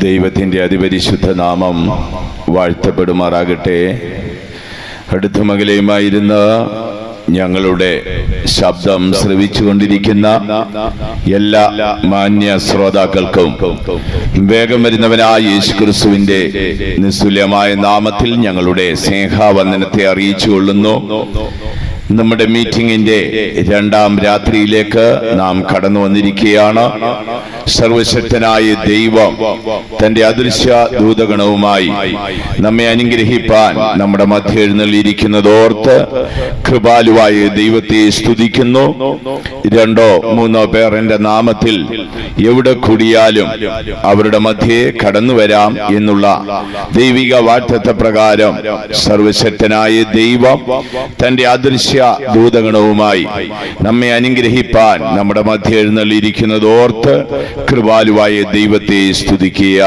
ദൈവത്തിൻ്റെ അതിപരിശുദ്ധ നാമം വാഴ്ത്തപ്പെടുമാറാകട്ടെ. അടുത്തുമകലെയുമായിരുന്ന ഞങ്ങളുടെ ശബ്ദം ശ്രവിച്ചുകൊണ്ടിരിക്കുന്ന എല്ലാ മാന്യ ശ്രോതാക്കൾക്കും വേഗം വരുന്നവനായ യേശുക്രിസ്തുവിന്റെ നിസ്തുല്യമായ നാമത്തിൽ ഞങ്ങളുടെ സ്നേഹാവന്ദനത്തെ അറിയിച്ചു കൊള്ളുന്നു. നമ്മുടെ മീറ്റിംഗിന്റെ രണ്ടാം രാത്രിയിലേക്ക് നാം കടന്നു വന്നിരിക്കുകയാണ്. സർവശക്തനായ ദൈവം തന്റെ അദൃശ്യ ദൂതഗണവുമായി നമ്മെ അനുഗ്രഹിപ്പാൻ നമ്മുടെ മധ്യ എഴുന്നള്ളിയിരിക്കുന്നതോർത്ത് കൃപാലുവായ ദൈവത്തെ സ്തുതിക്കുന്നു. 2-3 പേർ എന്റെ നാമത്തിൽ എവിടെ കൂടിയാലും അവരുടെ മധ്യേ കടന്നു വരാം എന്നുള്ള ദൈവിക വാഗ്ദത്ത പ്രകാരം സർവശക്തനായ ദൈവം തന്റെ അദൃശ്യ ദൂതഗണവുമായി നമ്മെ അനുഗ്രഹിപ്പാൻ നമ്മുടെ മധ്യ എഴുന്നള്ളിയിരിക്കുന്നതോർത്ത് കൃപാലുവായ ദൈവത്തെ സ്തുതിക്കുക.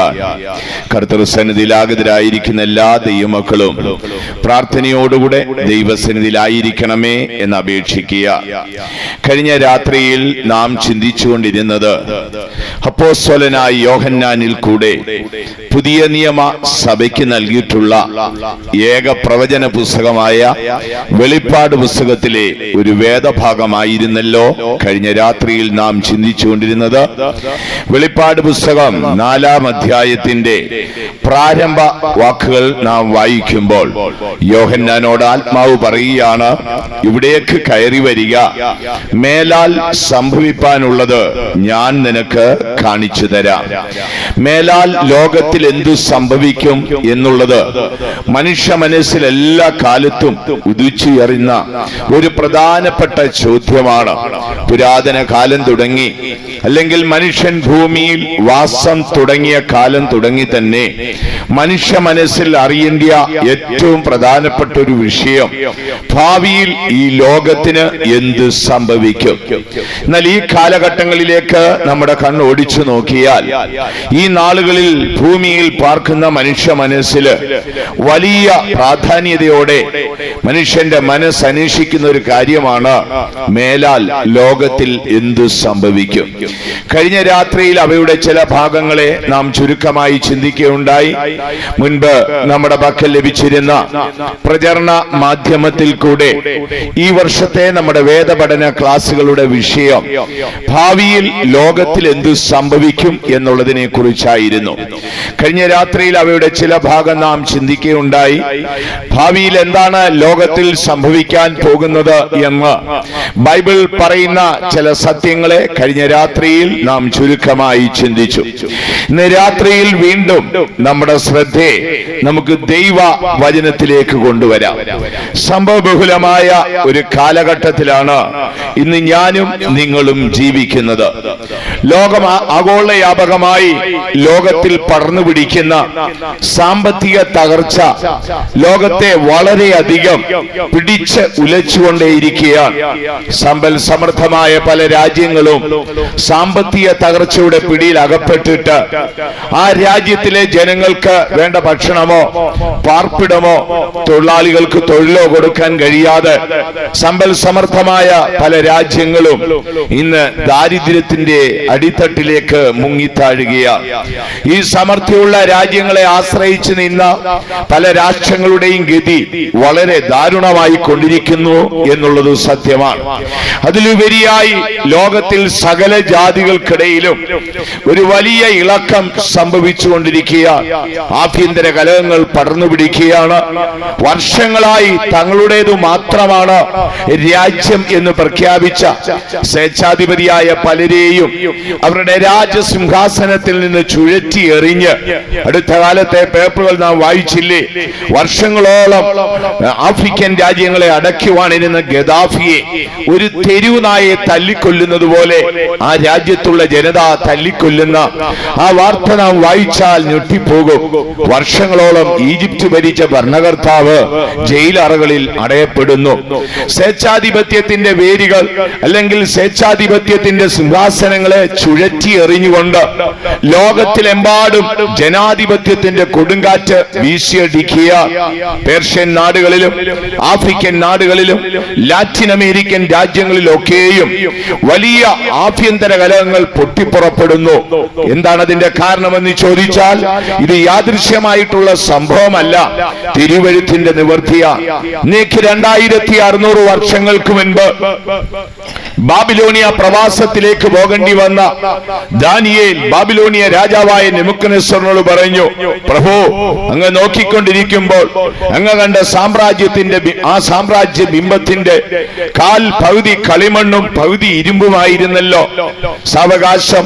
കർത്തൃസന്നിധിയിലാഗതരായിരിക്കുന്ന എല്ലാ ദൈവമക്കളും പ്രാർത്ഥനയോടുകൂടെ ദൈവസന്നിധിയിലായിരിക്കണമേ എന്ന് അപേക്ഷിക്കുക. കഴിഞ്ഞ രാത്രിയിൽ നാം ചിന്തിച്ചുകൊണ്ടിരുന്നത് അപ്പോസ്തലനായ യോഹന്നാനിൽ കൂടെ പുതിയ നിയമ സഭയ്ക്ക് നൽകിയിട്ടുള്ള ഏക പ്രവചന പുസ്തകമായ വെളിപ്പാട് പുസ്തകത്തിലെ ഒരു വേദഭാഗമായിരുന്നല്ലോ. കഴിഞ്ഞ രാത്രിയിൽ നാം ചിന്തിച്ചുകൊണ്ടിരുന്നത് വെളിപ്പാട് പുസ്തകം 4-ാം അധ്യായത്തിന്റെ പ്രാരംഭ വാക്കുകൾ നാം വായിക്കുമ്പോൾ യോഹന്നാനോട് ആത്മാവ് പറയുകയാണ്, ഇവിടേക്ക് കയറി വരിക, മേലാൽ സംഭവിപ്പാനുള്ളത് ഞാൻ നിനക്ക് കാണിച്ചു തരാം. മേലാൽ ലോകത്തിൽ എന്തു സംഭവിക്കും എന്നുള്ളത് മനുഷ്യ മനസ്സിൽ എല്ലാ കാലത്തും ഉദിച്ചുയർന്ന ഒരു പ്രധാനപ്പെട്ട ചോദ്യമാണ്. പുരാതന കാലം തുടങ്ങി, അല്ലെങ്കിൽ മനുഷ്യൻ ഭൂമിയിൽ വാസം തുടങ്ങിയ കാലം തുടങ്ങി തന്നെ മനുഷ്യ മനസ്സിൽ അറിയേണ്ട ഏറ്റവും പ്രധാനപ്പെട്ട ഒരു വിഷയം, ഭാവിയിൽ ഈ ലോകത്തിന് എന്ത് സംഭവിക്കും. എന്നാൽ ഈ കാലഘട്ടങ്ങളിലേക്ക് നമ്മുടെ കണ്ണ് ഓടിച്ചു നോക്കിയാൽ ഈ നാളുകളിൽ ഭൂമിയിൽ പാർക്കുന്ന മനുഷ്യ മനസ്സിൽ വലിയ പ്രാധാന്യതയോടെ മനുഷ്യന്റെ മനസ്സ് അന്വേഷിക്കുന്ന ഒരു കാര്യമാണ്, മേലാൽ ലോകത്തിൽ എന്തു സംഭവിക്കും. കഴിഞ്ഞ രാത്രിയിൽ അവയുടെ ചില ഭാഗങ്ങളെ നാം ചുരുക്കമായി ചിന്തിക്കുകയുണ്ടായി. മുൻപ് നമ്മുടെ പക്കൽ ലഭിച്ചിരുന്ന പ്രചരണ മാധ്യമത്തിൽ കൂടെ ഈ വർഷത്തെ നമ്മുടെ വേദപഠന ക്ലാസുകളുടെ വിഷയം ഭാവിയിൽ ലോകത്തിൽ എന്തു സംഭവിക്കും എന്നുള്ളതിനെ കുറിച്ചായിരുന്നു. കഴിഞ്ഞ രാത്രിയിൽ അവയുടെ ചില ഭാഗം നാം ചിന്തിക്കുകയുണ്ടായി. ഭാവിയിൽ എന്താണ് ലോകത്തിൽ സംഭവിക്കാൻ പോകുന്നത് എന്ന് ബൈബിൾ പറയുന്ന ചില സത്യങ്ങളെ കഴിഞ്ഞ രാത്രിയിൽ നാം ചുരുക്കമായി ചിന്തിച്ചു. ഇന്ന് രാത്രിയിൽ വീണ്ടും നമ്മുടെ ശ്രദ്ധയെ നമുക്ക് ദൈവ വചനത്തിലേക്ക് കൊണ്ടുവരാം. സംഭവബഹുലമായ ഒരു കാലഘട്ടത്തിലാണ് ഇന്ന് ഞാനും നിങ്ങളും ജീവിക്കുന്നത്. ലോകം ആഗോളവ്യാപകമായി ലോകത്തിൽ പടർന്നു പിടിക്കുന്ന സാമ്പത്തിക തകർച്ച ലോകത്തെ വളരെയധികം പിടിച്ച് ഉലച്ചുകൊണ്ടേയിരിക്കുകയാണ്. സമ്പൽ സമൃദ്ധമായ പല രാജ്യങ്ങളും സാമ്പത്തിക തകർച്ചയുടെ പിടിയിൽ അകപ്പെട്ടിട്ട് ആ രാജ്യത്തിലെ ജനങ്ങൾക്ക് വേണ്ട ഭക്ഷണമോ പാർപ്പിടമോ തൊഴിലാളികൾക്ക് തൊഴിലോ കൊടുക്കാൻ കഴിയാതെ സമ്പൽ സമൃദ്ധമായ പല രാജ്യങ്ങളും ഇന്ന് ദാരിദ്ര്യത്തിന്റെ അടിത്തട്ടിലേക്ക് മുങ്ങിത്താഴുകയാണ്. ഈ സമൃദ്ധിയുള്ള രാജ്യങ്ങളെ ആശ്രയിച്ച് നിന്ന പല രാഷ്ട്രങ്ങളുടെയും ഗതി വളരെ ദാരുണമായി കൊണ്ടിരിക്കുന്നു എന്നുള്ളത് സത്യമാണ്. അതിലുപരിയായി ലോകത്തിൽ സകല ജാതികൾക്കിടയിലും ഒരു വലിയ ഇളക്കം സംഭവിച്ചുകൊണ്ടിരിക്കുകയാണ്. ആഭ്യന്തര കലഹങ്ങൾ പടർന്നു പിടിക്കുകയാണ്. വർഷങ്ങളായി തങ്ങളുടേതു മാത്രമാണ് രാജ്യം എന്ന് പ്രഖ്യാപിച്ച സ്വേച്ഛാധിപതിയായ പലരെയും അവരുടെ രാജസിംഹാസനത്തിൽ നിന്ന് ചുഴറ്റി എറിഞ്ഞ്, അടുത്ത കാലത്തെ പേപ്പറുകൾ നാം വായിച്ചില്ലേ, വർഷങ്ങളോളം ആഫ്രിക്കൻ രാജ്യങ്ങളെ അടയ്ക്കുവാനിരുന്ന ഗദാഫിയെ ഒരു തെരുവുനായെ തല്ലിക്കൊല്ലുന്നത് പോലെ ആ രാജ്യത്തുള്ള ജനത തല്ലിക്കൊല്ലുന്ന ആ വാർത്ത നാം വായിച്ചാൽ ഞെട്ടിപ്പോകും. വർഷങ്ങളോളം ഈജിപ്ത് ഭരിച്ച ഭരണകർത്താവ് ജയിലറകളിൽ അടയപ്പെടുന്നു. സ്വേച്ഛാധിപത്യത്തിന്റെ വേരുകൾ അല്ലെങ്കിൽ സ്വേച്ഛാധിപത്യത്തിന്റെ സിംഹാസനങ്ങളെ ചുഴറ്റി എറിഞ്ഞുകൊണ്ട് ലോകത്തിലെമ്പാടും ജനാധിപത്യത്തിന്റെ കൊടുങ്കാറ്റ് വീശിയടിക്കുക. പേർഷ്യൻ നാടുകളിലും ആഫ്രിക്കൻ നാടുകളിലും ലാറ്റിൻ അമേരിക്കൻ രാജ്യങ്ങളിലൊക്കെയും വലിയ ആഭ്യന്തര കലഹങ്ങൾ പൊട്ടിപ്പുറപ്പെടുന്നു. എന്താണ് അതിന്റെ കാരണമെന്ന് ചോദിച്ചാൽ ഇത് യാദൃശ്യമായിട്ടുള്ള സംഭവമല്ല, തിരുവെഴുത്തിന്റെ നിവൃത്തിയാണ്. ഇന്നേക്ക് 2600 വർഷങ്ങൾക്ക് മുൻപ് ബാബിലോണിയ പ്രവാസത്തിലേക്ക് പോകേണ്ടി വന്ന ദാനിയേൽ ബാബിലോണിയ രാജാവായ നെബൂഖദ്നേസറിനോട് പറഞ്ഞു, പ്രഭു, അങ്ങ് നോക്കിക്കൊണ്ടിരിക്കുമ്പോൾ അങ്ങ് കണ്ട സാമ്രാജ്യത്തിന്റെ ആ സാമ്രാജ്യ ബിംബത്തിന്റെ കാൽ പകുതി കളിമണ്ണും പകുതി ഇരുമ്പുമായിരുന്നല്ലോ. സാവകാശം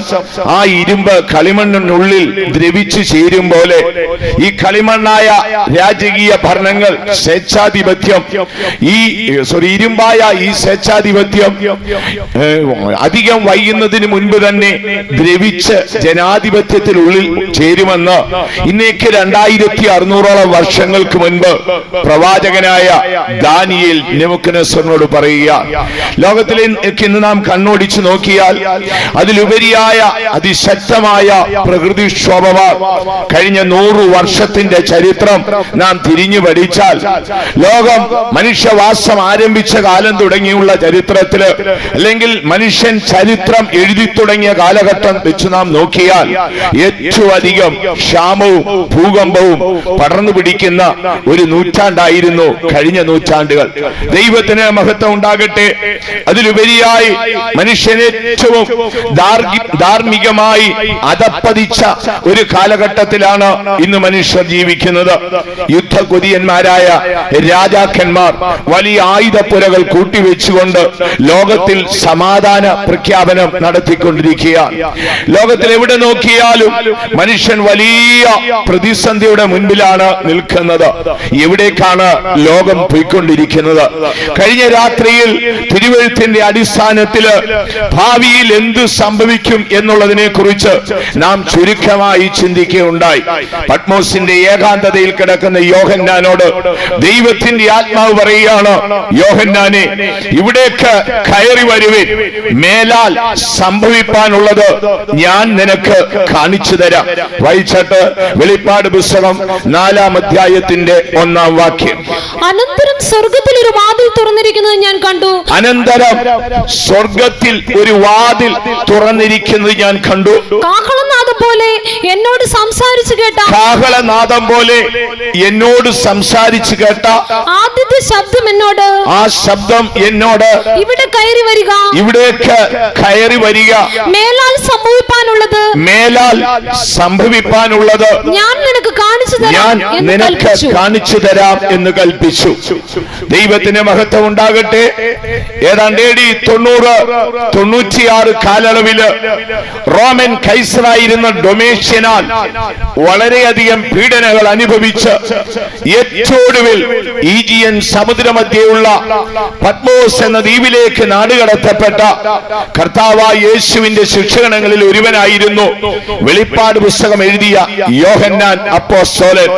ആ ഇരുമ്പ് കളിമണ്ണിനുള്ളിൽ ദ്രവിച്ചു ചേരും പോലെ ഈ കളിമണ്ണായ രാജകീയ ഭരണങ്ങൾ, സ്വേച്ഛാധിപത്യം, ഇരുമ്പായ ഈ സ്വേച്ഛാധിപത്യം അധികം വൈകുന്നതിന് മുൻപ് തന്നെ ദ്രവിച്ച് ജനാധിപത്യത്തിനുള്ളിൽ ചേരുമെന്ന് ഇന്നേക്ക് 2600 വർഷങ്ങൾക്ക് മുൻപ് പ്രവാചകനായ ദാനിയേൽ നെബൂഖദ്നേസറിനോട് പറയുക. ലോകത്തിലേക്ക് ഇന്ന് നാം കണ്ണോടിച്ചു നോക്കിയാൽ അതിലുപരിയായ അതിശക്തമായ പ്രകൃതിക്ഷോഭമാണ്. കഴിഞ്ഞ 100 വർഷത്തിന്റെ ചരിത്രം നാം തിരിഞ്ഞു പഠിച്ചാൽ ലോകം മനുഷ്യവാസം ആരംഭിച്ച കാലം തുടങ്ങിയുള്ള ചരിത്രത്തില്, അല്ലെങ്കിൽ മനുഷ്യൻ ചരിത്രം എഴുതി തുടങ്ങിയ കാലഘട്ടം വെച്ച് നാം നോക്കിയാൽ ഏറ്റവും അധികം ക്ഷാമവും ഭൂകമ്പവും പടർന്നു പിടിക്കുന്ന ഒരു നൂറ്റാണ്ടായിരുന്നു കഴിഞ്ഞ നൂറ്റാണ്ടുകൾ. ദൈവത്തിന് മഹത്വം ഉണ്ടാകട്ടെ. അതിലുപരിയായി മനുഷ്യൻ ഏറ്റവും ധാർമ്മികമായി അധപ്പതിച്ച ഒരു കാലഘട്ടത്തിലാണ് ഇന്ന് മനുഷ്യർ ജീവിക്കുന്നത്. യുദ്ധകൊതിയന്മാരായ രാജാക്കന്മാർ വലിയ ആയുധപ്പുരകൾ കൂട്ടിവെച്ചുകൊണ്ട് ലോകത്തിൽ സമാധാന പ്രഖ്യാപനം നടത്തിക്കൊണ്ടിരിക്കുകയാണ്. ലോകത്തിൽ എവിടെ നോക്കിയാലും മനുഷ്യൻ വലിയ പ്രതിസന്ധിയുടെ മുൻപിലാണ് നിൽക്കുന്നത്. എവിടേക്കാണ് ലോകം പോയിക്കൊണ്ടിരിക്കുന്നത്? കഴിഞ്ഞ രാത്രിയിൽ തിരുവെഴുത്തിന്റെ അടിസ്ഥാനത്തില് ഭാവിയിൽ എന്ത് സംഭവിക്കും എന്നുള്ളതിനെ കുറിച്ച് നാം ചുരുക്കമായി ചിന്തിക്കുകയുണ്ടായി. പത്മോസിന്റെ ഏകാന്തതയിൽ കിടക്കുന്ന യോഹന്നാനോട് ദൈവത്തിന്റെ ആത്മാവ് പറയുകയാണ്, യോഹന്നാനെ, ഇവിടേക്ക് കയറി വരുവിൻ, മേലാൽ സംഭവിപ്പാനുള്ളത് ഞാൻ നിനക്ക് കാണിച്ചു തരാം. വായിച്ചിട്ട് വെളിപ്പാട് പുസ്തകം 4-ാം അധ്യായത്തിന്റെ 1-ാം വാക്യം. അനന്തരം സ്വർഗത്തിൽ ഒരു വാതിൽ തുറന്നിരിക്കുന്നത് ഞാൻ കണ്ടു. അനന്തരം സ്വർഗത്തിൽ ഒരു വാതിൽ തുറന്നിരിക്കുന്നത് ഞാൻ കണ്ടു. കാഹളനാദം പോലെ എന്നോട് സംസാരിച്ചു കേട്ട ആദ്യത്തെ ശബ്ദം എന്നോട്, ആ ശബ്ദം എന്നോട്, ഇവിടെ കയറി വരിക, ഇവിടേക്ക് കയറി വരിക, മേലാൽ സംഭവിപ്പാനുള്ളത് ഞാൻ നിനക്ക് കാണിച്ചു തരാം എന്ന് കൽപ്പിച്ചു. ദൈവത്തിന് മഹത്വം ഉണ്ടാകട്ടെ. ഏതാണ്ട് AD 90-96 കാലയളവില് റോമൻ കൈസറായിരുന്ന ഡൊമേഷ്യനാൽ വളരെയധികം പീഡനങ്ങൾ അനുഭവിച്ച് ഏറ്റവും ഒടുവിൽ ഈജിയൻ സമുദ്രമധ്യയുള്ള പത്മോസ് എന്ന ദ്വീപിലേക്ക് നാടുകടത്തപ്പെട്ട കർത്താവായ യേശുവിന്റെ ശിക്ഷകണങ്ങളിൽ ഒരുവനായിരുന്നു വെളിപ്പാട് പുസ്തകം എഴുതിയ യോഹന്നാൻ അപ്പോസ്തലൻ.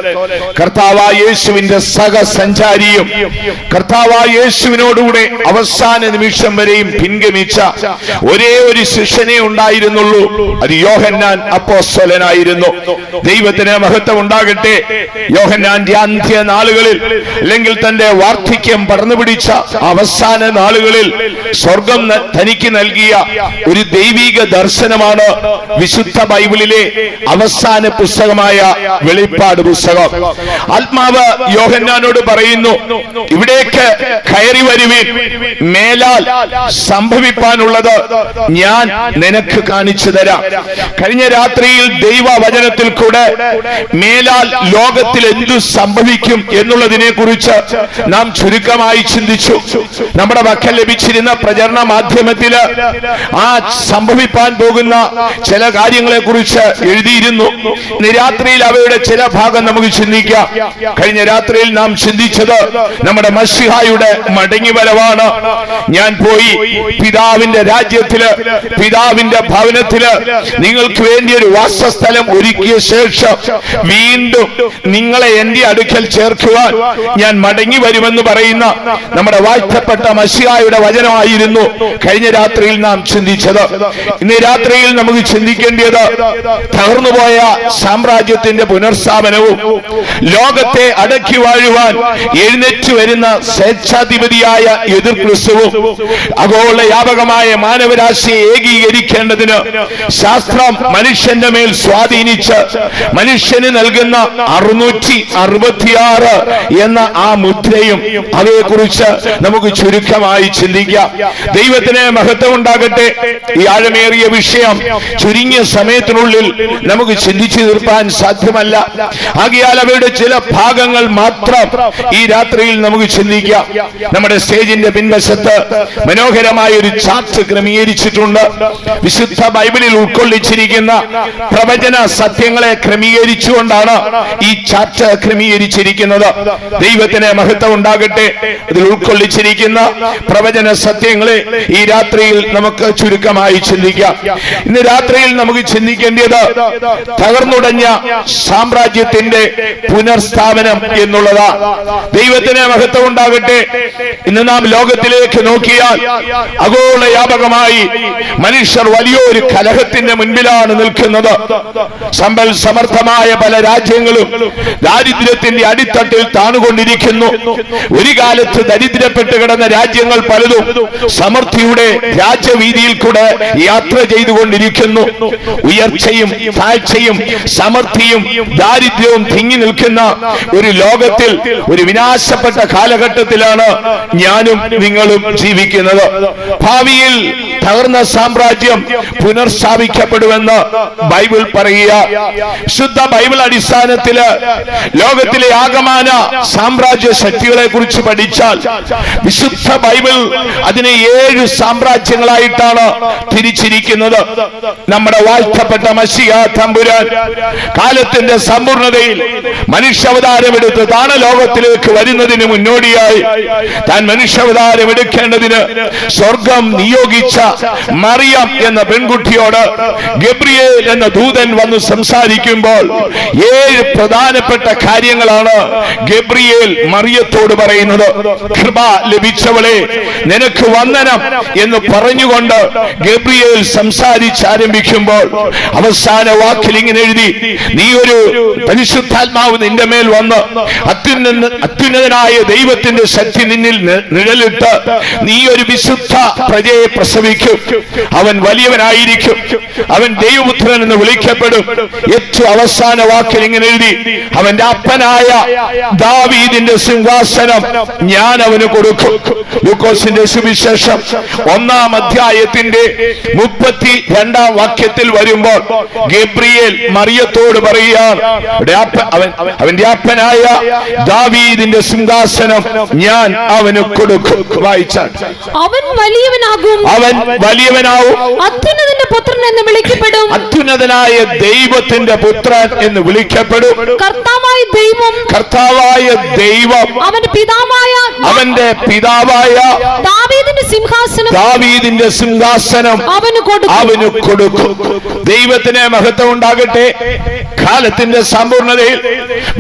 കർത്താവായ യേശുവിന്റെ സഹസഞ്ചാരിയും കർത്താവായ യേശുവിനോടുകൂടെ അവസാന നിമിഷം വരെയും പിൻഗമിച്ച ഒരേ ഒരു ശിഷ്യനെ ഉണ്ടായിരുന്നുള്ളൂ. അത് യോഹന്നാൻ അപ്പോസ്തലനായിരുന്നു. ദൈവത്തിന് മഹത്വം ഉണ്ടാകട്ടെ. യോഹന്നാന്റെ അന്ത്യ നാളുകളിൽ, അല്ലെങ്കിൽ തന്റെ വാർദ്ധക്യം പടർന്നു പിടിച്ച അവസാന നാളുകളിൽ സ്വർഗം തനിക്ക് നൽകിയ ഒരു ദൈവിക ദർശനമാണ് വിശുദ്ധ ബൈബിളിലെ അവസാന പുസ്തകമായ വെളിപ്പാട് പുസ്തകം. ആത്മാവ് യോഹന്നാനോട് പറയുന്നു, ഇവിടേക്ക് കയറി വരുവിൻ, മേലാൽ സംഭവിപ്പാനുള്ളത് ഞാൻ നിനക്ക് കാണിച്ചു തരാം. കഴിഞ്ഞ രാത്രിയിൽ ദൈവവചനത്തിൽ കൂടെ മേലാൽ ലോകത്തിൽ എന്തു സംഭവിക്കും എന്നുള്ളതിനെ കുറിച്ച് നാം ചുരുക്കമായി ചിന്തിച്ചു. നമ്മുടെ പക്കൽ ലഭിച്ചിരുന്ന പ്രചരണ മാധ്യമത്തില് ആ സംഭവിപ്പാൻ പോകുന്ന ചില കാര്യങ്ങളെ കുറിച്ച് എഴുതിയിരുന്നു. രാത്രിയിൽ അവയുടെ ചില ഭാഗം നമുക്ക് ചിന്തിക്കാം. കഴിഞ്ഞ രാത്രിയിൽ നാം ചിന്തിച്ചത് നമ്മുടെ മശിഹായുടെ മടങ്ങിവരവാണ്. ഞാൻ പോയി പിതാവിന്റെ രാജ്യത്തില്, പിതാവിന്റെ ഭവനത്തില് നിങ്ങൾക്ക് വേണ്ടി ഒരു വാസസ്ഥലം ഒരുക്കിയ ശേഷം വീണ്ടും നിങ്ങളെ എന്റെ അടുക്കൽ ചേർക്കുവാൻ ഞാൻ മടങ്ങി വരുമെന്ന് പറയുന്ന നമ്മുടെ വാഴ്ത്തപ്പെട്ട മശിഹായുടെ വചനമായിരുന്നു ആയിരുന്നു കഴിഞ്ഞ രാത്രിയിൽ നാം ചിന്തിച്ചത്. ഇന്ന് രാത്രിയിൽ നമുക്ക് ചിന്തിക്കേണ്ടത് തകർന്നുപോയ സാമ്രാജ്യത്തിന്റെ പുനർസ്ഥാപനവും ലോകത്തെ അടക്കി വാഴുവാൻ എഴുന്നേറ്റ് വരുന്ന സ്വേച്ഛാധിപതിയായ എതിർ ക്രിസ്തുവും ആഗോള വ്യാപകമായ മാനവരാശിയെ ഏകീകരിക്കേണ്ടതിന് ശാസ്ത്രം മനുഷ്യന്റെ മേൽ സ്വാധീനിച്ച് മനുഷ്യന് നൽകുന്ന 666 എന്ന ആ മുദ്രയും അതേക്കുറിച്ച് നമുക്ക് ചുരുക്കമായി ചിന്തിക്കാം. ദൈവത്തിന് മഹത്വം ഉണ്ടാകട്ടെ. ഈ ആഴമേറിയ വിഷയം ചുരുങ്ങിയ സമയത്തിനുള്ളിൽ നമുക്ക് ചിന്തിച്ചു തീർപ്പാൻ സാധ്യമല്ല. ആകയാൽ അവയുടെ ചില ഭാഗങ്ങൾ മാത്രം ഈ രാത്രിയിൽ നമുക്ക് ചിന്തിക്കാം. നമ്മുടെ സ്റ്റേജിന്റെ പിൻവശത്ത് മനോഹരമായ ഒരു ചാർട്ട് ക്രമീകരിച്ചിട്ടുണ്ട്. വിശുദ്ധ ബൈബിളിൽ ഉൾക്കൊള്ളിച്ചിരിക്കുന്ന പ്രവചന സത്യങ്ങളെ ക്രമീകരിച്ചുകൊണ്ടാണ് ഈ ചാർട്ട് ക്രമീകരിച്ചിരിക്കുന്നത്. ദൈവത്തിന് മഹത്വം ഉണ്ടാകട്ടെ. ഇതിൽ ഉൾക്കൊള്ളിച്ചിരിക്കുന്ന പ്രവചന സത്യങ്ങളെ ഈ രാത്രിയിൽ നമുക്ക് ചുരുക്കമായി ചിന്തിക്കാം. ഇന്ന് രാത്രിയിൽ നമുക്ക് ചിന്തിക്കേണ്ടത് തകർന്നുടഞ്ഞ സാമ്രാജ്യത്തിന്റെ പുനർസ്ഥാപനം എന്നുള്ളതാണ്. ദൈവത്തിന് മഹത്വം ഉണ്ടാകട്ടെ. ഇന്ന് നാം ലോകത്തിലേക്ക് നോക്കിയാൽ ആഗോള വ്യാപകമായി മനുഷ്യർ വലിയൊരു കലഹത്തിന്റെ മുൻപിലാണ് നിൽക്കുന്നത്. സമ്പൽ സമർത്ഥമായ പല രാജ്യങ്ങളും ദാരിദ്ര്യത്തിന്റെ അടിത്തട്ടിൽ താണുകൊണ്ടിരിക്കുന്നു. ഒരു കാലത്ത് ദരിദ്രപ്പെട്ട് കിടന്ന രാജ്യങ്ങൾ പലതും സമൃദ്ധിയുടെ രാജ്യവീതിയിൽ കൂടെ യാത്ര ചെയ്തുകൊണ്ടിരിക്കുന്നു. ഉയർച്ചയും താഴ്ചയും സമൃദ്ധിയും ദാരിദ്ര്യവും തിങ്ങി നിൽക്കുന്ന ഒരു ലോകത്തിൽ ഒരു വിനാശപ്പെട്ട കാലഘട്ടത്തിലാണ് ഞാനും നിങ്ങളും ജീവിക്കുന്നത്. ഭാവിയിൽ തകർന്ന സാമ്രാജ്യം പുനർസ്ഥാപിക്കപ്പെടുമെന്ന് ബൈബിൾ പറയുക. ശുദ്ധ ബൈബിൾ അടിസ്ഥാനത്തില് ലോകത്തിലെ ആകമാന സാമ്രാജ്യ ശക്തികളെ കുറിച്ച് പഠിച്ചാൽ വിശുദ്ധ ബൈബിൾ അതിനെ 7 സാമ്രാജ്യങ്ങളായിട്ടാണ് തിരിച്ചിരിക്കുന്നത്. നമ്മുടെ വാഴ്ത്തപ്പെട്ട മശിഹാ തമ്പുരാൻ കാലത്തിന്റെ സമ്പൂർണതയിൽ മനുഷ്യാവതാരമെടുത്ത് താണലോകത്തിലേക്ക് വരുന്നതിന് മുന്നോടിയായി താൻ മനുഷ്യാവതാരം എടുക്കേണ്ടതിന് സ്വർഗം നിയോഗിച്ച മറിയം എന്ന പെൺകുട്ടിയോട് ഗബ്രിയേൽ എന്ന ദൂതൻ വന്ന് സംസാരിക്കുമ്പോൾ 7 പ്രധാനപ്പെട്ട കാര്യങ്ങളാണ് ഗബ്രിയേൽ മറിയത്തോട് പറയുന്നത്. കൃപ ലഭിച്ചവളെ നിനക്ക് വന്ദനം എന്ന് പറഞ്ഞുകൊണ്ട് ഗബ്രിയേൽ സംസാരിച്ചാരംഭിക്കുമ്പോൾ അവസാന വാക്കിൽ ഇങ്ങനെ എഴുതി, നീ ഒരു പരിശുദ്ധാത്മാവ് നിന്റെ മേൽ വന്ന് അത്യുന്നതനായ ദൈവത്തിന്റെ ശക്തി നിന്നിൽ നിഴലിട്ട് നീ ഒരു വിശുദ്ധ പ്രജയെ പ്രസവിക്കും. അവൻ വലിയവനായിരിക്കും, അവൻ ദൈവപുത്രൻ എന്ന് വിളിക്കപ്പെടും. ഏറ്റവും അവസാന വാക്കിൽ ഇങ്ങനെ എഴുതി, അവന്റെ അപ്പനായ ദാവീദിന്റെ സിംഹാസനം ഞാൻ അവന് കൊടുക്കും. ലൂക്കോസിന്റെ സുവിശേഷം 1-ാം അധ്യായത്തിന്റെ 32-ാം വാക്യത്തിൽ വരുമ്പോൾ ഗബ്രിയേൽ മറിയത്തോട് പറയുകയാണ്, അവന്റെ അപ്പനായ ദാവീദിന്റെ സിംഹാസനം ഞാൻ അവന് കൊടുക്കും. വായിച്ചാൽ അവൻ വലിയവനാകും, അവൻ വലിയവനാവും, അത്യുന്നതന്റെ പുത്രൻ എന്ന് വിളിക്കപ്പെടും, അത്യുന്നതനായ ദൈവത്തിന്റെ പുത്രൻ എന്ന് വിളിക്കപ്പെടും. കർത്താവായ ദൈവം അവന്റെ പിതാവായ ദാവീദിന്റെ സിംഹാസനം അവന് കൊടുക്കും. ദൈവത്തിന് മഹത്വം ഉണ്ടാകട്ടെ. കാലത്തിന്റെ സമ്പൂർണതയിൽ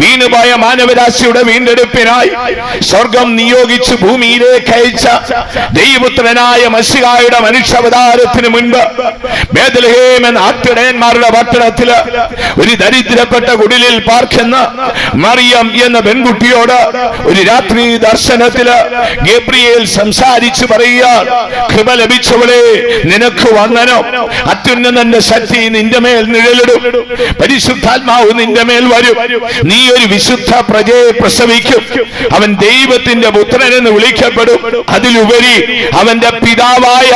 വീണുപോയ മാനവരാശിയുടെ വീണ്ടെടുപ്പിനായി സ്വർഗം നിയോഗിച്ച് ഭൂമിയിലേക്ക് അയച്ച ദൈവപുത്രനായ മശിഹായുടെ മനുഷ്യാവതാരത്തിന് മുൻപ് ബേത്ലഹേം എന്ന ആട്ടിടയന്മാരുടെ പട്ടണത്തില് ഒരു ദരിദ്രപ്പെട്ട കുടിലിൽ പാർക്കുന്ന മറിയം എന്ന പെൺകുട്ടിയോട് ഒരു രാത്രി ദർശനത്തില് ഗബ്രിയേൽ സംസാരിച്ചു പറയുക, കൃപ ലഭിച്ചവളെ നിനക്ക് വന്ദനം, അത്യുന്നതന്റെ ശക്തി നിന്റെ മേൽ നിഴലിടും, പരിശുദ്ധാത്മാവ് നിന്റെ മേൽ വരും, നീ ഒരു വിശുദ്ധ പ്രജയെ പ്രസവിക്കും, അവൻ ദൈവത്തിന്റെ പുത്രൻ എന്ന് വിളിക്കപ്പെടും. അതിലുപരി അവന്റെ പിതാവായ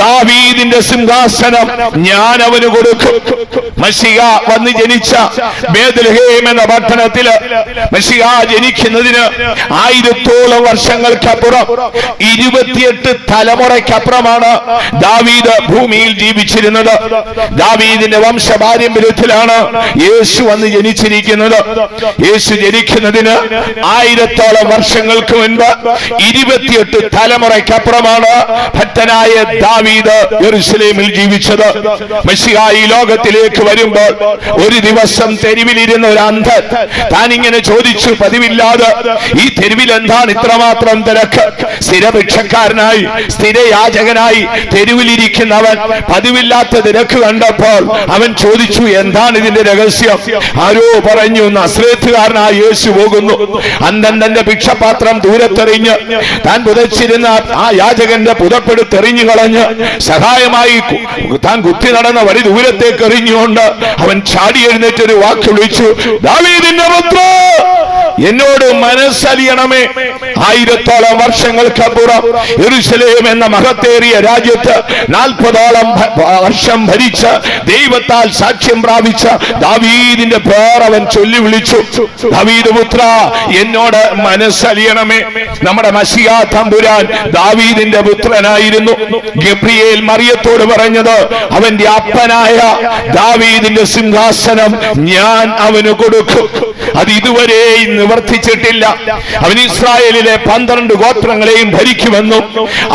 ദാവീദിന്റെ സിംഹാസനം ഞാൻ അവന് കൊടുക്കും. മശിഹ വന്ന് ജനിച്ച ബേത്ലഹേം എന്ന പട്ടണത്തില് മശിഹ ജനിക്കുന്നതിന് 1000ഓളം വർഷങ്ങൾക്കപ്പുറം 28 തലമുറയ്ക്കപ്പുറമാണ് ദാവീദ് ഭൂമിയിൽ ജീവിച്ചിരുന്നത്. ദാവീദിന്റെ വംശപാരമ്പര്യത്തിലാണ് യേശു വന്ന് ജനിച്ചിരിക്കുന്നത്. യേശു ജനിക്കുന്നതിന് 1000ഓളം വർഷങ്ങൾക്ക് മുൻപ് 28 തലമുറയ്ക്കപ്പുറമാണ് ഭക്തനായ ദാവീദ് യെരൂശലേമിൽ ജീവിച്ചത്. മെസ്സിഹ ഈ ലോകത്തിലേക്ക് വരുമ്പോൾ ഒരു ദിവസം തെരുവിലിരുന്ന ഒരു അന്ധൻ താൻ ഇങ്ങനെ ചോദിച്ചു, പതിവില്ലാതെ ഈ തെരുവിൽ എന്താണ് ഇത്രമാത്രം തിരക്ക്? സ്ഥിരഭിക്ഷക്കാരനായി സ്ഥിരയാചകനായി തെരുവിലിരിക്കുന്നവൻ പതിവില്ലാത്ത തിരക്ക് കണ്ടപ്പോൾ അവൻ ചോദിച്ചു, എന്താണ് ഇതിന്റെ രഹസ്യം? ആരോ പറഞ്ഞു, നസ്രേത്തുകാരനായ യേശു പോകുന്നു. അന്ധൻ തന്റെ ഭിക്ഷപാത്രം ദൂരത്തെറിഞ്ഞ് താൻ പുതച്ചിരുന്ന ആ യാചകന്റെ പുതപ്പെടുത്തെറിഞ്ഞു കളഞ്ഞ് സഹായമായി താൻ കുത്തി നടന്ന വഴി ദൂരത്തേക്ക് എറിഞ്ഞുകൊണ്ട് അവൻ ചാടി എഴുന്നേറ്റൊരു വാക്ക് വിളിച്ചു, ദാവീദിന്റെ പുത്ര, എന്നോട് മനസ്സലിയണമേ. 1000ഓളം വർഷങ്ങൾക്കപ്പുറം യെരൂശലേം എന്ന മഹത്തേറിയ രാജ്യത്ത് 40ഓളം വർഷം ഭരിച്ച ദൈവത്താൽ സാക്ഷ്യം പ്രാപിച്ച ദാവീദിന്റെ പേർ അവൻ ചൊല്ലി വിളിച്ചു, ദാവീദ് പുത്ര, എന്നോട് മനസ്സലിയണമേ. നമ്മുടെ മശിഹ തമ്പുരാൻ ദാവീദിന്റെ പുത്രനായിരുന്നു. ഗബ്രിയേൽ മറിയത്തോട് പറഞ്ഞത്, അവന്റെ അപ്പനായ ദാവീദിന്റെ സിംഹാസനം ഞാൻ അവന് കൊടുക്കും. അത് ഇതുവരെ നിവർത്തിച്ചിട്ടില്ല. അവൻ ഇസ്രായേലിലെ 12 ഗോത്രങ്ങളെയും ഭരിക്കുമെന്നും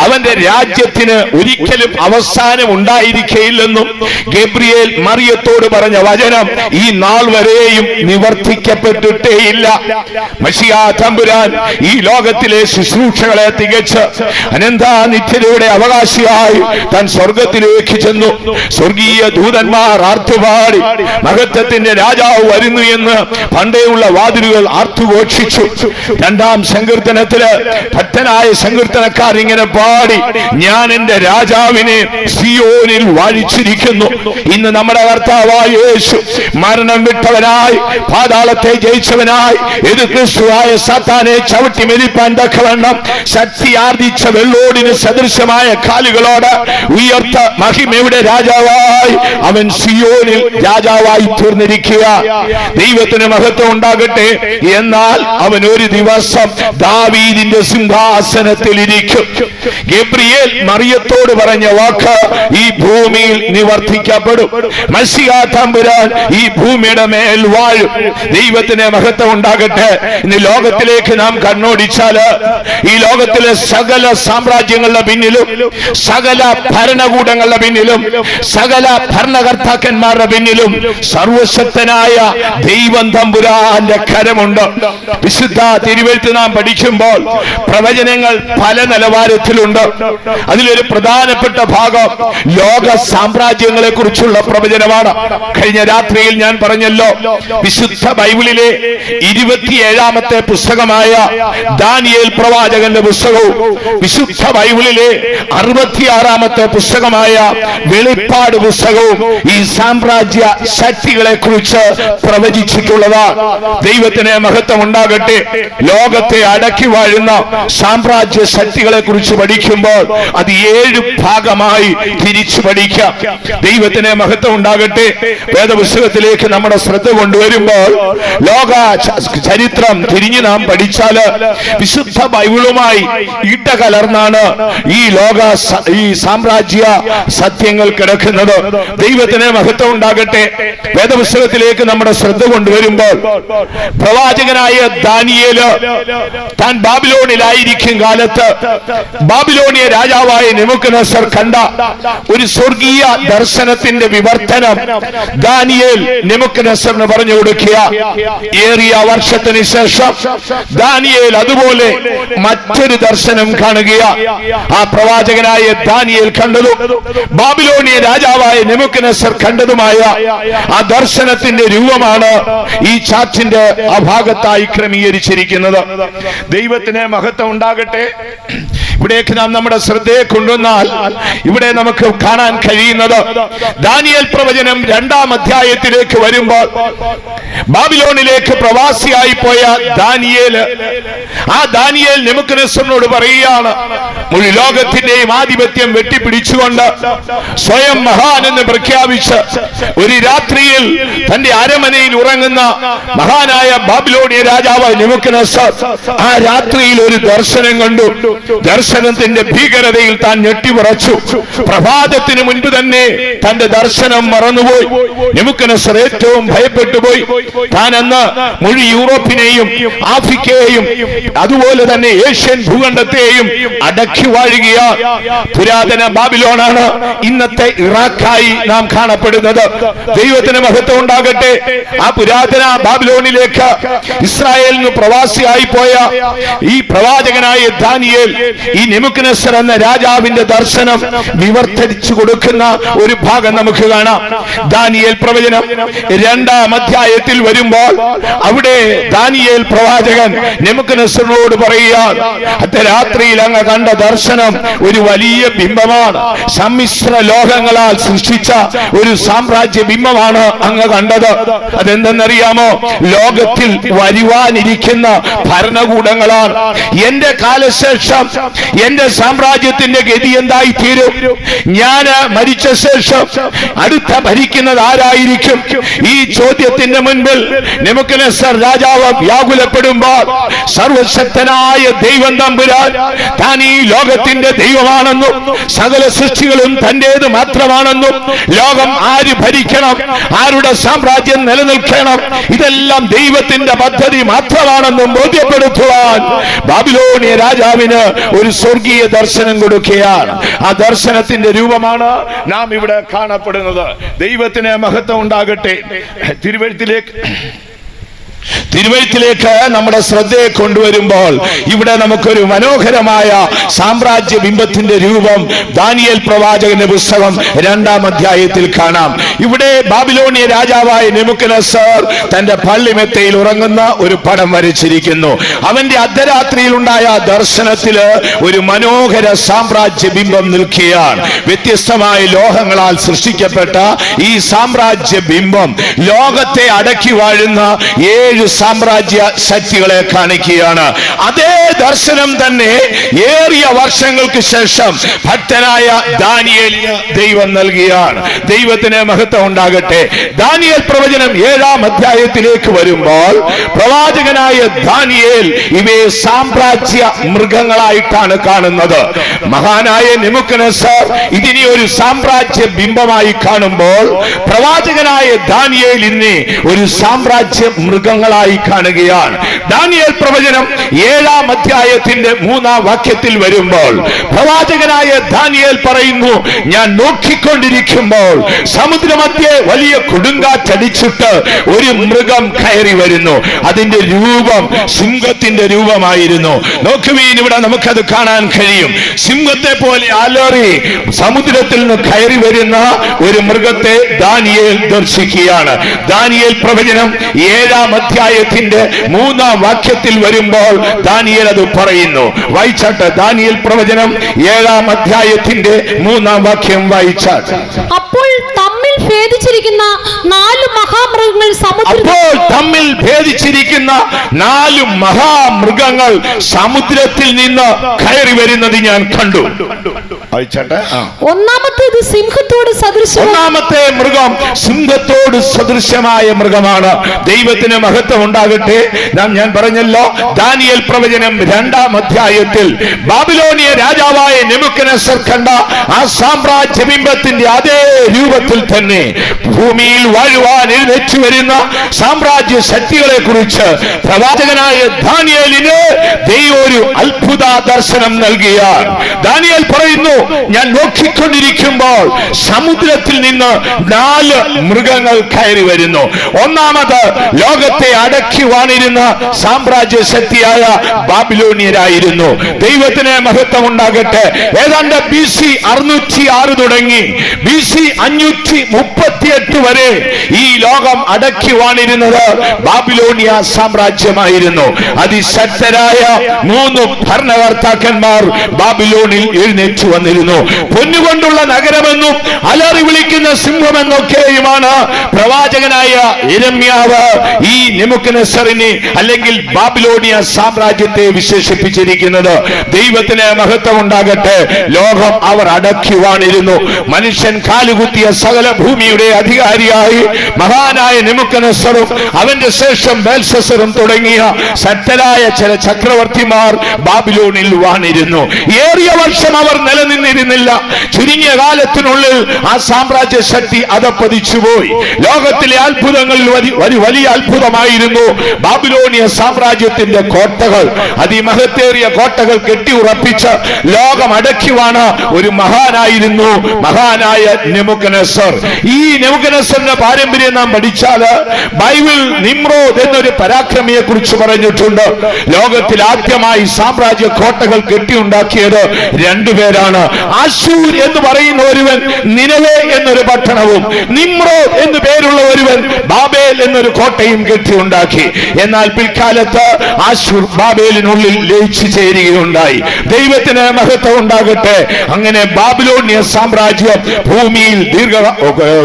അവന്റെ രാജ്യത്തിന് ഒരിക്കലും അവസാനം ഉണ്ടായിരിക്കയില്ലെന്നും ഗബ്രിയേൽ മറിയത്തോട് പറഞ്ഞ വചനം ഈ നാൾ വരെയും നിവർത്തിക്കപ്പെട്ടിട്ടേയില്ല. മശിഹ തമ്പുരാൻ ഈ ലോകത്തിലെ ശുശ്രൂഷകളെ തികച്ച് അനന്താനിത്യതയുടെ അവകാശിയായി താൻ സ്വർഗത്തിലേക്ക് ചെന്നു. സ്വർഗീയ ദൂതന്മാർ ആർത്തുപാടി മഹത്വത്തിന്റെ രാജാവ് വരുന്നു എന്ന് പണ്ടേയുള്ള വാതിലുകൾ ആർത്തുഘോഷിച്ചു. 2-ാം സങ്കീർത്തനത്തില് ഭക്തനായ സങ്കീർത്തനക്കാർ ഇങ്ങനെ പാടി, ഞാൻ എന്റെ രാജാവിനെ സിയോനിൽ വാഴിച്ചിരിക്കുന്നു. ഇന്ന് നമ്മുടെ കർത്താവായ യേശു മരണം വിട്ടവനായി പാതാളത്തെ ജയിച്ചവനായി എതിർ ക്രിസ്തുവായ സാത്താനെ ചവിട്ടി മെതിപ്പാൻ തക്കവണ്ണം ശക്തി ആർജിച്ച വെള്ളോടിന് സദൃശമായ കാലുകളോട് ഉയർത്ത മഹിമയുടെ രാജാവായി അവൻ സിയോനിൽ രാജാവായി തീർന്നിരിക്കുക. ദൈവത്തിന് മഹത്വം ഉണ്ടാകട്ടെ. എന്നാൽ അവൻ ഒരു ദിവസം ദാവീദിന്റെ സിംഹാസനത്തിൽ ഇരിക്കും. ഗബ്രിയേൽ മറിയത്തോട് പറഞ്ഞ വാക്ക് ഈ ഭൂമിയിൽ നിവർത്തിക്കപ്പെടും. മശിഹ തമ്പുരാൻ ഈ ഭൂമിയുടെ മേൽ വാഴും. ദൈവത്തിന് മഹത്വം ഉണ്ടാകട്ടെ. ഇന്ന് ലോകത്തിലേക്ക് നാം കണ്ണോടിച്ചാല് ഈ ലോകത്തിലെ സകല സാമ്രാജ്യങ്ങളുടെ പിന്നിലും സകല ഭരണകൂടങ്ങളുടെ പിന്നിലും സകല ഭരണകർത്താക്കന്മാരുടെ പിന്നിലും സർവശക്തനായ ദൈവം തമ്പുരാന്റെ കരമുണ്ട്. വിശുദ്ധ തിരുവെഴുത്ത് നാം പഠിക്കുമ്പോൾ പ്രവചനങ്ങൾ പല നിലവാരത്തിലുണ്ട്. അതിലൊരു പ്രധാനപ്പെട്ട ഭാഗം ലോക സാമ്രാജ്യങ്ങളെ കുറിച്ചുള്ള പ്രവചനമാണ്. കഴിഞ്ഞ രാത്രിയിൽ ഞാൻ പറഞ്ഞല്ലോ, വിശുദ്ധ ബൈബിളിലെ 27ാമത്തെ പുസ്തകമായ ദാനിയേൽ പ്രവാചകന്റെ പുസ്തകവും വിശുദ്ധ ബൈബിളിലെ 66ാമത്തെ പുസ്തകമായ വെളിപ്പാട് പുസ്തകവും ഈ സാമ്രാജ്യ ശക്തികളെ കുറിച്ച് പ്രവചിച്ചിട്ടുള്ളതാണ്. ദൈവത്തിന് മഹത്വം ഉണ്ടാകട്ടെ. ലോകത്തെ അടക്കി വാഴുന്ന സാമ്രാജ്യ ശക്തികളെ കുറിച്ച് പഠിക്കുമ്പോൾ അത് 7 ഭാഗമായി തിരിച്ചു പഠിക്കാം. ദൈവത്തിന് മഹത്വം ഉണ്ടാകട്ടെ. വേദപുസ്തകത്തിലേക്ക് നമ്മുടെ ശ്രദ്ധ കൊണ്ടുവരുമ്പോൾ ലോക ചരിത്രം തിരിഞ്ഞു നാം പഠിച്ചാല് വിശുദ്ധ ബൈബിളുമായി ഇടകലർന്നാണ് ഈ സാമ്രാജ്യ സത്യങ്ങൾ കിടക്കുന്നത്. ദൈവത്തിന് മഹത്വം ഉണ്ടാകട്ടെ. വേദപുസ്തകത്തിലേക്ക് നമ്മുടെ ശ്രദ്ധ കൊണ്ടുവരുമ്പോൾ പ്രവാചകനായ ദാനിയേല് താൻ ബാബിലോണിലായിരിക്കും കാലത്ത് ബാബിലോണിയ രാജാവായ നെബൂഖദ്നേസർ കണ്ട ഒരു സ്വർഗീയ ദർശനത്തിന്റെ വിവർത്തനം ദാനിയേൽ നെബൂഖദ്നേസറിന് പറഞ്ഞു കൊടുക്കുക. ഏറിയ വർഷത്തിന് ശേഷം ദാനിയേൽ അതുപോലെ മറ്റൊരു ദർശനം കാണുക. ആ പ്രവാചകനായ ദാനിയേൽ കണ്ടതും ബാബിലോണിയ രാജാവായ നെബൂഖദ്നേസർ കണ്ടതുമായ ആ ദർശനത്തിന്റെ രൂപമാണ് ഈ ചാർട്ടിന്റെ ആ ഭാഗത്തായി ക്രമീകരിച്ചിരിക്കുന്നത്. ദൈവത്തിന് മഹത്വം ഉണ്ടാകട്ടെ. ഇവിടേക്ക് നാം നമ്മുടെ ശ്രദ്ധയെ കൊണ്ടുവന്നാൽ ഇവിടെ നമുക്ക് കാണാൻ കഴിയുന്നത് ദാനിയേൽ പ്രവചനം 2-ാം അധ്യായത്തിലേക്ക് വരുമ്പോൾ ബാബിലോണിലേക്ക് പ്രവാസിയായി പോയ ദാനിയേൽ നെബൂഖദ്നേസറിനോട് പറയുകയാണ്, മുഴു ലോകത്തിന്റെയും ആധിപത്യം വെട്ടിപ്പിടിച്ചുകൊണ്ട് സ്വയം മഹാൻ എന്ന് പ്രഖ്യാപിച്ച് ഒരു രാത്രിയിൽ തന്റെ അരമനയിൽ ഉറങ്ങുന്ന മഹാനായ ബാബിലോണിയ രാജാവ് നെബൂഖദ്നേസർ ആ രാത്രിയിൽ ഒരു ദർശനം കണ്ടു. ദർശനത്തിന്റെ ഭീകരതയിൽ താൻ ഞെട്ടിവിറച്ചു. പ്രഭാതത്തിന് മുൻപ് തന്നെ തന്റെ ദർശനം മറന്നുപോയി. നെബൂഖദ്നേസർ ഏറ്റവും ഭയപ്പെട്ടുപോയി. താൻ അന്ന് മുഴു യൂറോപ്പിനെയും ആഫ്രിക്കയെയും അതുപോലെ തന്നെ ഏഷ്യൻ ഭൂഖണ്ഡത്തെയും അടക്കി വാഴുകയാണ്. പുരാതന ബാബിലോണാണ് ഇന്നത്തെ ഇറാഖായി നാം കാണപ്പെടുന്നത്. ദൈവത്തിന് മഹത്വം ഉണ്ടാകട്ടെ. ആ പുരാതന ബാബിലോണിലേക്ക് ഇസ്രായേലിന് പ്രവാസിയായി പോയ ഈ പ്രവാചകനായ ദാനിയേൽ ഈ നെബൂഖദ്നേസർ എന്ന രാജാവിന്റെ ദർശനം വിവർത്തരിച്ചു കൊടുക്കുന്ന ഒരു ഭാഗം നമുക്ക് കാണാം. ദാനിയേൽ പ്രവചനം 2-ാം അധ്യായത്തിൽ വരുമ്പോൾ അവിടെ ദാനിയേൽ പ്രവാചകൻ നെബൂഖദ്നേസറിനോട് പറയുകയാണ്, അർദ്ധരാത്രിയിൽ അങ്ങ് കണ്ട ദർശനം ഒരു വലിയ ബിംബമാണ്. സമ്മിശ്ര ലോകങ്ങളാൽ സൃഷ്ടിച്ച ഒരു സാമ്രാജ്യ ബിംബമാണ് അങ്ങ് കണ്ടത്. അതെന്തെന്നറിയാമോ? ലോകത്തിൽ വരുവാനിരിക്കുന്ന ഭരണകൂടങ്ങളാണ്. എന്റെ കാലശേഷം എന്റെ സാമ്രാജ്യത്തിന്റെ ഗതി എന്തായി തീരും? ഞാൻ മരിച്ച ശേഷം അടുത്ത ഭരിക്കുന്നത് ആരായിരിക്കും? ഈ ചോദ്യത്തിന്റെ മുൻപിൽ നെബൂഖദ്നേസർ രാജാവ് വ്യാകുലപ്പെടുമ്പോൾ സർവശക്തനായ ദൈവം തമ്പുരാൻ താൻ ഈ ലോകത്തിന്റെ ദൈവമാണെന്നും സകല സൃഷ്ടികളും തന്റേത് മാത്രമാണെന്നും ലോകം ആര് ഭരിക്കണം, ആരുടെ സാമ്രാജ്യം നിലനിൽക്കണം, ഇതെല്ലാം ദൈവത്തിന്റെ പദ്ധതി മാത്രമാണെന്നും ബോധ്യപ്പെടുത്തുവാൻ ബാബിലോണിയ രാജാവിന് ഒരു സ്വർഗീയ ദർശനം കൊടുക്കുകയാണ്. ആ ദർശനത്തിന്റെ രൂപമാണ് നാം ഇവിടെ കാണപ്പെടുന്നത്. ദൈവത്തിന് മഹത്വം ഉണ്ടാകട്ടെ. തിരുവഴുത്തിലേക്ക് നമ്മുടെ ശ്രദ്ധയെ കൊണ്ടുവരുമ്പോൾ ഇവിടെ നമുക്കൊരു മനോഹരമായ സാമ്രാജ്യ ബിംബത്തിന്റെ രൂപം ദാനിയേൽ പ്രവാചകന്റെ പുസ്തകം 2-ാം അധ്യായത്തിൽ കാണാം. ഇവിടെ ബാബിലോണിയ രാജാവായ നെബൂഖദ്നേസർ തന്റെ പള്ളിമെത്തയിൽ ഉറങ്ങുന്ന ഒരു പടം വരച്ചിരിക്കുന്നു. അവന്റെ അർദ്ധരാത്രിയിൽ ഉണ്ടായ ദർശനത്തില് ഒരു മനോഹര സാമ്രാജ്യ ബിംബം നിൽക്കുകയാണ്. വ്യത്യസ്തമായ ലോഹങ്ങളാൽ സൃഷ്ടിക്കപ്പെട്ട ഈ സാമ്രാജ്യ ബിംബം ലോകത്തെ അടക്കി വാഴുന്ന 7 സാമ്രാജ്യ ശക്തികളെ കാണിക്കുകയാണ്. അതേ ദർശനം തന്നെ ഏറിയ വർഷങ്ങൾക്ക് ശേഷം ഭക്തനായ ദാനിയേലിന് ദൈവം നൽകിയാണ്. ദൈവത്തിന് മഹത്വം ഉണ്ടാകട്ടെ. ദാനിയേൽ പ്രവചനം 7-ാം അധ്യായത്തിലേക്ക് വരുമ്പോൾ പ്രവാചകനായ ദാനിയേൽ ഇവയെ സാമ്രാജ്യ മൃഗങ്ങളായിട്ടാണ് കാണുന്നത്. മഹാനായ നെബൂഖദ്നേസർ ഇതിനെ ഒരു സാമ്രാജ്യ ബിംബമായി കാണുമ്പോൾ പ്രവാചകനായ ദാനിയേലിനെ ഒരു സാമ്രാജ്യ മൃഗങ്ങളായി കാണുകയാണ്. ദാനിയേൽ പ്രവചനം 7-ാം അധ്യായത്തിന്റെ 3-ാം വാക്യത്തിൽ വരുമ്പോൾ പ്രവാചകനായ ദാനിയേൽ പറയുന്നു, ഞാൻ നോക്കിക്കൊണ്ടിരിക്കുമ്പോൾ സമുദ്രമധ്യേ വലിയ കൊടുങ്കാറ്റടിച്ചിട്ട് ഒരു മൃഗം കയറി വരുന്നു. അതിന്റെ രൂപം സിംഹത്തിന്റെ രൂപമായിരുന്നു. നോക്കുവീൻ, ഇവിടെ നമുക്കത് കാണാൻ കഴിയും. സിംഹത്തെ പോലെ അലറി സമുദ്രത്തിൽ നിന്ന് കയറി വരുന്ന ഒരു മൃഗത്തെ ദാനിയേൽ ദർശിക്കുകയാണ്. ദാനിയേൽ പ്രവചനം 7-ാം അധ്യായത്തിന്റെ 3-ാം വാക്യത്തിൽ വരുമ്പോൾ ദാനിയേൽ അത് പറയുന്നു. വായിച്ചാട്ട് ദാനിയേൽ പ്രവചനം 7-ാം അധ്യായത്തിന്റെ 3-ാം വാക്യം വായിച്ചാട്ട്. അപ്പോൾ തമ്മിൽ ഭേദിച്ചിരിക്കുന്ന 4 മഹാമൃഗങ്ങൾ സമുദ്രത്തിൽ നിന്ന് കയറി വരുന്നത് ഞാൻ കണ്ടു. ഒന്നാമത്തേത് സിംഹത്തോട് സദൃശം. ഒന്നാമത്തെ മൃഗം സിംഹത്തോട് സദൃശമായ മൃഗമാണ്. ദൈവത്തിന് മഹത്വം ഉണ്ടാകട്ടെ. ഞാൻ പറഞ്ഞല്ലോ, ദാനിയേൽ പ്രവചനം 2-ാം അധ്യായത്തിൽ ബാബിലോണിയ രാജാവായ നെബൂഖദ്നേസർ കണ്ട ആ സാമ്രാജ്യ ബിംബത്തിന്റെ അതേ രൂപത്തിൽ തന്നെ ഭൂമിയിൽ വാഴുവാൻ എഴുന്നേറ്റ് വരുന്ന സാമ്രാജ്യ ശക്തികളെ കുറിച്ച് പ്രവാചകനായ ദാനിയേലിന് ദൈവം ഒരു അത്ഭുത ദർശനം നൽകിയാൽ ദാനിയേൽ പറയുന്നു, ഞാൻ നോക്കിക്കൊണ്ടിരിക്കുമ്പോൾ സമുദ്രത്തിൽ നിന്ന് 4 മൃഗങ്ങൾ കയറി വരുന്നു. ഒന്നാമത് ലോകത്തെ അടക്കി വാണിരുന്ന സാമ്രാജ്യ ശക്തിയായ ബാബിലോണിയരായിരുന്നു. ദൈവത്തിന് മഹത്വം ഉണ്ടാകട്ടെ. ഏതാണ്ട് BC 606 തുടങ്ങി BC 538 വരെ ഈ ലോകം അടക്കി വാണിരുന്നത് ബാബിലോണിയ സാമ്രാജ്യമായിരുന്നു. അതിശക്തരായ 3 ഭരണകർത്താക്കന്മാർ ബാബിലോണിൽ എഴുന്നേറ്റു വന്നിരുന്നു. പൊന്നുകൊണ്ടുള്ള നഗരമെന്നും അലറി വിളിക്കുന്ന സിംഹമെന്നൊക്കെയുമാണ് പ്രവാചകനായ യിരെമ്യാവ് ഈ നെബൂഖദ്നേസറിനെ അല്ലെങ്കിൽ ബാബിലോണിയ സാമ്രാജ്യത്തെ വിശേഷിപ്പിച്ചിരിക്കുന്നത്. ദൈവത്തിന് മഹത്വം ഉണ്ടാകട്ടെ. ലോകം അവർ അടക്കി വാണിരുന്നു. മനുഷ്യൻ കാലുകുത്തിയ സകല ഭൂമിയുടെ അധികാരിയായി മഹാനായ നെബൂഖദ്നേസറും അവന്റെ ശേഷം ബേൽശസ്സറും തുടങ്ങിയ ശക്തരായ ചില ചക്രവർത്തിമാർ ബാബിലോണിൽ വാണിരുന്നു. ഏറിയ വർഷം അവർ നിലനിന്നു. നിന്നിരുന്നില്ല. ചുരുങ്ങിയ കാലത്തിനുള്ളിൽ ആ സാമ്രാജ്യ ശക്തി അധപ്പതിച്ചുപോയി. ലോകത്തിലെ അത്ഭുതങ്ങളിൽ വലിയ അത്ഭുതമായിരുന്നു ബാബിലോണിയ സാമ്രാജ്യത്തിന്റെ കോട്ടകൾ. അതിമഹത്തേറിയ കോട്ടകൾ കെട്ടിയുറപ്പിച്ച് ലോകം അടക്കിവാണ് ഒരു മഹാനായിരുന്നു മഹാനായ നെബൂഖദ്നേസർ. ഈ നെബൂഖദ്നേസറിന്റെ പാരമ്പര്യം നാം പഠിച്ചാൽ ബൈബിൾ നിമ്രോദ് എന്നൊരു പരാക്രമിയെ കുറിച്ച് പറഞ്ഞിട്ടുണ്ട്. ലോകത്തിൽ ആദ്യമായി സാമ്രാജ്യ കോട്ടകൾ കെട്ടിയുണ്ടാക്കിയത് രണ്ടുപേരാണ്. അശൂർ എന്ന് പറയുന്ന ഒരുവൻ നിനവേ എന്നൊരു പട്ടണവും, നിമ്രോദ് എന്ന് പേരുള്ള ഒരുവൻ ബാബേൽ എന്നൊരു കോട്ടയും കെട്ടിയുണ്ടാക്കി. എന്നാൽ പിൽക്കാലത്ത് അശൂർ ബാബേലിനുള്ളിൽ ലയിച്ചു ചേരുകയുണ്ടായി. ദൈവത്തിന് മഹത്വം ഉണ്ടാകട്ടെ. അങ്ങനെ ബാബിലോണിയ സാമ്രാജ്യം ഭൂമിയിൽ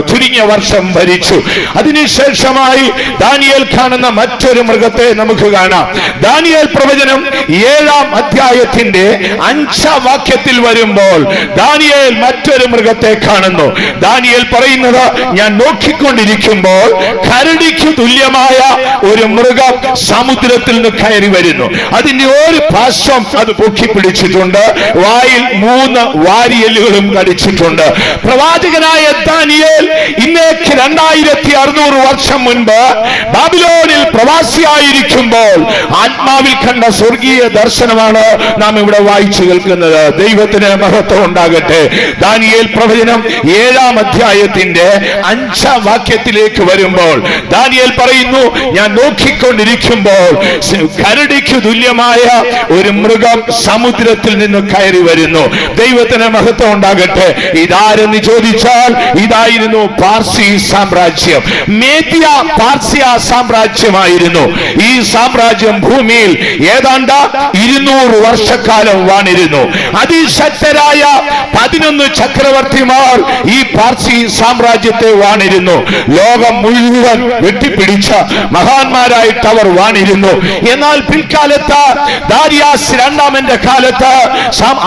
ചുരുങ്ങിയ വർഷം ഭരിച്ചു. അതിനുശേഷമായി ദാനിയേൽ കാണുന്ന മറ്റൊരു മൃഗത്തെ നമുക്ക് കാണാം. ദാനിയേൽ പ്രവചനം 7-ാം അധ്യായത്തിന്റെ 5-ാം വാക്യത്തിൽ വരുമ്പോൾ ദാനിയേൽ മറ്റൊരു മൃഗത്തെ കാണുന്നു. ദാനിയേൽ പറയുന്നത്, ഞാൻ നോക്കിക്കൊണ്ടിരിക്കുമ്പോൾ കരടിക്ക് തുല്യമായ ഒരു മൃഗം സമുദ്രത്തിൽ നിന്ന് കയറി വരുന്നു. അതിന്റെ ഒരു പാർശ്വം അത് പൊക്കിപ്പിടിച്ചിട്ടുണ്ട്. വായിൽ 3 വാരിയലുകളും കടിച്ചിട്ടുണ്ട്. പ്രവാചകനായ ദാനിയേൽ ഇന്നേക്ക് 2600 വർഷം മുൻപ് ബാബിലോണിൽ പ്രവാസിയായിരിക്കുമ്പോൾ ആത്മാവിൽ കണ്ട സ്വർഗീയ ദർശനമാണ് നാം ഇവിടെ വായിച്ചു കേൾക്കുന്നത്. ദൈവത്തിന് മഹത്വം ഉണ്ടാകട്ടെ. ദാനിയേൽ പ്രവചനം 7-ാം അധ്യായത്തിന്റെ 5-ാം വാക്യത്തിലേക്ക് വരുമ്പോൾ ദാനിയേൽ പറയുന്നു, ഞാൻ നോക്കിക്കൊണ്ടിരിക്കുമ്പോൾ കരടിക്ക് തുല്യമായ ഒരു മൃഗം സമുദ്രത്തിൽ നിന്ന് കയറി വരുന്നു. ദൈവത്തിന് മഹത്വം ഉണ്ടാകട്ടെ. ഇതാരെന്ന് ചോദിച്ചാൽ ഇതായിരുന്നു പാർസി സാമ്രാജ്യം. മേദ്യ പാർസ്യ സാമ്രാജ്യമായിരുന്നു. ഈ സാമ്രാജ്യം ഭൂമിയിൽ ഏതാണ്ട് 200 വർഷക്കാലം വാണിരുന്നു. അതിശക്തരായ 11 ചക്രവർത്തിമാർ ഈ പാർസി സാമ്രാജ്യത്തെ വാണിരുന്നു. ലോകം മുഴുവൻ വെട്ടിപ്പിടിച്ച മഹാന്മാരായിട്ട് അവർ വാണിരുന്നു. എന്നാൽ പിൽക്കാലത്ത് ദാരിയാസ് 2-ാമന്റെ കാലത്ത്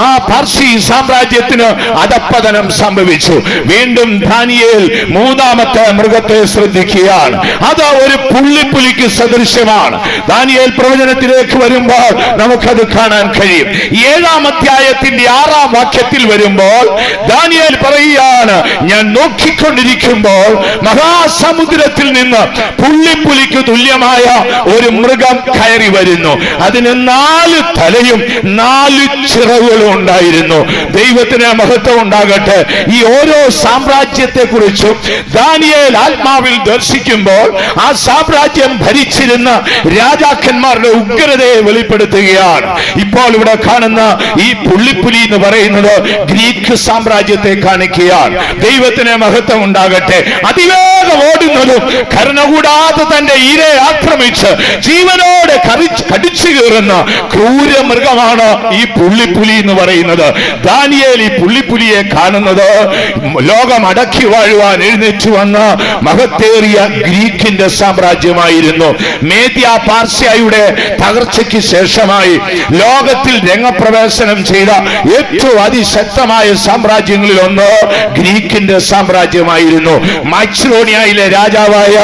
ആ പാർസി സാമ്രാജ്യത്തിന് അധപ്പതനം സംഭവിച്ചു. വീണ്ടും ദാനിയേൽ 3-ാമത്തെ മൃഗത്തെ ശ്രദ്ധിക്കുകയാണ്. അത് ഒരു പുള്ളിപ്പുലിക്ക് സദൃശ്യമാണ്. ദാനിയേൽ പ്രവചനത്തിലേക്ക് വരുമ്പോൾ നമുക്കത് കാണാൻ കഴിയും. 7-ാം അധ്യായത്തിന്റെ 6-ാം വാക്യത്തിൽ വരുമ്പോൾ ദാനിയേൽ പറയുകയാണ്, ഞാൻ നോക്കിക്കൊണ്ടിരിക്കുമ്പോൾ മഹാസമുദ്രത്തിൽ നിന്ന് പുള്ളിപ്പുലിക്ക് തുല്യമായ ഒരു മൃഗം കയറി വരുന്നു. അതിന് 4 തലയും 4 ചിറകുകളും ഉണ്ടായിരുന്നു. ദൈവത്തിന് മഹത്വം ഉണ്ടാകട്ടെ. ഈ ഓരോ സാമ്രാജ്യത്തെ കുറിച്ചും ദാനിയേൽ ആത്മാവിൽ ദർശിക്കുമ്പോൾ ആ സാമ്രാജ്യം ഭരിച്ചിരുന്ന രാജാക്കന്മാരുടെ ഉഗ്രതയെ വെളിപ്പെടുത്തുകയാണ്. ഇപ്പോൾ ഇവിടെ കാണുന്ന ഈ പുള്ളിപ്പുലി എന്ന് പറയുന്നത് ഗ്രീക്ക് സാമ്രാജ്യത്തെ കാണിക്കുകയാണ്. ദൈവത്തിന് മഹത്വം ഉണ്ടാകട്ടെ. അതിവേഗം ഓടുന്നതും കരുണകൂടാതെ തന്റെ ഇരയെ ആക്രമിച്ച് ജീവനോടെ കടിച്ചു കീറുന്ന ക്രൂര മൃഗമാണ് ഈ പുള്ളിപ്പുലി എന്ന് പറയുന്നത്. ദാനിയേൽ ഈ പുള്ളിപ്പുലിയെ കാണുന്നത് ലോകം അടക്കി വാഴുവാൻ എഴുന്നേറ്റ് വന്ന മഹത്തേറിയ ഗ്രീക്കിന്റെ സാമ്രാജ്യമായിരുന്നു. മേദ്യ പാർസ്യയുടെ തകർച്ചയ്ക്ക് ശേഷമായി ലോകത്തിൽ രംഗപ്രവേശനം ചെയ്ത ഏറ്റവും അതിശക്തമായ സാമ്രാജ്യങ്ങളിൽ ഒന്ന് ഗ്രീക്കിന്റെ സാമ്രാജ്യമായിരുന്നു. മാക്സിഡോണിയയിലെ രാജാവായ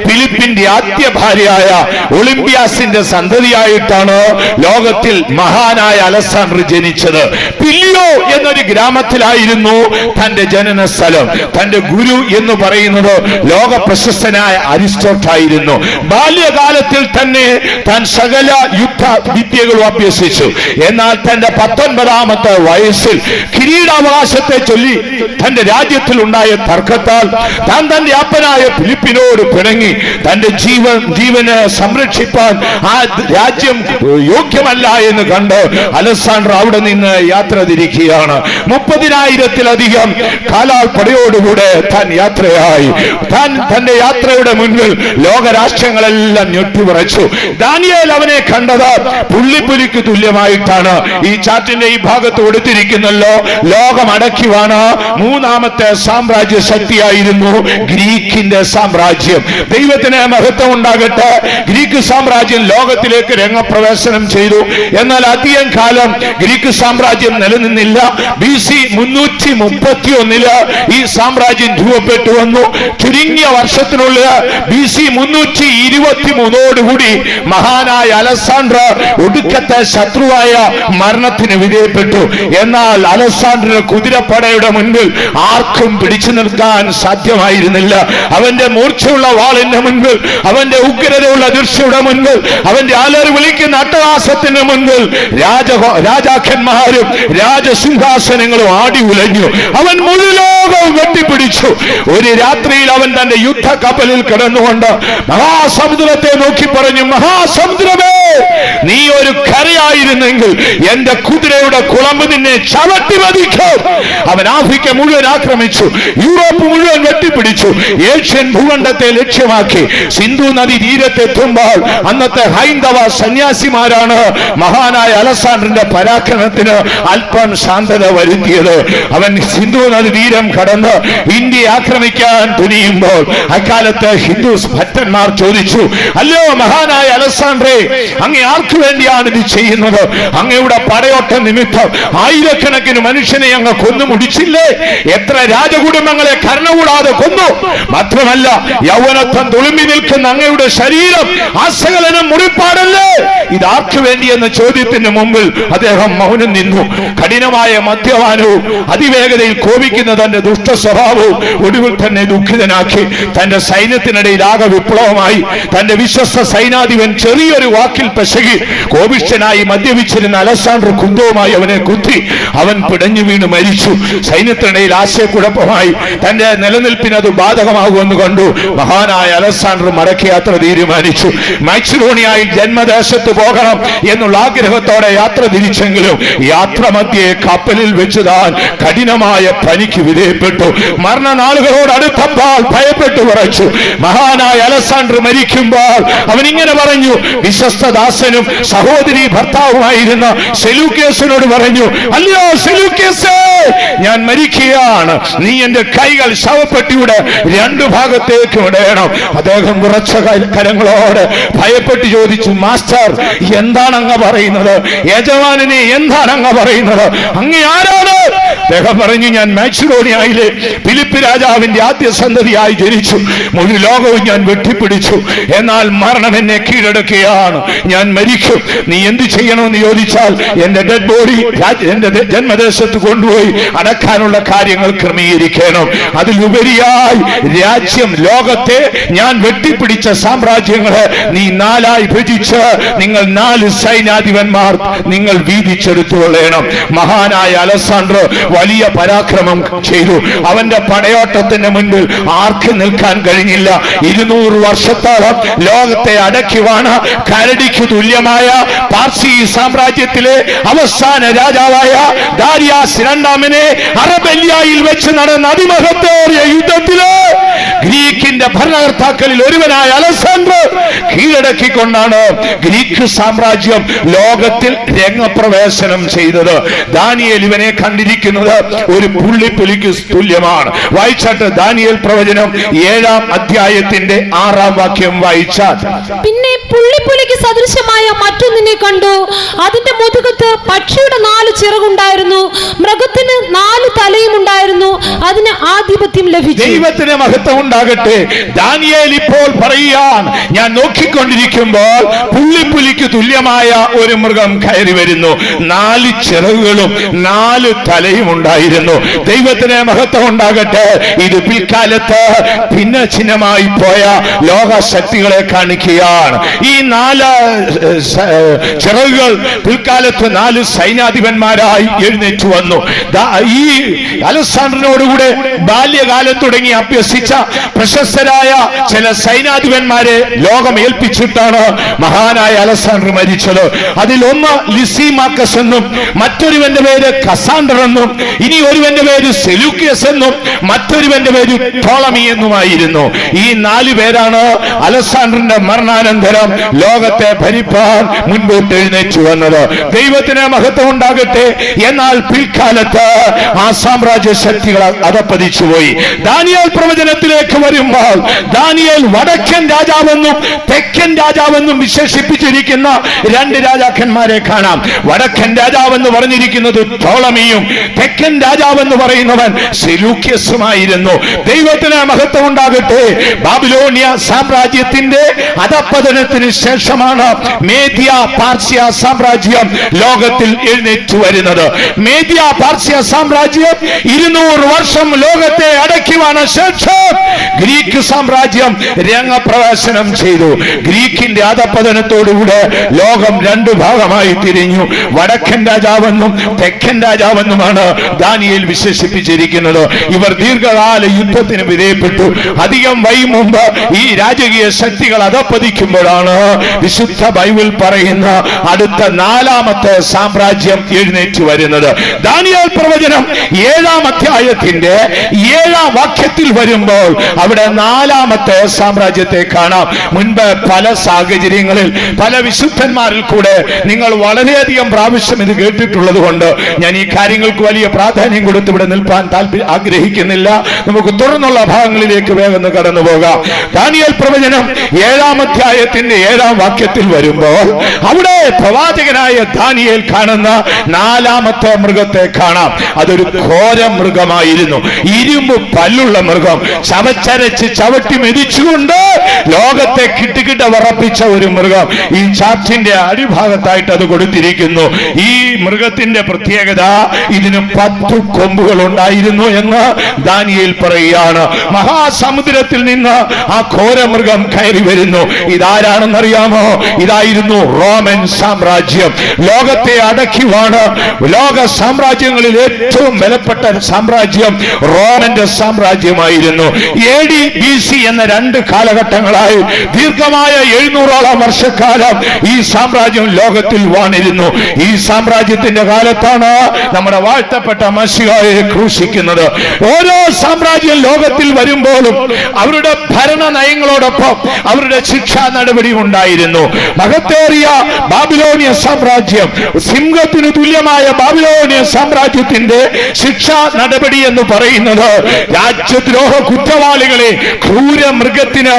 ഫിലിപ്പിന്റെ ആദ്യ ഭാര്യയായ ഒളിമ്പിയാസിന്റെ സന്തതിയായിട്ടാണ് ലോകത്തിൽ മഹാനായ അലക്സാണ്ടർ ജനിച്ചത്. പില്ലിയോ എന്നൊരു ഗ്രാമത്തിലായിരുന്നു തന്റെ ജനന സ്ഥലം. തന്റെ ഗുരു എന്ന് പറയുന്നത് ലോക പ്രശസ്തനായ അരിസ്റ്റോട്ടായിരുന്നു. ബാല്യകാലത്തിൽ തന്നെ താൻ സകല യുദ്ധ വിദ്യകളും അഭ്യസിച്ചു. എന്നാൽ തന്റെ 19-ാമത്തെ വയസ്സിൽ കിരീടാവകാശത്തെ ചൊല്ലി തന്റെ രാജ്യത്തിൽ ഉണ്ടായ തർക്കത്താൽ താൻ തന്റെ അപ്പനായ ഫിലിപ്പിനോട് പിണങ്ങി തന്റെ ജീവന് സംരക്ഷിപ്പാൻ ആ രാജ്യം യോഗ്യമല്ല എന്ന് കണ്ട് അലക്സാണ്ടർ അവിടെ നിന്ന് യാത്ര തിരിക്കുകയാണ്. 30,000-ത്തിലധികം കാലാൾപ്പടയോടുകൂടെ താൻ യാത്രയായി. താൻ തന്റെ യാത്രയുടെ മുൻപിൽ ലോകരാഷ്ട്രങ്ങളെല്ലാം ഞെട്ടിവിറച്ചു. ദാനിയേൽ അവനെ കണ്ടത് പുള്ളിപ്പുലിക്ക് തുല്യമായിട്ടാണ്. ഈ ചാറ്റിന്റെ ഈ ഭാഗത്ത് കൊടുത്തിരിക്കുന്നല്ലോ, ലോകം അടക്കിവാണ് 3-ാമത്തെ സാമ്രാജ്യ ശക്തിയായിരുന്നു ഗ്രീക്കിന്റെ സാമ്രാജ്യം. ദൈവത്തിന് മഹത്വം ഉണ്ടാകട്ടെ. ഗ്രീക്ക് സാമ്രാജ്യം ലോകത്തിലേക്ക് രംഗപ്രവേശനം ചെയ്തു. എന്നാൽ അധികം കാലം ഗ്രീക്ക് സാമ്രാജ്യം നിലനിന്നില്ല. BC 331 ഈ സാമ്രാജ്യം രൂപപ്പെട്ടു വന്നു. ചുരുങ്ങിയ വർഷത്തിനുള്ളിൽ BC 323 മഹാനായ അലക്സാണ്ടർ ഒടുക്കത്തെ ശത്രുവായ മരണത്തിന് വിധേയപ്പെട്ടു. എന്നാൽ എന്നാൽ അലക്സാണ്ടറിന്റെ കുതിരപ്പടയുടെ മുൻപിൽ ആർക്കും പിടിച്ചു നിൽക്കാൻ സാധ്യമായിരുന്നില്ല. അവന്റെ മൂർച്ചയുള്ള വാളിന്റെ മുൻപിൽ, അവന്റെ ഉഗ്രതയുള്ള ദൃശ്യയുടെ മുൻപിൽ, അവന്റെ അലറി വിളിക്കുന്ന അട്ടഹാസത്തിന് മുൻപിൽ രാജാക്കന്മാരും രാജസിംഹാസനങ്ങളും ആടി ഉലഞ്ഞു. അവൻ മുഴുലോകവും വെട്ടിപ്പിടിച്ചു. ഒരു രാത്രിയിൽ അവൻ തന്റെ യുദ്ധ കപ്പലിൽ കിടന്നുകൊണ്ട് മഹാസമുദ്രത്തെ നോക്കി പറഞ്ഞു, മഹാസമുദ്രമേ, നീ ഒരു കരയായിരുന്നെങ്കിൽ എന്റെ കുതിരയുടെ കുളമ്പ് നിന്നെ ചവിട്ടി മതിക്കും. അവൻ ആഫ്രിക്ക മുഴുവൻ ആക്രമിച്ചു, യൂറോപ്പ് മുഴുവൻ വെട്ടിപ്പിടിച്ചു, ഏഷ്യൻ ഭൂഖണ്ഡത്തെ ലക്ഷ്യമാക്കി. സിന്ധു നദി തീരത്തെത്തുമ്പോൾ അന്നത്തെ ഹൈന്ദവ സന്യാസിമാരാണ് മഹാനായ അലക്സാണ്ടറിന്റെ പരാക്രമത്തിന് അല്പം ശാന്തത വരുത്തിയത്. അവൻ സിന്ധു നദി തീരം കടന്ന് ഇന്ത്യയെ ആക്രമിക്കാൻ തുനിയുമ്പോൾ അക്കാലത്ത് ഹിന്ദു ഭക്തന്മാർ ചോദിച്ചു, അല്ലയോ മഹാനായ അലക്സാണ്ടറെ, അങ്ങ് ആർക്കു വേണ്ടിയാണ് ഇത് ചെയ്യുന്നത്? അങ്ങയുടെ പടയോട്ട നിമിത്തം ആയിരക്കണക്കിന് മനുഷ്യനെ അങ്ങ് കൊന്നു മുടിച്ചില്ലേ? എത്ര രാജകുടുംബങ്ങളെ കരുണകൂടാതെ കൊന്നു. മാത്രമല്ല, യൗവനത്വം തുളുമ്പി നിൽക്കുന്ന അങ്ങയുടെ ശരീരം ആസകലനം മുറിപ്പാടല്ലേ? ഇതാർക്കു വേണ്ടി എന്ന ചോദ്യത്തിന് മുമ്പിൽ അദ്ദേഹം മൗനം നിന്നു. കഠിനമായ മദ്യപാനവും അതിവേഗതയിൽ കോപിക്കുന്ന തന്റെ ദുഷ്ട സ്വഭാവവും ഒടുവിൽ തന്നെ ദുഃഖിതനാക്കി. തന്റെ സൈന്യത്തിനിടയിൽ ആകെ വിപ്ലവമായി. തന്റെ വിശ്വസ്ത സൈനാധിപൻ ചെറിയൊരു വാക്കിൽ പെശകി കോപിഷ്ഠനായി മദ്യപിച്ചിരുന്ന അലക്സാണ്ടർ കുന്തവുമായി അവനെ കുത്തി. അവൻ പിടഞ്ഞു വീണ് മരിച്ചു. സൈന്യത്തിനിടയിൽ ആശയക്കുഴപ്പമായി. തന്റെ നിലനിൽപ്പിന് അത് ബാധകമാകുമെന്ന് കണ്ടു മഹാനായ അലക്സാണ്ടർ മടക്കയാത്ര തീരുമാനിച്ചു. മാക്സിഡോണിയയിൽ ജന്മദേശത്ത് പോകണം എന്നുള്ള ആഗ്രഹത്തോടെ യാത്ര തിരിച്ചെങ്കിലും യാത്ര മധ്യേ കപ്പലിൽ വെച്ച് താൻ കഠിനമായ പനിക്ക് വിധേയപ്പെട്ടു. മരണനാളുകളോട് അടുത്തപ്പോൾ ഭയപ്പെട്ടു വിറച്ചു. മഹാനായ അലക്സാണ്ടർ മരിക്കുമ്പോൾ അവൻ ഇങ്ങനെ പറഞ്ഞു, വിശ്വസ്തദാസനും സഹോദരി ഭർത്താവുമായിരുന്ന സെലൂക്കിയസിനോട് പറഞ്ഞു, അല്ലയോ സെലൂക്കിയസേ, ഞാൻ മരിക്കുകയാണ്. നീ എന്റെ കൈകൾ ശവപ്പെട്ടിയുടെ രണ്ടു ഭാഗത്തേക്ക് ഇടയണം. അദ്ദേഹം കുറച്ച കരങ്ങളോട് ഭയപ്പെട്ട് ചോദിച്ചു, മാസ്റ്റർ, എന്താണ് അങ്ങ് പറയുന്നത്? യജമാനെ, എന്താണ് അങ്ങ് പറയുന്നത്? അങ്ങ് ആരാണ്? അദ്ദേഹം പറഞ്ഞു, ഞാൻ മാക്സിഡോണിയയിലെ ഫിലിപ്പ് രാജാവിന്റെ ആദ്യ സന്തതിയായി ജനിച്ചു. മുഴു ലോകവും ഞാൻ വെട്ടിപ്പിടിച്ചു. എന്നാൽ മരണം എന്നെ കീഴടക്കുകയാണ്. ഞാൻ മരിക്കും. നീ എന്ത് ചെയ്യണമെന്ന് ചോദിച്ചാൽ എന്റെ ഡെഡ് ബോഡി എന്റെ ജന്മദേശത്ത് കൊണ്ടുപോയി അടക്കാനുള്ള കാര്യങ്ങൾ ക്രമീകരിക്കണം. അതിലുപരിയായി രാജ്യം, ലോകത്തെ ഞാൻ വെട്ടിപ്പിടിച്ച സാമ്രാജ്യങ്ങളെ നീ നാലായി ഭജിച്ച് നിങ്ങൾ 4 സൈന്യാധിപന്മാർ നിങ്ങൾ വീതിച്ചെടുത്തുകൊള്ളണം. മഹാനായ അലക്സാണ്ടർ വലിയ പരാക്രമം ചെയ്തു. അവന്റെ പടയോട്ടത്തിന് മുൻപിൽ ആർക്ക് നിൽക്കാൻ കഴിഞ്ഞില്ല. 200 വർഷത്തോളം ലോകത്തെ അടക്കിവാണ് കരടിക്ക് തുല്യമായ പാർസി സാമ്രാജ്യത്തിലെ അവസാന രാജാവായ ദാരിയാസ് രണ്ടാമനെ അറബല്യയിൽ വെച്ച് നടന്ന അതിമഹത്തേറിയ യുദ്ധത്തില് ഗ്രീക്കിന്റെ ഭരണകർത്താക്കളിൽ ഒരുവനായ അലക്സാണ്ടർ കീഴടക്കിക്കൊണ്ടാണ് ഗ്രീക്ക് സാമ്രാജ്യം ലോകത്തിൽ രംഗപ്രവേശനം ചെയ്തത്. ദാനിയേൽ ഇവനെ കണ്ടിരിക്കുന്നത് ഒരു പുള്ളിപ്പുലിക്ക് തുല്യമാണ്. വായിച്ചാട്ട് ദാനിയേൽ പ്രവചനം 7-ാം അധ്യായത്തിന്റെ 6-ാം വാക്യം വായിച്ചാൽ, പിന്നെ പുള്ളിപ്പുലിക്ക് സദൃശമായ മറ്റൊന്നിനെ കണ്ടു. അതിന്റെ മുതുകത്ത് പക്ഷിയുടെ 4 ചിറകുണ്ടായിരുന്നു, മൃഗത്തിന് 4 തലയും ഉണ്ടായിരുന്നു. അതിന് ആധിപത്യം ലഭിച്ചു. ദൈവത്തിന് മഹത്വം ഉണ്ടാകട്ടെ. ദാനിയേൽ ഇപ്പോൾ പറയാൻ, ഞാൻ നോക്കിക്കൊണ്ടിരിക്കുമ്പോൾ പുള്ളിപ്പുലിക്ക് തുല്യമായ ഒരു മൃഗം കയറി വരുന്നു. 4 ചിറകുകളും 4 തലയും ഉണ്ടായിരുന്നു. ദൈവത്തിന് മഹത്വം ഉണ്ടാകട്ടെ. ഇത് പിൽക്കാലത്ത് ഭിന്ന ചിഹ്നമായി പോയ ലോക ശക്തികളെ കാണിക്കുകയാണ്. ഈ 4 ചിറകുകൾ പിൽക്കാലത്ത് 4 സൈന്യാധിപന്മാരായി എഴുന്നേറ്റ് വന്നു. ഈ അലക്സാണ്ടറിനോടുകൂടെ ബാല്യകാലം തുടങ്ങി അഭ്യസിച്ച പ്രശസ്തരായ ചില സൈന്യാധിപന്മാരെ ലോകം ഏൽപ്പിച്ചിട്ടാണ് മഹാനായ അലക്സാണ്ടർ മരിച്ചത്. അതിലൊന്ന് ലിസിമാക്കസ് എന്നും, മറ്റൊരുവന്റെ പേര് കസാണ്ടർ എന്നും, ഇനി ഒരുവന്റെ പേര് സെലൂക്കിയസ് എന്നും, മറ്റൊരുവന്റെ പേര് ടോളമി എന്നുമായിരുന്നു. ഈ 4 പേരാണ് അലക്സാണ്ടറിന്റെ മരണാനന്തരം ലോകത്തെ ഭരിപ്പാൻ മുൻപോട്ട് എഴുന്നേറ്റ് വന്നത്. ദൈവത്തിന് മഹത്വം ഉണ്ടാകട്ടെ. എന്നാൽ പിൽക്കാലത്ത് ആ സാമ്രാജ്യ ശക്തികൾ അതപ്പതിച്ചുപോയി. ദാനിയേൽ പ്രവചനത്തിലേക്ക് വരുമ്പോൾ ദാനിയേൽ വടക്കൻ രാജാവെന്നും തെക്കൻ രാജാവെന്നും വിശേഷിപ്പിച്ചിരിക്കുന്ന രണ്ട് രാജാക്കന്മാരെ കാണാം. വടക്കൻ രാജാവെന്ന് പറഞ്ഞിരിക്കുന്നത് ടോളമിയും തെക്കൻ രാജാവെന്ന് പറയുന്നവൻ സെലൂക്യസുമായിരുന്നു. ദൈവത്തിന് മഹത്വം ഉണ്ടാകട്ടെ. ബാബിലോണിയ സാമ്രാജ്യത്തിന്റെ അധപ്പതനത്തിന് ശേഷമാണ് മേദ്യ പാർസ്യ സാമ്രാജ്യം ലോകത്തിൽ എഴുന്നേറ്റ് വരുന്നത്. മേദ്യ പാർസ്യ സാമ്രാജ്യം 200 വർഷം ലോകത്തെ അടക്കിവാണ ശേഷം ഗ്രീക്ക് സാമ്രാജ്യം രംഗപ്രവേശനം ചെയ്തു. ഗ്രീക്കിന്റെ അധപ്പതനത്തോടുകൂടെ ലോകം രണ്ടു ഭാഗമായി തിരിഞ്ഞു. വടക്കൻ രാജാവെന്നും തെക്കൻ രാജാവെന്നുമാണ് ദാനിയേൽ വിശേഷിപ്പിച്ചിരിക്കുന്നത്. ഇവർ ദീർഘകാല യുദ്ധത്തിന് വിധേയപ്പെട്ടു. അധികം മുമ്പ് ഈ രാജകീയ ശക്തികൾ അധപ്പതിക്കുമ്പോഴാണ് വിശുദ്ധ ബൈബിൾ പറയുന്ന അടുത്ത 4ാമത്തെ സാമ്രാജ്യം എഴുന്നേറ്റ് വരുന്നത്. ദാനിയേൽ പ്രവചനം 7-ാം അധ്യായത്തിന്റെ 7-ാം വാക്യത്തിൽ വരുമ്പോൾ അവിടെ 4ാമത്തെ സാമ്രാജ്യത്തെ കാണാം. മുൻപ് പല സാഹചര്യങ്ങളിൽ പല വിശുദ്ധന്മാരിൽ കൂടെ നിങ്ങൾ വളരെയധികം പ്രാവശ്യം ഇത് കേട്ടിട്ടുള്ളത് കൊണ്ട് ഞാൻ ഈ കാര്യങ്ങൾക്ക് വലിയ പ്രാധാന്യം കൊടുത്ത് ഇവിടെ നിൽപ്പാൻ ആഗ്രഹിക്കുന്നില്ല. നമുക്ക് തുടർന്നുള്ള ഭാഗങ്ങളിലേക്ക് വേഗം കടന്നു പോകാം. ദാനിയേൽ പ്രവചനം 7-ാം അധ്യായത്തിന്റെ 7-ാം വാക്യത്തിൽ വരുമ്പോൾ അവിടെ പ്രവാചകനായ ദാനിയേൽ കാണുന്ന 4ാമത്തെ മൃഗത്തെ കാണാം. അതൊരു ഘോര മൃഗമായിരുന്നു. ഇരുമ്പ് പല്ലുള്ള മൃഗം, ചവച്ചരച്ച് ചവിട്ടി മെതിച്ചുകൊണ്ട് ലോകത്തെ കിട്ടുകിട്ട വിറപ്പിച്ച ഒരു മൃഗം. ഈ ചാർട്ടിന്റെ അടിഭാഗത്തായിട്ട് അത് കൊടുത്തിരിക്കുന്നു. ഈ മൃഗത്തിന്റെ പ്രത്യേകത ഇതിന് 10 കൊമ്പുകൾ ഉണ്ടായിരുന്നു എന്ന് ദാനിയേൽ പറയുകയാണ്. മഹാസമുദ്രത്തിൽ നിന്ന് ആ ഘോരമൃഗം കയറി വരുന്നു. ഇതാരാണെന്നറിയാമോ? ഇതായിരുന്നു റോമൻ സാമ്രാജ്യം. ലോകത്തെ അടക്കിവാണ് ലോക സാമ്രാജ്യങ്ങളിൽ ഏറ്റവും ബലപ്പെട്ട സാമ്രാജ്യം റോമന്റെ സാമ്രാജ്യമായിരുന്നു. AD BC എന്ന 2 കാലഘട്ടങ്ങളായി ദീർഘമായ 700ഓളം വർഷക്കാലം ഈ സാമ്രാജ്യം ലോകത്തിൽ വാണിരുന്നു. ഈ സാമ്രാജ്യത്തിന്റെ കാലത്താണ് നമ്മുടെ വാഴ്ത്തപ്പെട്ട മശിഹായെ ക്രൂശിക്കുന്നത്. ഓരോ സാമ്രാജ്യം ലോകത്തിൽ വരുമ്പോഴും അവരുടെ ഭരണ നയങ്ങളോടൊപ്പം അവരുടെ ശിക്ഷാ നടപടി ഉണ്ടായിരുന്നു. മഹത്തേറിയ ബാബിലോണിയ സാമ്രാജ്യം, സിംഹത്തിന് തുല്യമായ ബാബിലോണിയ സാമ്രാജ്യത്തിന്റെ ശിക്ഷാ നടപടി എന്ന് പറയുന്നത് രാജ്യദ്രോഹ കുറ്റവാളികളെ ക്രൂര മൃഗത്തിന്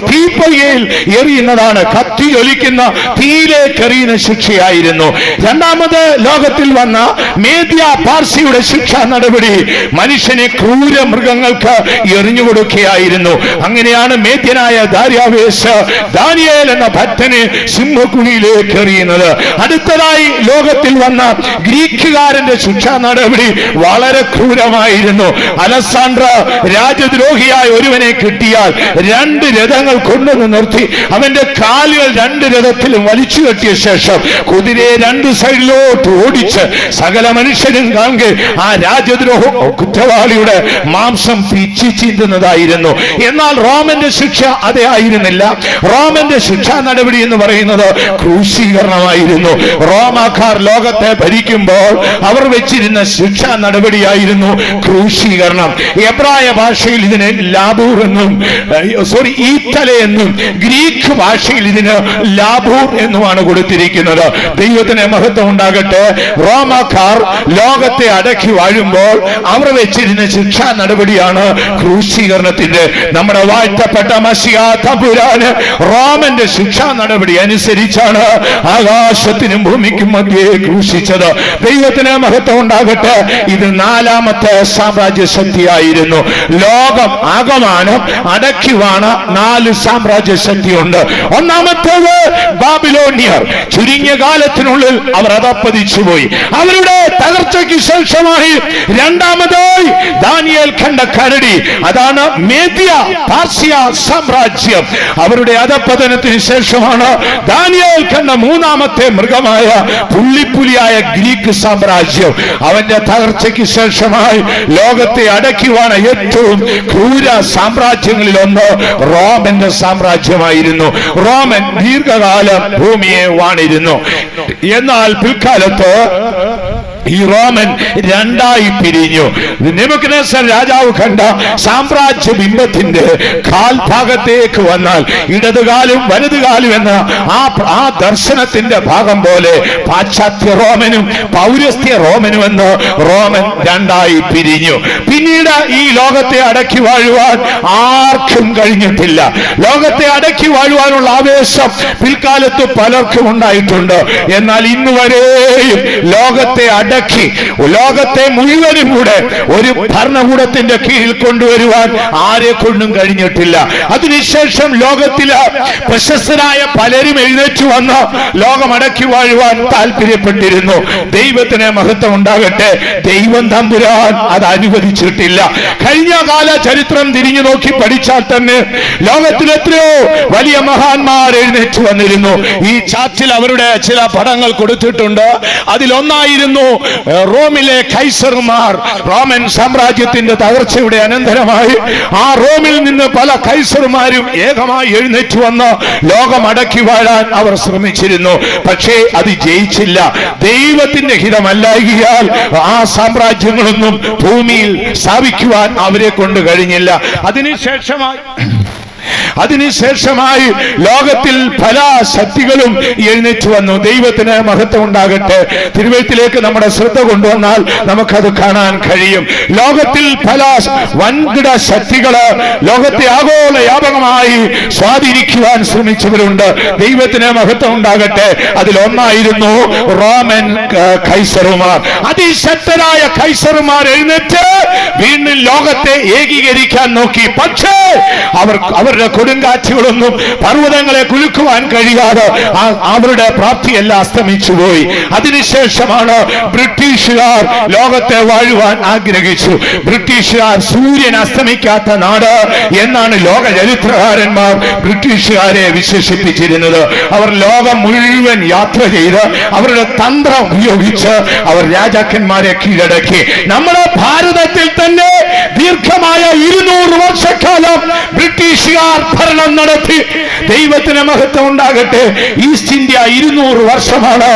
തീപ്പൊയ്യയിൽ എറിയുന്നതാണ്. കത്തി ജ്വലിക്കുന്ന തീയിലേക്ക് എറിയുന്ന ശിക്ഷയായിരുന്നു. രണ്ടാമത് ലോകത്തിൽ വന്ന മേദ്യ പാർസിയുടെ ശിക്ഷാ നടപടി മനുഷ്യനെ ക്രൂര മൃഗങ്ങൾക്ക് എറിഞ്ഞുകൊടുക്കുകയായിരുന്നു. അങ്ങനെയാണ് മേദ്യനായ ദാര്യാവേശ് ദാനിയേൽ എന്ന ഭക്തനെ സിംഹക്കുഴിയിലേക്ക് എറിയുന്നത്. അടുത്തതായി ലോകത്തിൽ വന്ന ഗ്രീക്കുകാരന്റെ ശിക്ഷാ നടപടി വളരെ ക്രൂരമായിരുന്നു. അലക്സാണ്ടർ രാജദ്രോഹിയായ ഒരുവനെ കിട്ടിയാൽ 2 രഥങ്ങൾ കൊണ്ടുവന്ന് നിർത്തി അവന്റെ കാലുകൾ 2 രഥത്തിലും വലിച്ചു കെട്ടിയ ശേഷം കുതിരയെ 2 സൈഡിലോട്ട് ഓടിച്ച് സകല മനുഷ്യരും കാണെ ആ രാജദ്രോഹ കുറ്റവാളിയുടെ മാംസം പിച്ചി ചീന്തുന്നതായിരുന്നു. എന്നാൽ റോമന്റെ ശിക്ഷ അതേ ആയിരുന്നില്ല. റോമന്റെ ശിക്ഷാ നടപടി എന്ന് പറയുന്നത് ക്രൂശീകരണമായിരുന്നു. റോമാക്കാർ ലോകത്തെ ഭരിക്കുമ്പോൾ അവർ വെച്ചിരുന്ന ശിക്ഷാ നടപടിയായിരുന്നു ക്രൂശീകരണം. എബ്രായ ഭാഷയിൽ ഇതിനെ ലാബൂർ എന്നും ഈത്തല എന്നും ഗ്രീക്ക് ഭാഷയിൽ ഇതിന് ലാബൂർ എന്നുമാണ് കൊടുത്തിരിക്കുന്നത്. ദൈവത്തിന് മഹത്വം ഉണ്ടാകട്ടെ. റോമാക്കാർ ലോകത്തെ അടക്കി വാഴുമ്പോൾ അവർ വെച്ചിരുന്ന ശിക്ഷാ നടപടിയാണ് ക്രൂശീകരണത്തിന്റെ. നമ്മുടെ വാഴ്ത്തപ്പെട്ട മശിഹാ തമ്പുരാന് റോമന്റെ ശിക്ഷാ നടപടി അനുസരിച്ചാണ് ആകാശത്തിനും ഭൂമിക്കും മധ്യേ ക്രൂശിച്ചത്. ദൈവത്തിന് മഹത്വം ഉണ്ടാകട്ടെ. ഇത് 4ാമത്തെ സാമ്രാജ്യ ശക്തിയായിരുന്നു. ലോകം ആകമാനം അടക്കിവാണ 4 സാമ്രാജ്യ ശക്തിയുണ്ട്. ഒന്നാമത്തേത് ബാബിലോണിയർ. ചുരുങ്ങിയ കാലത്തിനുള്ളിൽ അവർ അധപ്പതിച്ചുപോയി. അവരുടെ തകർച്ചയ്ക്ക് ശേഷമായി രണ്ടാമതായി ദാനിയേൽ കണ്ട കരടി, അതാണ് മേദ്യ പാർസ്യ സാമ്രാജ്യം. അവരുടെ അധപ്പതനത്തിന് ശേഷമാണ് ദാനിയേൽ കണ്ട 3ാമത്തെ മൃഗമായ പുള്ളിപ്പുലിയായ ഗ്രീക്ക് സാമ്രാജ്യം. അവന്റെ തകർച്ചയ്ക്ക് ശേഷമായി ലോകത്തെ അടക്കിവാണ് ഏറ്റവും ക്രൂര സാമ്രാജ്യങ്ങളിൽ ഒന്ന് റോമന്റെ സാമ്രാജ്യമായിരുന്നു. റോമൻ ദീർഘകാലം ഭൂമിയെ വാണിരുന്നു. എന്നാൽ പിൽക്കാലത്ത് ഈ റോമൻ രണ്ടായി പിരിഞ്ഞു. നെബൂഖദ്നേസർ രാജാവ് കണ്ട സാമ്രാജ്യ ബിംബത്തിന്റെ കാൽഭാഗത്തേക്ക് വന്നാൽ ഇടതുകാലും വലതുകാലും എന്ന ആ ദർശനത്തിന്റെ ഭാഗം പോലെ പാശ്ചാത്യ റോമനും പൗരസ്ത്യ റോമനും എന്ന് റോമൻ രണ്ടായി പിരിഞ്ഞു. പിന്നീട് ഈ ലോകത്തെ അടക്കി വാഴുവാൻ ആർക്കും കഴിഞ്ഞിട്ടില്ല. ലോകത്തെ അടക്കി വാഴുവാനുള്ള ആവേശം പിൽക്കാലത്ത് പലർക്കും ഉണ്ടായിട്ടുണ്ട്. എന്നാൽ ഇന്നുവരെയും ലോകത്തെ ലോകത്തെ മുഴുവനും കൂടെ ഒരു ഭരണകൂടത്തിന്റെ കീഴിൽ കൊണ്ടുവരുവാൻ ആരെ കൊണ്ടും കഴിഞ്ഞിട്ടില്ല. അതിനുശേഷം ലോകത്തിലെ പ്രശസ്തരായ പലരും എഴുന്നേറ്റ് വന്ന് ലോകമടക്കി വാഴുവാൻ താല്പര്യപ്പെട്ടിരുന്നു. ദൈവത്തിന് മഹത്വം ഉണ്ടാകട്ടെ. ദൈവം തമ്പുരാൻ അത് അനുവദിച്ചിട്ടില്ല. കഴിഞ്ഞ കാല ചരിത്രം തിരിഞ്ഞു നോക്കി പഠിച്ചാൽ തന്നെ ലോകത്തിൽ എത്രയോ വലിയ മഹാന്മാർ എഴുന്നേറ്റ് വന്നിരുന്നു. ഈ ചാർച്ചിൽ അവരുടെ ചില പടങ്ങൾ കൊടുത്തിട്ടുണ്ട്. അതിലൊന്നായിരുന്നു റോമിലെ കൈസർമാർ. റോമൻ സാമ്രാജ്യത്തിന്റെ തകർച്ചയുടെ അനന്തരമായി ആ റോമിൽ നിന്ന് പല കൈസർമാരും ഏകമായി എഴുന്നേറ്റ് വന്ന് ലോകം അടക്കി വാഴാൻ അവർ ശ്രമിച്ചിരുന്നു. പക്ഷേ അത് ജയിച്ചില്ല. ദൈവത്തിന്റെ ഹിതമല്ലാകിയാൽ ആ സാമ്രാജ്യങ്ങളൊന്നും ഭൂമിയിൽ സ്ഥാപിക്കുവാൻ അവരെ കൊണ്ട് കഴിഞ്ഞില്ല. അതിനുശേഷമായി ലോകത്തിൽ പല ശക്തികളും എഴുന്നേറ്റ് വന്നു. ദൈവത്തിന് മഹത്വം ഉണ്ടാകട്ടെ. തിരുവെഴുത്തിലേക്ക് നമ്മുടെ ശ്രദ്ധ കൊണ്ടുവന്നാൽ നമുക്കത് കാണാൻ കഴിയും. ലോകത്തിൽ പല വൻകിട ശക്തികള് ലോകത്തെ ആഗോള വ്യാപകമായി സ്വാധീനിക്കുവാൻ ശ്രമിച്ചവരുണ്ട്. ദൈവത്തിന് മഹത്വം ഉണ്ടാകട്ടെ. അതിലൊന്നായിരുന്നു റോമൻ കൈസറുമാർ. അതിശക്തരായ കൈസറുമാർ എഴുന്നേറ്റ് വീണ്ടും ലോകത്തെ ഏകീകരിക്കാൻ നോക്കി. പക്ഷേ അവരുടെ കൊടുങ്കാറ്റുകളൊന്നും പർവ്വതങ്ങളെ കുലുക്കുവാൻ കഴിയാതെ അവരുടെ പ്രാപ്തിയെല്ലാം അസ്തമിച്ചുപോയി. അതിനുശേഷമാണ് ബ്രിട്ടീഷുകാർ ലോകത്തെ വാഴുവാൻ ആഗ്രഹിച്ചു. ബ്രിട്ടീഷുകാർ സൂര്യൻ അസ്തമിക്കാത്ത നാട് എന്നാണ് ലോക ചരിത്രകാരന്മാർ ബ്രിട്ടീഷുകാരെ വിശേഷിപ്പിച്ചിരുന്നത്. അവർ ലോകം മുഴുവൻ യാത്ര ചെയ്ത് അവരുടെ തന്ത്രം ഉപയോഗിച്ച് അവർ രാജാക്കന്മാരെ കീഴടക്കി. നമ്മുടെ ഭാരതത്തിൽ തന്നെ ദീർഘമായ 200 വർഷക്കാലം ബ്രിട്ടീഷുകാർ ഭരണം നടത്തി. ദൈവത്തിന് മഹത്വം ഉണ്ടാകട്ടെ. ഈസ്റ്റ് ഇന്ത്യ 200 വർഷമാണ്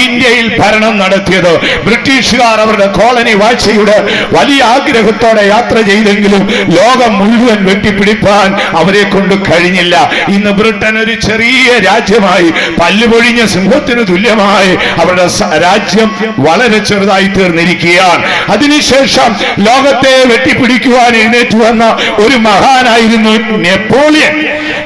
ഇന്ത്യയിൽ ഭരണം നടത്തിയത്. ബ്രിട്ടീഷുകാർ അവരുടെ കോളനി വാഴ്ചയുടെ വലിയ ആഗ്രഹത്തോടെ യാത്ര ചെയ്തെങ്കിലും ലോകം മുഴുവൻ വെട്ടിപ്പിടിപ്പാൻ അവരെ കൊണ്ട് കഴിഞ്ഞില്ല. ഇന്ന് ബ്രിട്ടൻ ഒരു ചെറിയ രാജ്യമായി, പല്ലുപൊഴിഞ്ഞ സിംഹത്തിന് തുല്യമായി അവരുടെ രാജ്യം വളരെ ചെറുതായി തീർന്നിരിക്കുകയാണ്. അതിനുശേഷം ലോകത്തെ വെട്ടിപ്പിടിക്കുവാൻ എഴുന്നേറ്റ് വന്ന ഒരു മഹാനായിരുന്നു നെപ്പോളിയൻ.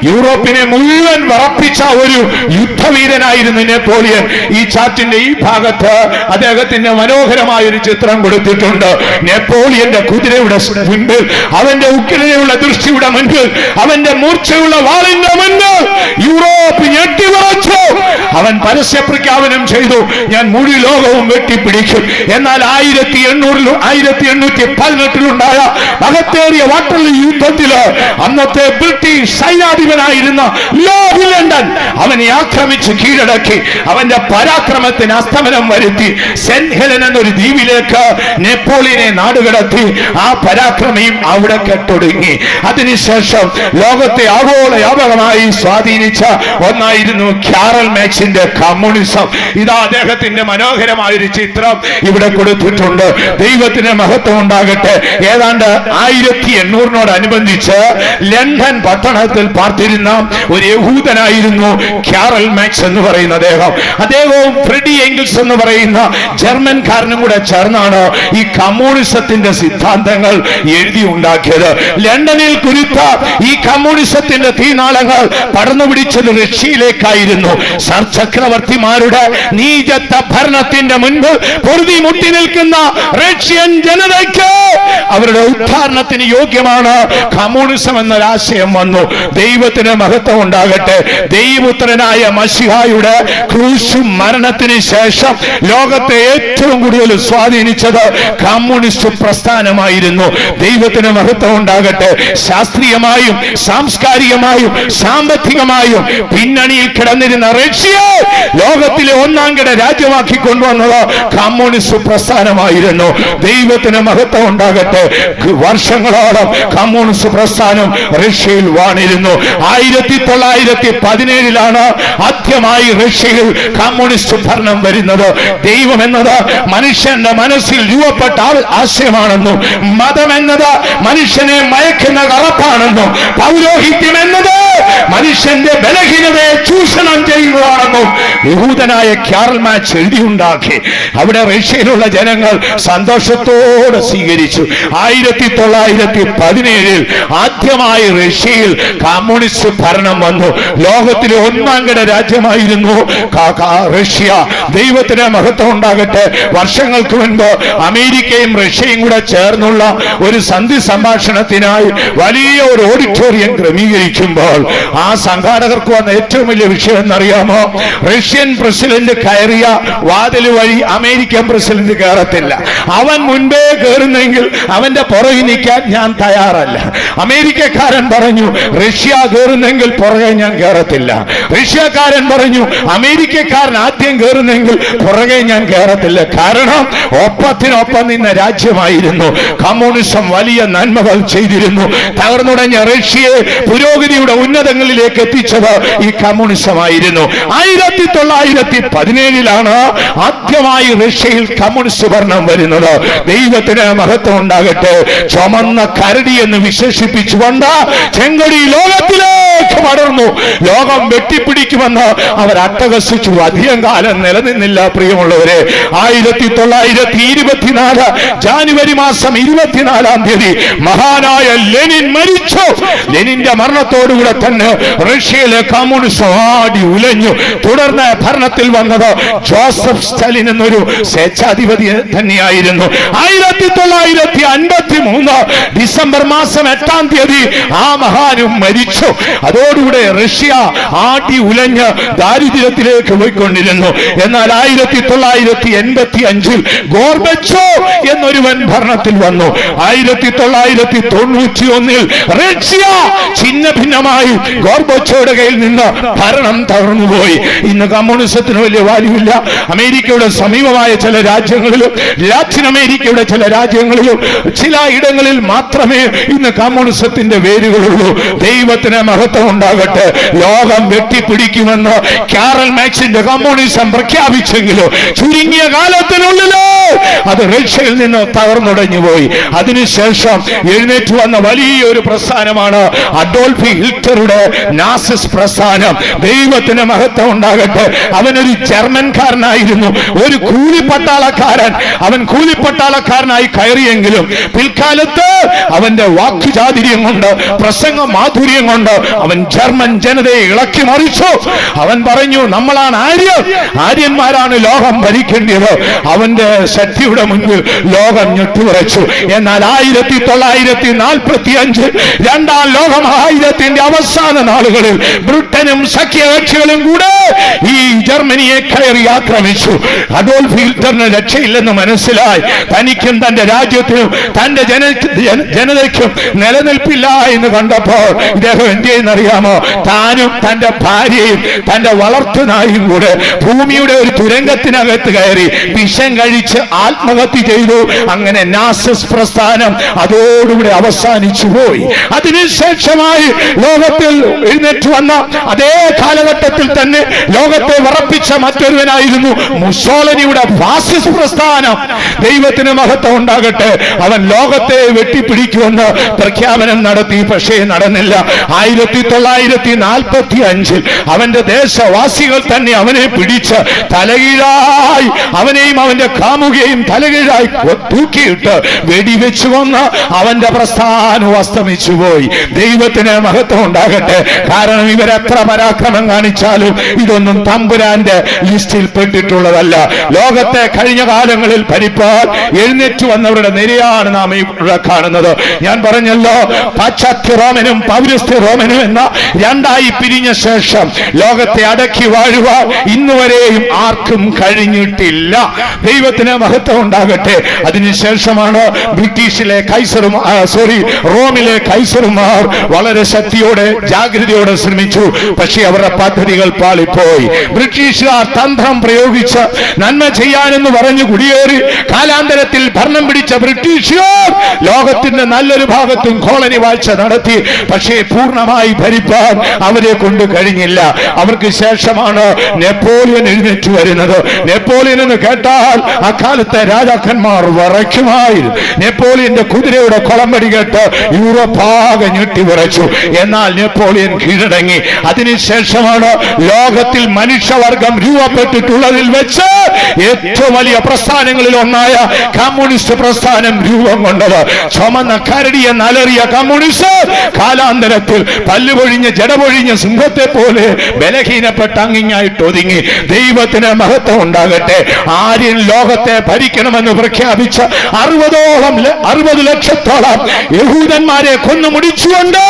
യൂറോപ്പിനെ മുഴുവൻ വിറപ്പിച്ച ഒരു യുദ്ധവീരനായിരുന്നു നെപ്പോളിയൻ. ഈ ചാർട്ടിന്റെ ഈ ഭാഗത്ത് അദ്ദേഹത്തിന്റെ മനോഹരമായ ഒരു ചിത്രം കൊടുത്തിട്ടുണ്ട്. നെപ്പോളിയന്റെ കുതിരയുടെ മുൻപിൽ, അവന്റെ ഉഗ്രതയുള്ള ദൃഷ്ടിയുടെ മുൻപിൽ, അവന്റെ മൂർച്ചയുള്ള വാളിന്റെ മുൻപിൽ യൂറോപ്പ് ഞെട്ടിവിറച്ചു. അവൻ പരസ്യ പ്രഖ്യാപനം ചെയ്തു, ഞാൻ മുഴു ലോകവും വെട്ടിപ്പിടിക്കും. എന്നാൽ 1818 മഹത്തേറിയ വാട്ടർലൂ യുദ്ധത്തില് അന്നത്തെ ബ്രിട്ടീഷ് സൈന്യാധിപനായിരുന്ന ലോർഡ് ലണ്ടൻ അവനെ ആക്രമിച്ച് കീഴടക്കി. അവന്റെ പരാക്രമത്തിന് അസ്തമനം വരുത്തി. സെന്റ് ഹെലൻ എന്നൊരു ദ്വീപിലേക്ക് നെപ്പോളിയനെ നാടുകടത്തി. ആ പരാക്രമിയും അവിടെ കെട്ടൊടുങ്ങി. അതിനുശേഷം ലോകത്തെ ആഗോള വ്യാപകമായി സ്വാധീനിച്ച ഒന്നായിരുന്നു കാറൽ മാർക്സിന്റെ കമ്മ്യൂണിസം. ഇതാ അദ്ദേഹത്തിന്റെ മനോഹരമായൊരു ചിത്രം ഇവിടെ കൊടുത്തിട്ടുണ്ട്. ദൈവത്തിന് മഹത്വം ഉണ്ടാകട്ടെ. ഏതാണ്ട് 1800 ലണ്ടൻ പട്ടണത്തിൽ പാർത്തിരുന്ന ഒരു യഹൂദനായിരുന്നു കാറൽ മാർക്സ് എന്ന് പറയുന്ന അദ്ദേഹവും ഫ്രെഡി എംഗിൾസ് എന്ന് പറയുന്ന ജർമ്മൻകാരനും കൂടെ ചേർന്നാണ് ഈ കമ്മ്യൂണിസത്തിന്റെ സിദ്ധാന്തങ്ങൾ എഴുതി ഉണ്ടാക്കിയത്. ലണ്ടനിൽ കുരുത്ത ഈ കമ്മ്യൂണിസത്തിന്റെ തീനാളങ്ങൾ പടർന്നു പിടിച്ചത് റഷ്യയിലേക്കായിരുന്നു. സർ ചക്രവർത്തിമാരുടെ നീചത്വ ഭരണത്തിന്റെ മുൻപ് പൊറുതി മുട്ടി നിൽക്കുന്ന റഷ്യൻ ജനതയ്ക്ക് അവരുടെ ഉദ്ധാരണത്തിന് യോഗ്യമാണ് കമ്മ്യൂണിസം എന്നൊരാശയം വന്നു. ദൈവത്തിന് മഹത്വം ഉണ്ടാകട്ടെ. ദൈവപുത്രനായ മശിഹായുടെ ക്രൂശും മരണത്തിന് ശേഷം ലോകത്തെ ഏറ്റവും കൂടുതൽ സ്വാധീനിച്ചത് കമ്മ്യൂണിസ്റ്റ് പ്രസ്ഥാനമായിരുന്നു. ദൈവത്തിന് മഹത്വം ഉണ്ടാകട്ടെ. ശാസ്ത്രീയമായും സാംസ്കാരികമായും സാമ്പത്തികമായും പിന്നണിയിൽ കിടന്നിരുന്ന റഷ്യ ലോകത്തിലെ ഒന്നാംകിട രാജ്യമാക്കി കൊണ്ടുവന്നത് കമ്മ്യൂണിസ്റ്റ് പ്രസ്ഥാനമായിരുന്നു. ദൈവത്തിന് മഹത്വം ഉണ്ടാകട്ടെ. വർഷങ്ങളോളം കമ്മ്യൂണിസ്റ്റ് പ്രസ്ഥാനം റഷ്യയിൽ വാണിരുന്നു. 1917 ആദ്യമായി റഷ്യയിൽ കമ്മ്യൂണിസ്റ്റ് ഭരണം വരുന്നത്. ദൈവം എന്നത് മനുഷ്യന്റെ മനസ്സിൽ രൂപപ്പെട്ട ആശയമാണെന്നും മതം എന്നത് മനുഷ്യനെ മയക്കുന്ന കറപ്പാണെന്നും പൗരോഹിത്യം എന്നത് മനുഷ്യന്റെ ബലഹീനതയെ ചൂഷണം ചെയ്യുന്നതാണെന്നും യഹൂദനായ കാറൽ മാർക്സ് എഴുതിയുണ്ടാക്കി. അവിടെ റഷ്യയിലുള്ള ജനങ്ങൾ സന്തോഷത്തോടെ സ്വീകരിച്ചു. 1917 ആദ്യമായി റഷ്യയിൽ കമ്മ്യൂണിസ്റ്റ് ഭരണം വന്നു. ലോകത്തിലെ ഒന്നാംകിട രാജ്യമായിരുന്നു റഷ്യ. ദൈവത്തിന് മഹത്വം ഉണ്ടാകട്ടെ. വർഷങ്ങൾക്ക് മുൻപ് അമേരിക്കയും റഷ്യയും കൂടെ ചേർന്നുള്ള ഒരു സന്ധി സംഭാഷണത്തിനായി വലിയ ഒരു ഓഡിറ്റോറിയം ക്രമീകരിക്കുമ്പോൾ ആ സംഘാടകർക്ക് വന്ന ഏറ്റവും വലിയ വിഷയം എന്നറിയാമോ? റഷ്യൻ പ്രസിഡന്റ് കയറിയ വാതിൽ വഴി അമേരിക്കൻ പ്രസിഡന്റ് കയറത്തില്ല. അവൻ മുൻപേ കയറുന്നെങ്കിൽ അവന്റെ പുറകെ നിൽക്കാൻ ഞാൻ തയ്യാറല്ല. അമേരിക്കക്കാരൻ പറഞ്ഞു റഷ്യ കയറുന്നെങ്കിൽ പുറകെ ഞാൻ കയറത്തില്ല. റഷ്യക്കാരൻ പറഞ്ഞു അമേരിക്കക്കാരൻ ആദ്യം കയറുന്നെങ്കിൽ പുറകെ ഞാൻ കയറത്തില്ല. കാരണം ഒപ്പത്തിനൊപ്പം നിന്ന രാജ്യമായിരുന്നു. കമ്മ്യൂണിസം വലിയ നന്മകൾ ചെയ്തിരുന്നു. തകർന്നുടഞ്ഞ റഷ്യയെ പുരോഗതിയുടെ ഉന്നതങ്ങളിലേക്ക് എത്തിച്ചത് ഈ കമ്മ്യൂണിസമായിരുന്നു. 1917 ആദ്യമായി റഷ്യയിൽ കമ്മ്യൂണിസ്റ്റ് ഭരണം വരുന്നത്. ദൈവത്തിന് മഹത്വം ഉണ്ടാകട്ടെ. ചുമന്ന കരടി എന്ന് വിശേഷിപ്പിച്ചുകൊണ്ട് ചെങ്കൊടി ലോകത്തിലേക്ക് പടർന്നു. ലോകം വെട്ടിപ്പിടിക്കുമെന്ന് അവർ അട്ടഹസിച്ചു. അധികം കാലം നിലനിന്നില്ല പ്രിയമുള്ളവരെ. 1924 ജാനുവരി മാസം 24 മഹാനായ ലെനിൻ മരിച്ചു. ലെനിന്റെ മരണത്തോടുകൂടെ തന്നെ റഷ്യയിലെ കമ്മ്യൂണിസം ആടി ഉലഞ്ഞു. തുടർന്ന് ഭരണത്തിൽ വന്നത് ജോസഫ് സ്റ്റാലിൻ എന്നൊരു സ്വേച്ഛാധിപതി തന്നെയായിരുന്നു. 1953 ഡിസംബർ മാസം 8 ആ മഹാനും മരിച്ചു. അതോടുകൂടെ റഷ്യ ആടി ഉലഞ്ഞ് ദാരിദ്ര്യത്തിലേക്ക് പോയിക്കൊണ്ടിരുന്നു. എന്നാൽ 1985 ഗോർബച്ചോവ് എന്നൊരുവൻ ഭരണത്തിൽ വന്നു. 1991 റഷ്യ ഛിന്ന ഭിന്നമായി ഗോർബച്ചോയുടെ കയ്യിൽ നിന്ന് ഭരണം തകർന്നുപോയി. ഇന്ന് കമ്മ്യൂണിസത്തിന് വലിയ വാല്യൂല്ല. അമേരിക്കയുടെ സമീപമായ ചില രാജ്യങ്ങളിലും ലാറ്റിൻ അമേരിക്കയുടെ ചില രാജ്യങ്ങളിലും ചില ഇടങ്ങളിൽ മാത്രമേ ഇന്ന് കമ്മ്യൂണിസത്തിന്റെ വേരുകളുള്ളൂ. ദൈവത്തിന് മഹത്വം ഉണ്ടാകട്ടെ. ലോകം വെട്ടിപ്പിടിക്കുമെന്ന് കാറൽ മാർക്സിന്റെ കമ്മ്യൂണിസം പ്രഖ്യാപിച്ചെങ്കിലും ചുരുങ്ങിയ കാലത്തിനുള്ളിൽ അത് റഷ്യയിൽ നിന്ന് തകർന്നുടഞ്ഞു പോയി. അതിനുശേഷം എഴുന്നേറ്റ് വന്ന വലിയൊരു പ്രസ്ഥാനമാണ് അഡോൾഫ് ഹിറ്റ്ലറുടെ നാസിസ്റ്റ് പ്രസ്ഥാനം. ദൈവത്തിന് മഹത്വം ഉണ്ടാകട്ടെ. അവനൊരു ജർമ്മൻകാരനായിരുന്നു, ഒരു കൂലിപ്പട്ടാളക്കാരൻ. അവൻ കൂലിപ്പട്ടാളക്കാരനായി കയറിയെങ്കിലും പിൽക്കാലത്ത് അവന്റെ വാക്കുചാതുര്യം കൊണ്ട് പ്രസംഗ മാധുര്യം കൊണ്ട് അവൻ ജർമ്മൻ ജനതയെ ഇളക്കി മറിച്ചു. അവൻ പറഞ്ഞു നമ്മളാണ് ആര്യന്മാരാണ് ലോകം ഭരിക്കേണ്ടത്. അവന്റെ ശക്തിയുടെ മുൻപിൽ ലോകം ഞെട്ടിവിറച്ചു. എന്നാൽ 1945 രണ്ടാം ലോകമഹായുദ്ധത്തിന്റെ അവസാന നാളുകളിൽ ബ്രിട്ടനും സഖ്യകക്ഷികളും കൂടെ ഈ ജർമ്മനിയെ കയറി ആക്രമിച്ചു. അഡോൾഫ് ഹിറ്റ്ലറിന് രക്ഷയില്ലെന്ന് മനസ്സിലായി. തനിക്കും തന്റെ രാജ്യത്തിനും തന്റെ ജനതയ്ക്കും നിലനിൽപ്പില്ല എന്ന് കണ്ടപ്പോൾ ഇദ്ദേഹം എന്ത് ചെയ്യുന്നറിയാമോ? താനും തന്റെ ഭാര്യയും തന്റെ വളർത്തുനായും കൂടെ ഭൂമിയുടെ ഒരു തുരങ്കത്തിനകത്ത് കയറി വിഷം കഴിച്ച് ആത്മഹത്യ ചെയ്തു. അങ്ങനെ നാസിസ്റ്റ് പ്രസ്ഥാനം അതോടുകൂടി അവസാനിച്ചു പോയി. അതിനുശേഷമായി ലോകത്തിൽ എഴുന്നേറ്റ് വന്ന അതേ കാലഘട്ടത്തിൽ തന്നെ ലോകത്തെ വിറപ്പിച്ച മറ്റൊരുവനായിരുന്നു മുസോളിനിയുടെ ഫാസിസ്റ്റ് പ്രസ്ഥാനം. ദൈവത്തിന് മഹത്വം ഉണ്ടാകട്ടെ. അവൻ ലോകത്തെ വെട്ടിപ്പിടിക്കുമെന്ന് പ്രഖ്യാപനം നടത്തി. പക്ഷേ നടന്നില്ല. 1945 അവന്റെ ദേശവാസികൾ തന്നെ അവനെ പിടിച്ച് തലകീഴായി അവനെയും അവന്റെ കാമുകയും തലകീഴായി തൂക്കിയിട്ട് വെടിവെച്ചു വന്ന് അവന്റെ പ്രസ്ഥാനം അസ്തമിച്ചു പോയി. ദൈവത്തിന് മഹത്വം ഉണ്ടാകട്ടെ. കാരണം ഇവരെത്ര പരാക്രമം കാണിച്ചാലും ഇതൊന്നും തമ്പുരാന്റെ ലിസ്റ്റിൽ പെട്ടിട്ടുള്ളതല്ല. ലോകത്തെ കഴിഞ്ഞ കാലങ്ങളിൽ ഭരിപ്പാൻ എഴുന്നേറ്റ് വന്നവരുടെ നിരയാണ് നാം ഇവിടെ കാണുന്നത്. ഞാൻ പറഞ്ഞല്ലോ, പാശ്ചാത്യ റോമനും പൗരസ്ത്യ റോമനും എന്ന രണ്ടായി പിരിഞ്ഞ ശേഷം ലോകത്തെ അടക്കി വാഴുവാൻ ഇന്നുവരെയും ആർക്കും കഴിഞ്ഞിട്ടില്ല. ദൈവത്തിന് മഹത്വം ഉണ്ടാകട്ടെ. അതിനുശേഷമാണ് ബ്രിട്ടീഷിലെ റോമിലെ കൈസറുമാർ വളരെ ശക്തിയോടെ ജാഗ്രതയോടെ ശ്രമിച്ചു. പക്ഷേ അവരുടെ പദ്ധതികൾ പാളിപ്പോയി. ബ്രിട്ടീഷുകാർ തന്ത്രം പ്രയോഗിച്ച് നന്മ ചെയ്യാനെന്ന് പറഞ്ഞു കുടിയേറി കാലാന്തരത്തിൽ ഭരണം പിടിച്ച ബ്രിട്ടീഷുകാർ ലോകത്തിന്റെ നല്ലൊരു ഭാഗത്തും കോളനി വാഴ്ച നടത്തി. പക്ഷേ പൂർണ്ണമായി ഭരിപ്പാൻ അവരെ കൊണ്ട് കഴിഞ്ഞില്ല. അവർക്ക് ശേഷമാണ് നെപ്പോളിയൻ എഴുന്നേറ്റ് വരുന്നത്. നെപ്പോളിയൻ എന്ന് കേട്ടാൽ അക്കാലത്തെ രാജാക്കന്മാർ വിറയ്ക്കുമായിരുന്നു. നെപ്പോളിയന്റെ കുതിരയുടെ കൊളമ്പടി കേട്ട് യൂറോപ്പാകെ ഞെട്ടിവിറച്ചു. എന്നാൽ നെപ്പോളിയൻ കീഴടങ്ങി. അതിനുശേഷമാണ് ലോകത്തിൽ മനുഷ്യവർഗം രൂപപ്പെട്ടിട്ടുള്ളതിൽ വെച്ച് ഏറ്റവും വലിയ പ്രസ്ഥാനങ്ങളിൽ ഒന്നായ കമ്മ്യൂണിസ്റ്റ് പ്രസ്ഥാനം രൂപം കൊണ്ടത്. ചുമന്ന കരടിയെ നലറിയ കമ്മ്യൂണിസ്റ്റ് കാലാന്തരത്തിൽ പല്ലുപൊഴിഞ്ഞ് ജടപൊഴിഞ്ഞ സിംഹത്തെ പോലെ ബലഹീനപ്പെട്ട അങ്ങിങ്ങായിട്ട് ഒതുങ്ങി. ദൈവത്തിന് മഹത്വം ഉണ്ടാകട്ടെ. ആര്യൻ ലോകത്തെ ഭരിക്കണമെന്ന് പ്രഖ്യാപിച്ച 60 ലക്ഷത്തോളം യഹൂദന്മാരെ കൊന്നു മുടിച്ചുകൊണ്ട്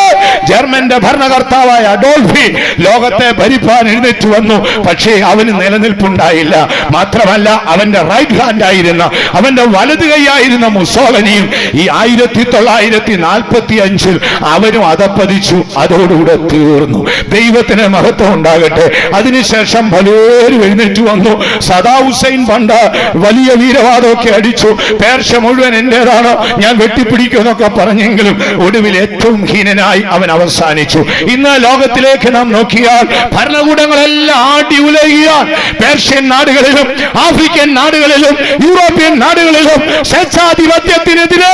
ജർമ്മന്റെ ഭരണകർത്താവായ അഡോൾഫ് ലോകത്തെ ഭരിപ്പാൻ എഴുന്നേറ്റ് വന്നു. പക്ഷേ അവന് നിലനിൽപ്പുണ്ടായില്ല. മാത്രമല്ല അവന്റെ റൈറ്റ് ഹാൻഡ് ആയിരുന്ന, അവന്റെ വലത് കൈയായിരുന്ന മുസോളിനിയും ഈ 1945 അവരും അതപ്പതിച്ചു. അതോടുകൂടെ തീർന്നു. ദൈവത്തിന് മഹത്വം ഉണ്ടാകട്ടെ. അതിനുശേഷം പലരും എഴുന്നേറ്റ് വന്നു. സദാം ഹുസൈൻ പണ്ട് വലിയ വീരവാദമൊക്കെ അടിച്ചു. പേർഷ്യ മുഴുവൻ എന്റേതാണ്, ഞാൻ വെട്ടിപ്പിടിക്കുമെന്നൊക്കെ പറഞ്ഞെങ്കിലും ഒടുവിൽ ഏറ്റവും ഹീനനായി അവൻ അവസാനിച്ചു. ഇന്ന് ലോകത്തിലേക്ക് നാം നോക്കിയാൽ ഭരണകൂടങ്ങളെല്ലാം ആടി ഉലയുകയാണ്. പേർഷ്യൻ നാടുകളിലും ആഫ്രിക്കൻ നാടുകളിലും യൂറോപ്യൻ നാടുകളിലും സ്വേച്ഛാധിപത്യത്തിനെതിരെ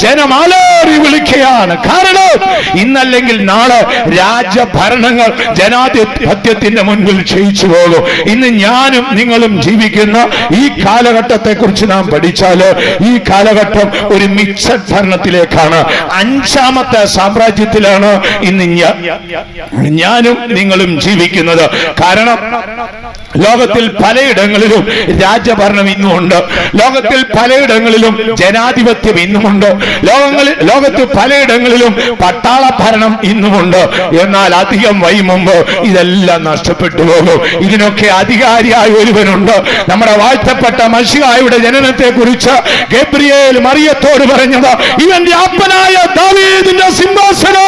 ജനമാലേറി വിളിക്കുകയാണ്. കാരണം ഇന്നല്ലെങ്കിൽ നാളെ രാജ്യഭരണങ്ങൾ ജനാധിപത്യത്തിന്റെ മുൻപിൽ ക്ഷയിച്ചു പോകും. ഇന്ന് ഞാനും നിങ്ങളും ജീവിക്കുന്ന ഈ കാലഘട്ടത്തെ കുറിച്ച് നാം പഠിച്ചാൽ ഈ കാലഘട്ടം ഒരു മിക്സഡ് ഭരണത്തിലേക്കാണ്. 5ാമത്തെ സാമ്രാജ്യത്തിലാണ് ഇന്ന് ഞാനും നിങ്ങളും ജീവിക്കുന്നത്. കാരണം ലോകത്തിൽ പലയിടങ്ങളിലും രാജ്യഭരണം ഇന്നുമുണ്ട്. ലോകത്തിൽ പലയിടങ്ങളിലും ജനാധിപത്യം ഇന്നുമുണ്ട്. ലോകത്ത് പലയിടങ്ങളിലും പട്ടാള ഭരണം ഇന്നുമുണ്ട്. എന്നാൽ അധികം മുമ്പ് ഇതെല്ലാം നഷ്ടപ്പെട്ടു പോകും. ഇതിനൊക്കെ അധികാരിയായ ഒരുവനുണ്ട്. നമ്മുടെ വാഴ്ത്തപ്പെട്ട മശിഹായുടെ ജനനത്തെ കുറിച്ച് ഗബ്രിയേൽ മറിയത്തോട് പറഞ്ഞത്, ഇവന്റെ അപ്പനായ ദാവീദിന്റെ സിംഹാസനം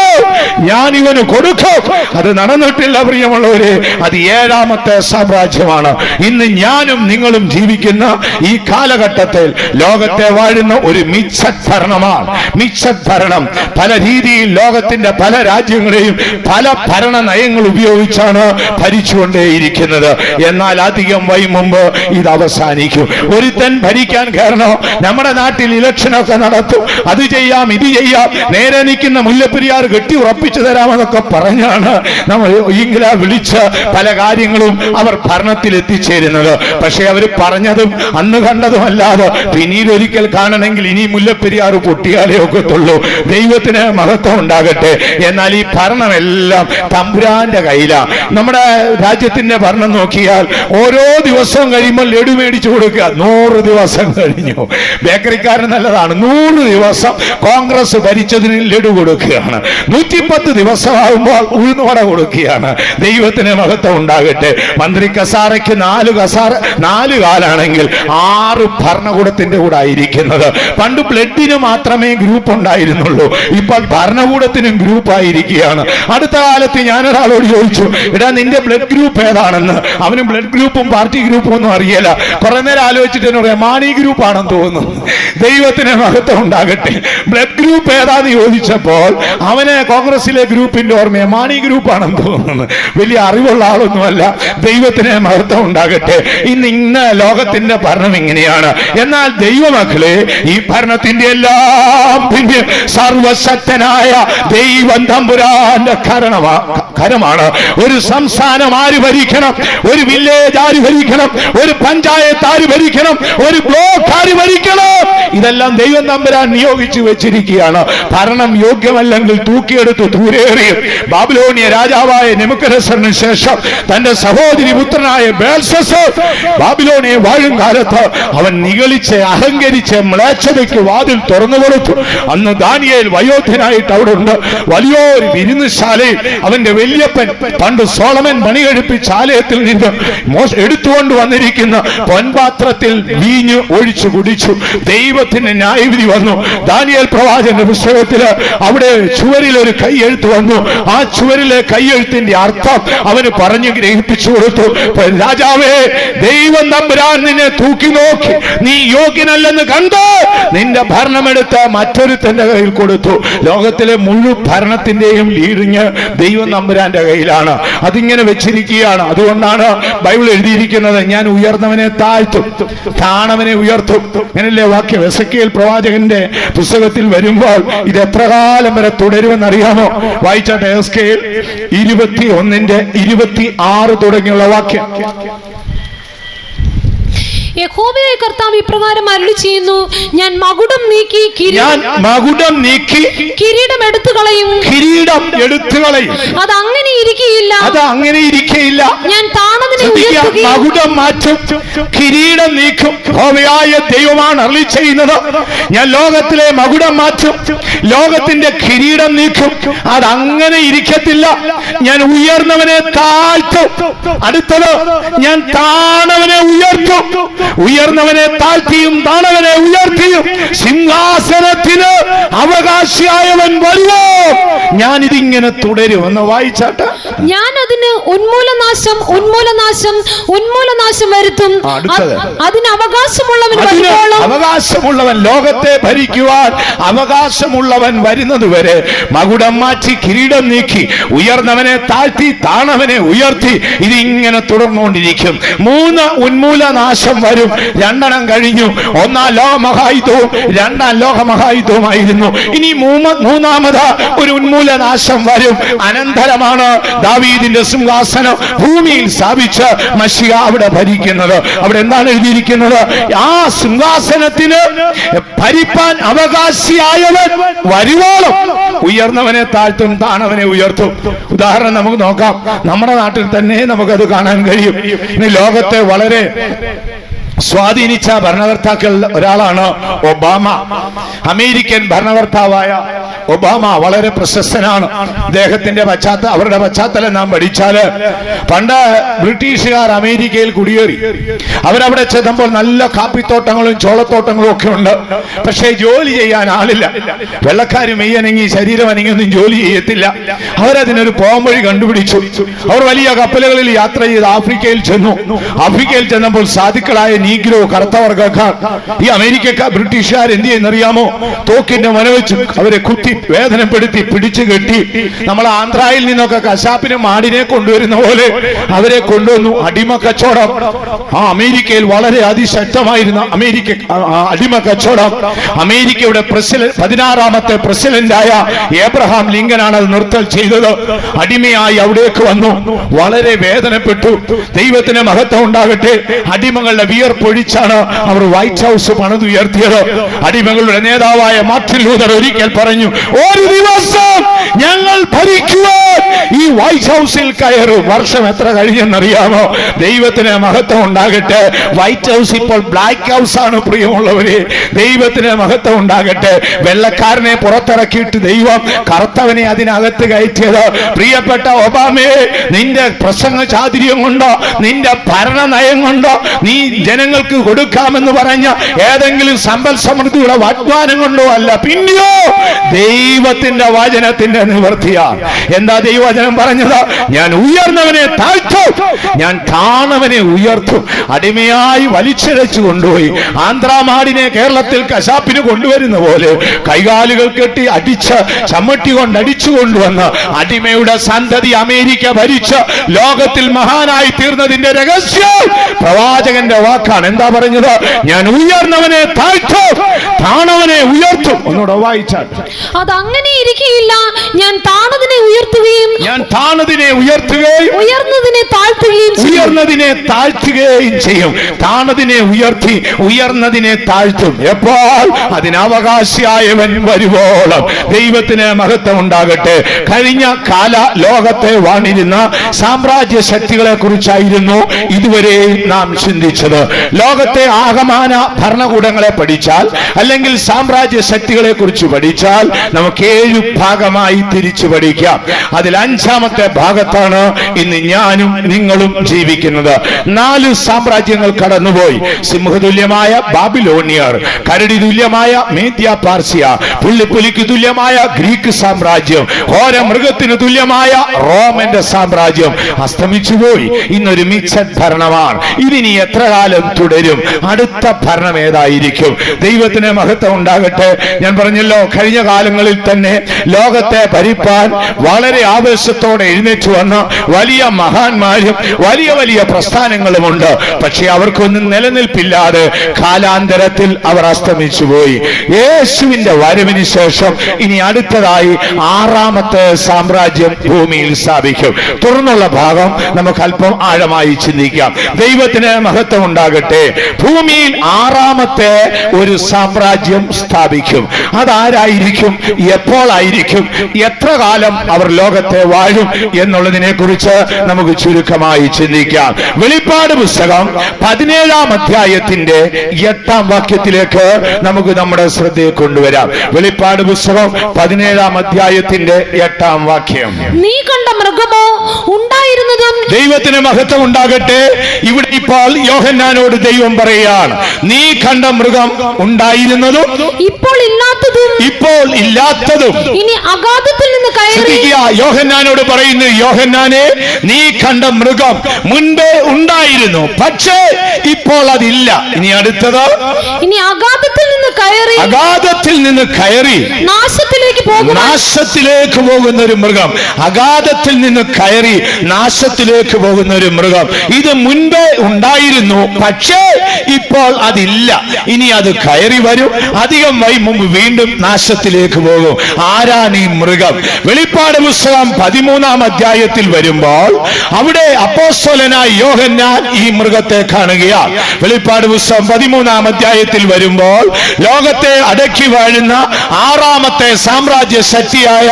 ഞാൻ ഇവന് കൊടുക്കും. അത് നടന്നിട്ടില്ല പ്രിയമുള്ളവരെ. അത് 7ാമത്തെ സാമ്രാജ്യമാണ്. ഇന്ന് ഞാനും നിങ്ങളും ജീവിക്കുന്ന ഈ കാലഘട്ടത്തിൽ ലോകത്തെ വാഴുന്ന ഒരു മിക്സഡ് ഭരണമാണ്. മിക്സഡ് ഭരണം പല രീതിയിൽ ലോകത്തിന്റെ പല രാജ്യങ്ങളെയും പല ഭരണ നയങ്ങൾ ഉപയോഗിച്ചാണ് ഭരിച്ചുകൊണ്ടേയിരിക്കുന്നത്. എന്നാൽ അധികം മുമ്പ് ഇത് അവസാനിക്കും. ഒരുത്തൻ ഭരിക്കാൻ കാരണം നമ്മുടെ നാട്ടിൽ ഇലക്ഷനൊക്കെ നടത്തും. അത് ചെയ്യാം, ഇത് ചെയ്യാം, നേരെ നിൽക്കുന്ന മുല്ലപ്പെരിയാർ കെട്ടി ഉറപ്പിച്ചു തരാമെന്നൊക്കെ പറഞ്ഞാണ് നമ്മൾ ഇങ്ങനെ വിളിച്ച് പല കാര്യങ്ങളും അവർ ഭരണത്തിൽ എത്തിച്ചേരുന്നത്. പക്ഷെ അവർ പറഞ്ഞതും അന്ന് കണ്ടതുമല്ലാതെ പിന്നീട് ഒരിക്കൽ കാണണമെങ്കിൽ ഇനി മുല്ലപ്പെരിയാർ പൊട്ടിയാലേ ഒക്കത്തുള്ളൂ. ദൈവത്തിന് മഹത്വം ഉണ്ടാകട്ടെ. എന്നാൽ ഈ ഭരണമെല്ലാം തമ്പുരാന്റെ കയ്യിലാണ്. നമ്മുടെ രാജ്യത്തിന്റെ ഭരണം നോക്കിയാൽ ഓരോ ദിവസവും കഴിയുമ്പോൾ ലഡു മേടിച്ചു കൊടുക്കുക. 100 ദിവസം കഴിഞ്ഞു. ബേക്കറിക്കാരൻ നല്ലതാണ്. 100 ദിവസം കോൺഗ്രസ് ഭരിച്ചതിന് ലഡു കൊടുക്കുകയാണ്. 110 ദിവസമാകുമ്പോൾ ഉഴുന്നുവട കൊടുക്കുകയാണ്. ദൈവത്തിന് മഹത്വം ഉണ്ടാകട്ടെ. മന്ത്രി കസാരയ്ക്ക് 4 കാലാണെങ്കിൽ 6 ഭരണകൂടത്തിന്റെ കൂടെ ആയിരിക്കുന്നത്. പണ്ട് ബ്ലഡിന് മാത്രമേ ഗ്രൂപ്പ് ഉണ്ടായിരുന്നുള്ളൂ. ഇപ്പോൾ ഭരണകൂടത്തിനും ഗ്രൂപ്പ് ആയിരിക്കുകയാണ്. അടുത്ത കാലത്ത് ഞാനൊരാളോട് ചോദിച്ചു, എടാ നിന്റെ ബ്ലഡ് ഗ്രൂപ്പ് ഏതാണെന്ന്. അവന് ബ്ലഡ് ഗ്രൂപ്പും പാർട്ടി ഗ്രൂപ്പും ഒന്നും അറിയില്ല. കുറെ നേരം ആലോചിച്ചിട്ട് എന്നോട് മാണി ഗ്രൂപ്പ് ആണെന്ന് തോന്നുന്നു. ദൈവത്തിന് മഹത്വം ഉണ്ടാകട്ടെ. ബ്ലഡ് ഗ്രൂപ്പ് ഏതാന്ന് ചോദിച്ചപ്പോൾ അവന് കോൺഗ്രസിലെ ഗ്രൂപ്പിന്റെ ഓർമ്മയെ മാണി ഗ്രൂപ്പ് ആണെന്ന് തോന്നുന്നു. വലിയ അറിവുള്ള ആളൊന്നുമല്ല. ദൈവത്തിന് മഹത്വം ഉണ്ടാകട്ടെ. ഇന്ന് ലോകത്തിന്റെ ഭരണം ഇങ്ങനെയാണ്. എന്നാൽ ദൈവമക്കളെ, ഈ ഭരണത്തിന്റെ എല്ലാം പിന്നെ സർവശക്തനായ ദൈവം തമ്പുരാന്റെ കരമാണ്. ഒരു സംസ്ഥാനം ആര് ഭരിക്കണം, ഒരു വില്ലേജ് ആര് ഭരിക്കണം, ഒരു പഞ്ചായത്ത് ആര് ഭരിക്കണം, ഒരു ബ്ലോക്ക് ആര് ഭരിക്കണം, ഇതെല്ലാം ദൈവം തമ്പുരാൻ നിയോഗിച്ചു വെച്ചിരിക്കുകയാണ്. ഭരണം യോഗ്യമല്ലെങ്കിൽ തൂക്കിയെടുത്ത് ദൂരേറിയും. ബാബിലോണിയ രാജാവായ നെബൂഖദ്നേസറിന് ശേഷം തന്റെ സഹോദരി പുത്രനായ ബേൽശസ്സർ ബാബിലോണിയെ വാഴും കാലത്ത് അവൻ നിഗളിച്ച് അഹങ്കരിച്ച് മ്ലേച്ഛതയ്ക്ക് വാതിൽ തുറന്നു കൊടുത്തു. അന്ന് ദാനിയേൽ വയോധനായിട്ട് അവിടെ ഉണ്ട്. വലിയൊരു വിരുന്നുശാലയിൽ അവന്റെ വല്യപ്പൻ പണ്ട് സോളമൻ പണി കഴിപ്പിച്ച ആലയത്തിൽ നിന്ന് എടുത്തുകൊണ്ട് വന്നിരിക്കുന്ന പൊൻപാത്രത്തിൽ വീഞ്ഞ് ഒഴിച്ചു കുടിച്ചു. ദൈവത്തിന് ന്യായവിധി വന്നു. ദാനിയേൽ പ്രവാചകന്റെ പുസ്തകത്തില് അവിടെ ചുവരിൽ ഒരു കൈയെഴുത്ത് വന്നു. ആ ചുവരിലെ കൈയെഴുത്തിന്റെ അർത്ഥം അവന് പറഞ്ഞു ഗ്രഹിച്ചു. ഏൽപ്പിച്ചു കൊടുത്തു. രാജാവേ, ദൈവം തമ്പുരാൻ നിന്നെ തൂക്കി നോക്കി, നീ യോഗ്യനല്ലെന്ന് കണ്ട് നിന്റെ ഭരണമെടുത്ത് മറ്റൊരുത്തന്റെ കയ്യിൽ കൊടുത്തു. ലോകത്തിലെ മുഴുവൻ ഭരണത്തിന്റെയും ലീഡിങ് ദൈവം തമ്പുരാന്റെ കയ്യിലാണ്. അതിങ്ങനെ വെച്ചിരിക്കുകയാണ്. അതുകൊണ്ടാണ് ബൈബിൾ എഴുതിയിരിക്കുന്നത്, ഞാൻ ഉയർന്നവനെ താഴ്ത്തും, താണവനെ ഉയർത്തും. അങ്ങനല്ലേ വാക്യം എസെക്കിയേൽ പ്രവാചകന്റെ പുസ്തകത്തിൽ വരുമ്പോൾ ഇത് എത്ര കാലം വരെ തുടരുമെന്നറിയാമോ? വായിച്ചാട്ടെ, എസെക്കിയേൽ 21:26 തുടങ്ങിയുള്ള വാക്യം. യഹോവയായ കർത്താവ് ഇപ്രകാരം അരുളി ചെയ്യുന്നു, ഞാൻ മകുടം നീക്കി കിരീടം എടുത്തു കളയും. അത് അങ്ങനെ ഇരിക്കുകയില്ല. ഞാൻ താണതിനെ ഉയർത്തുകയും മകുടം മാറ്റും, കിരീടം നീക്കും. യഹോവയായ ദൈവമാണ് അരുളി ചെയ്യുന്നത്, ഞാൻ ലോകത്തിലെ മകുടം മാറ്റും, ലോകത്തിന്റെ കിരീടം നീക്കും. അതങ്ങനെ ഇരിക്കത്തില്ല. ഞാൻ ഉയർന്നവനെ താഴ്ത്തും. അടുത്തത്, ഞാൻ താണവനെ ഉയർത്തും. ഉയർന്നവനെ താഴ്ത്തിയും താണവനെ ഉയർത്തിയും സിംഹാസനത്തിന് അവകാശിയായവൻ വരുമോ? ഞാനിതിങ്ങനെ തുടരും. എന്ന് വായിച്ചാട്ടെ. ഞാൻ അതിന് ഉന്മൂലനാശം വരുത്തും. അതിന് അവകാശമുള്ളവൻ, ലോകത്തെ ഭരിക്കുവാൻ അവകാശമുള്ളവൻ വരുന്നത് വരെ മകുടം മാറ്റി കിരീടം നീക്കി ഉയർന്നവനെ താഴ്ത്തി താണവനെ ഉയർത്തി ഇതിങ്ങനെ തുടർന്നുകൊണ്ടിരിക്കും. 3 ഉന്മൂലനാശം വരും. 2 കഴിഞ്ഞു. 1-ാം ലോകമഹായുദ്ധവും 2-ാം ലോകമഹായുദ്ധവുമായിരുന്നു. ഇനി 3-ാമത് ഒരു ഉന്മൂലനാശം വരും. അനന്തരമാണ് ദാവീദിന്റെ സിംഹാസനം ഭൂമിയിൽ സ്ഥാപിച്ച് മശിഹ അവിടെ ഭരിക്കുന്നത്. അവിടെ എന്താണ് എഴുതിയിരിക്കുന്നത്? ആ സിംഹാസനത്തിന് ഭരിപ്പാൻ അവകാശിയായവൻ വരുവോളം ഉയർന്നവനെ താഴ്ത്തും, താണവനെ ഉയർത്തും. ഉദാഹരണം നമുക്ക് നോക്കാം. നമ്മുടെ നാട്ടിൽ തന്നെ നമുക്കത് കാണാൻ കഴിയും. ഇനി ലോകത്തെ വളരെ സ്വാധീനിച്ച ഭരണകർത്താക്കൾ ഒരാളാണ് ഒബാമ. അമേരിക്കൻ ഭരണകർത്താവായ ഒബാമ വളരെ പ്രശസ്തനാണ്. അദ്ദേഹത്തിന്റെ അവരുടെ പശ്ചാത്തലം നാം പഠിച്ചാല്, പണ്ട് ബ്രിട്ടീഷുകാർ അമേരിക്കയിൽ കുടിയേറി. അവരവിടെ ചെന്നപ്പോൾ നല്ല കാപ്പിത്തോട്ടങ്ങളും ചോളത്തോട്ടങ്ങളും ഒക്കെ ഉണ്ട്. പക്ഷേ ജോലി ചെയ്യാൻ ആളില്ല. വെള്ളക്കാര് മെയ്യനങ്ങി ശരീരം അനങ്ങിയൊന്നും ജോലി ചെയ്യത്തില്ല. അവരതിനൊരു പോംവഴി കണ്ടുപിടിച്ചു. അവർ വലിയ കപ്പലുകളിൽ യാത്ര ചെയ്ത് ആഫ്രിക്കയിൽ ചെന്നു. ആഫ്രിക്കയിൽ ചെന്നപ്പോൾ സാധുക്കളായ നീഗ്രോ, കറുത്തവർഗക്കാർ, ഈ അമേരിക്കക്കാർ, ബ്രിട്ടീഷുകാർ എന്ത് ചെയ്യുന്നറിയാമോ? തോക്കിന്റെ മനവെച്ച് അവരെ കുത്തി വേദനപ്പെടുത്തി പിടിച്ചു കെട്ടി. നമ്മൾ ആന്ധ്രയിൽ നിന്നൊക്കെ കശാപ്പിനും ആടിനെ കൊണ്ടുവരുന്ന പോലെ അവരെ കൊണ്ടുവന്നു. അടിമ കച്ചവടം അമേരിക്കയിൽ വളരെ അതിശക്തമായിരുന്ന അടിമ കച്ചവടം. അമേരിക്കയുടെ 16ാമത്തെ പ്രസിഡന്റായ ഏബ്രഹാം ലിങ്കനാണ് അത് നിർത്തൽ ചെയ്തത്. അടിമയായി അവിടേക്ക് വന്നു. വളരെ വേദനപ്പെട്ടു. ദൈവത്തിന് മഹത്വം ഉണ്ടാകട്ടെ. അടിമകളുടെ വിയർപ്പൊഴിച്ചാണ് അവർ വൈറ്റ് ഹൗസ് പണിതുയർത്തിയത്. അടിമകളുടെ നേതാവായ മാർട്ടിൻ ലൂതർ ഒരിക്കൽ പറഞ്ഞു, ഒരു ദിവസം ഞങ്ങൾ ഭരിക്കുവാൻ ഈ വൈറ്റ് ഹൗസിൽ കയറും. വർഷം എത്ര കഴിഞ്ഞെന്നറിയാമോ? ദൈവത്തിന് മഹത്വം ഉണ്ടാകട്ടെ. വൈറ്റ് ഹൗസ് ഇപ്പോൾ ബ്ലാക്ക് ഹൗസ് ആണ്. പ്രിയമുള്ളവരെ, ദൈവത്തിന് മഹത്വം ഉണ്ടാകട്ടെ. വെള്ളക്കാരനെ പുറത്തിറക്കിയിട്ട് ദൈവം കറുത്തവനെ അതിനകത്ത് കയറ്റിയത്. പ്രിയപ്പെട്ട ഒബാമയെ, നിന്റെ പ്രസംഗ ചാതുര്യം കൊണ്ടോ നിന്റെ ഭരണ നയം കൊണ്ടോ നീ ജനങ്ങൾക്ക് കൊടുക്കാമെന്ന് പറഞ്ഞ ഏതെങ്കിലും സമ്പൽ സമൃദ്ധിയുടെ വാഗ്ദാനം കൊണ്ടോ അല്ല, പിന്നെയോ ദൈവത്തിന്റെ വചനത്തിന്റെ നിവൃത്തിയാണ്. എന്താ ദൈവവചനം പറഞ്ഞത്? ഞാൻ ഉയർന്നവനെ താഴ്ത്തും, ഞാൻ താണവനെ ഉയർത്തും. അടിമയായി വലിച്ചിഴച്ചു കൊണ്ടുപോയി ആന്ധ്രാമാടിനെ കേരളത്തിൽ കശാപ്പിന് കൊണ്ടുവരുന്ന പോലെ കൈകാലുകൾ കെട്ടി അടിച്ച് ചമ്മട്ടി കൊണ്ട് അടിച്ചു കൊണ്ടുവന്ന് അടിമയുടെ സന്തതി അമേരിക്ക ഭരിച്ച് ലോകത്തിൽ മഹാനായി തീർന്നതിന്റെ രഹസ്യം പ്രവാചകന്റെ വാക്കാണ്. എന്താ പറഞ്ഞത്? ഞാൻ ഉയർന്നവനെ താഴ്ത്തും, താണവനെ ഉയർത്തും. ഒന്നുകൂടെ വായിച്ചാൽ, അതങ്ങനെ ഇരിക്കുകയില്ല. ഞാൻ താണതിനെ ഉയർത്തുകയും ഉയർന്നതിനെ താഴ്ത്തുകയും ചെയ്യും. താണതിനെ ഉയർത്തി ഉയർന്നതിനെ താഴ്ത്തും. എപ്പോൾ? അതിനവകാശിയായവൻ വരുവോളം. ദൈവത്തിന് മഹത്വം ഉണ്ടാകട്ടെ. കഴിഞ്ഞ കാല ലോകത്തെ വാണിരുന്ന സാമ്രാജ്യ ശക്തികളെ കുറിച്ചായിരുന്നു ഇതുവരെ നാം ചിന്തിച്ചത്. ലോകത്തെ ആകമാന ഭരണകൂടങ്ങളെ പഠിച്ചാൽ, അല്ലെങ്കിൽ സാമ്രാജ്യ ശക്തികളെ കുറിച്ച് പഠിച്ചാൽ നമുക്ക് 7 ഭാഗമായി തിരിച്ചു പഠിക്കാം. അതിൽ 5ാമത്തെ ഭാഗത്താണ് ഇന്ന് ഞാനും നിങ്ങളും ജീവിക്കുന്നത്. 4 സാമ്രാജ്യങ്ങൾ കടന്നുപോയി. സിംഹതുല്യമായ ബാബിലോണിയർ, കരടി തുല്യമായ മേദ്യ പാർസ്യ, പുള്ളിപ്പുലിക്ക് തുല്യമായ ഗ്രീക്ക് സാമ്രാജ്യം, ഘോരമൃഗത്തിന് തുല്യമായ റോമന്റെ സാമ്രാജ്യം അസ്തമിച്ചുപോയി. ഇന്നൊരു മിക്സഡ് ഭരണമാണ്. ഇതിനി എത്ര കാലം തുടരും? അടുത്ത ഭരണം ഏതായിരിക്കും? ദൈവത്തിന് മഹത്വം ഉണ്ടാകട്ടെ. ഞാൻ പറഞ്ഞല്ലോ, കഴിഞ്ഞ കാലങ്ങളിൽ തന്നെ ലോകത്തെ ഭരിപ്പാൻ വളരെ ആവേശത്തോടെ എഴുന്നേറ്റ് വന്ന വലിയ മഹാന്മാരും വലിയ വലിയ പ്രസ്ഥാനങ്ങളുമുണ്ട്. പക്ഷെ അവർക്കൊന്നും നിലനിൽപ്പില്ലാതെ കാലാന്തരത്തിൽ അവർ അസ്തമിച്ചുപോയി. യേശുവിന്റെ വരവിന് ശേഷം ഇനി അടുത്തതായി 6ാമത്തെ സാമ്രാജ്യം ഭൂമിയിൽ സ്ഥാപിക്കും. തുടർന്നുള്ള ഭാഗം നമുക്ക് അല്പം ആഴമായി ചിന്തിക്കാം. ദൈവത്തിന് മഹത്വം ഉണ്ടാകട്ടെ. ഭൂമിയിൽ 6ാമത്തെ ഒരു സാമ്രാജ്യം സ്ഥാപിക്കും. അതാരായിരിക്കും? എപ്പോഴായിരിക്കും? എത്ര കാലം അവർ ലോകത്തെ വാഴും എന്നുള്ളതിനെ കുറിച്ച് നമുക്ക് ചുരുക്കമായി ചിന്തിക്കാം. വെളിപ്പാട് പുസ്തകം 17ാം അധ്യായത്തിന്റെ 8ാം വാക്യത്തിലേക്ക് നമുക്ക് നമ്മുടെ ശ്രദ്ധയെ കൊണ്ടുവരാം. വെളിപ്പാട് പുസ്തകം 17ാം അധ്യായത്തിന്റെ 8ാം വാക്യം. നീ കണ്ട മൃഗമോ ഉണ്ടായിരുന്നതും. ദൈവത്തിന് മഹത്വം ഉണ്ടാകട്ടെ. ഇവിടെ ഇപ്പോൾ യോഹന്നാനോട് ദൈവം പറയുകയാണ്, നീ കണ്ട മൃഗം ഉണ്ടായിരുന്നതും ഇപ്പോൾ ഇല്ലാത്തതും ഇനി അഗാധത്തിൽ നിന്ന് കയറി. യോഹന്നാനോട് പറയുന്നു, യോഹന്നാനെ, നീ കണ്ട മൃഗം മുൻപേ ഉണ്ടായിരുന്നു, പക്ഷേ ഇപ്പോൾ അതില്ല. ഇനി അടുത്തത്, ഇനി അഗാധത്തിൽ നിന്ന് കയറി നാശത്തിലേക്ക് പോകുന്ന ഒരു മൃഗം. അഗാധത്തിൽ നിന്ന് കയറി നാശത്തിലേക്ക് പോകുന്ന ഒരു മൃഗം. ഇത് മുൻപേ ഉണ്ടായിരുന്നു, പക്ഷേ ഇപ്പോൾ അതില്ല. ഇനി അത് കയറി വരും. അധികം മുമ്പ് വീണ്ടും നാശത്തിലേക്ക് പോകും. ആരാണ് ഈ മൃഗം? വെളിപ്പാട് പുസ്തകം 13ാം അധ്യായത്തിൽ വരുമ്പോൾ അവിടെ അപ്പോസ്തലനായ യോഹന്നാൻ ഈ മൃഗത്തെ കാണുകയാണ്. വെളിപ്പാട് പുസ്തകം 13ാം അധ്യായത്തിൽ വരുമ്പോൾ ലോകത്തെ അടക്കി വാഴുന്ന 6ാമത്തെ സാമ്രാജ്യ ശക്തിയായ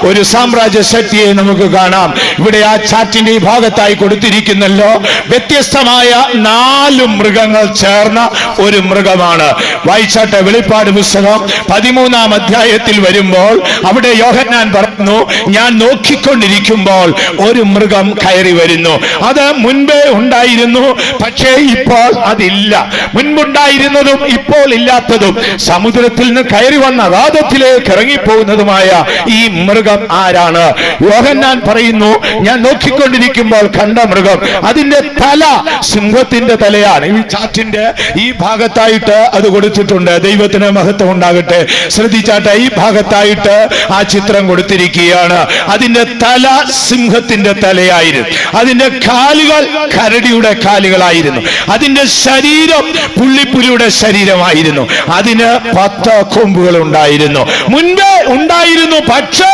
ഒരു സാമ്രാജ്യ ശക്തിയെ നമുക്ക് കാണാം. ഇവിടെ ആ ചാറ്റിന്റെ ഈ ഭാഗത്തായി കൊടുത്തിരിക്കുന്നല്ലോ, വ്യത്യസ്തമായ 4 മൃഗങ്ങൾ ചേർന്ന ഒരു മൃഗമാണ്. വായിച്ചാട്ടെ. വെളിപ്പാട് പുസ്തകം 13ാം അധ്യായത്തിൽ വരുമ്പോൾ അവിടെ യോഹന്നാൻ പറഞ്ഞു, ഞാൻ നോക്കിക്കൊണ്ടിരിക്കുമ്പോൾ ഒരു മൃഗം കയറി വരുന്നു. അത് മുൻപേ ഉണ്ടായിരുന്നു, പക്ഷേ ഇപ്പോൾ അതില്ല. മുൻപുണ്ടായിരുന്നതും ഇപ്പോൾ ഇല്ലാത്തതും സമുദ്രത്തിൽ നിന്ന് കയറി വന്ന അഗാധത്തിലേക്ക് ഇറങ്ങിപ്പോകുന്നതുമായ ഈ മൃഗം ആരാണ്? യോഹന്നാൻ പറയുന്നു, ഞാൻ നോക്കിക്കൊണ്ടിരിക്കുമ്പോൾ കണ്ട മൃഗം, അതിന്റെ തല സിംഹത്തിന്റെ തലയാണ്. ഈ ചാറ്റിന്റെ ഈ ഭാഗത്തായിട്ട് അത് കൊടുത്തിട്ടുണ്ട്. ദൈവത്തിന് മഹത്വം ഉണ്ടാകട്ടെ. ശ്രദ്ധിച്ചാട്ടെ, ഈ ഭാഗത്തായിട്ട് ആ ചിത്രം കൊടുത്തിരിക്കുകയാണ്. അതിന്റെ തല സിംഹത്തിന്റെ തലയായിരുന്നു, അതിന്റെ കാലുകൾ കരടിയുടെ കാലുകളായിരുന്നു, അതിന്റെ ശരീരം പുള്ളിപ്പുലിയുടെ ശരീരമായിരുന്നു, അതിന് 10 കൊമ്പുകൾ ഉണ്ടായിരുന്നു. മുൻപേ ഉണ്ടായിരുന്നു, പക്ഷേ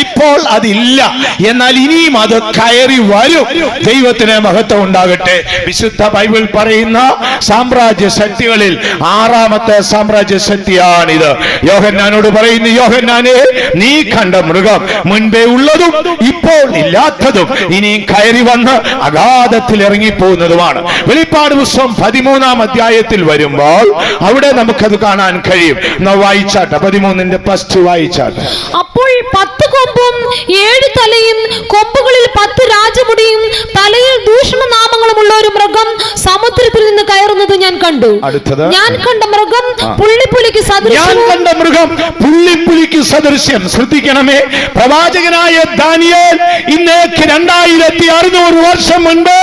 ഇപ്പോൾ അതില്ല. എന്നാൽ ഇനിയും അത് കയറി വരും. ദൈവത്തിന് മഹത്വം ഉണ്ടാകട്ടെ. വിശുദ്ധ ബൈബിൾ പറയുന്ന സാമ്രാജ്യ ശക്തികളിൽ 6ാമത്തെ സാമ്രാജ്യ ശക്തിയാണിത്. യോഹന്നാനോട് പറയുന്നു, യോഹന്നാനെ, നീ കണ്ട മൃഗം മുൻപേ ഉള്ളതും ഇപ്പോൾ ഇല്ലാത്തതും ഇനിയും കയറി വന്ന് അഗാധത്തിൽ ഇറങ്ങിപ്പോകുന്നതുമാണ്. വെളിപ്പാട് പുസ്തകം 13ാം അധ്യായത്തിൽ വരുമ്പോൾ അവിടെ നമുക്കത് കാണാൻ കഴിയും. വായിച്ചാട്ടെ, 13ന്റെ ഫസ്റ്റ് വായിച്ചാട്ടെ. അപ്പോൾ 10 കൊമ്പും 7 തലയും കൊമ്പുകളിൽ 10 രാജമുടിയും തലയിൽ ദൂഷണനാമങ്ങളും ഉള്ള ഒരു മൃഗം സമുദ്രത്തിൽ നിന്ന് കയറുന്നത് ഞാൻ കണ്ടു. അടുത്തത്, ഞാൻ കണ്ട മൃഗം പുള്ളിപ്പുലിക്ക് സദൃശ്യം. ശ്രദ്ധിക്കണമേ, പ്രവാചകനായ ദാനിയേൽ ഇന്നേക്ക് 2600 വർഷം മുൻപ്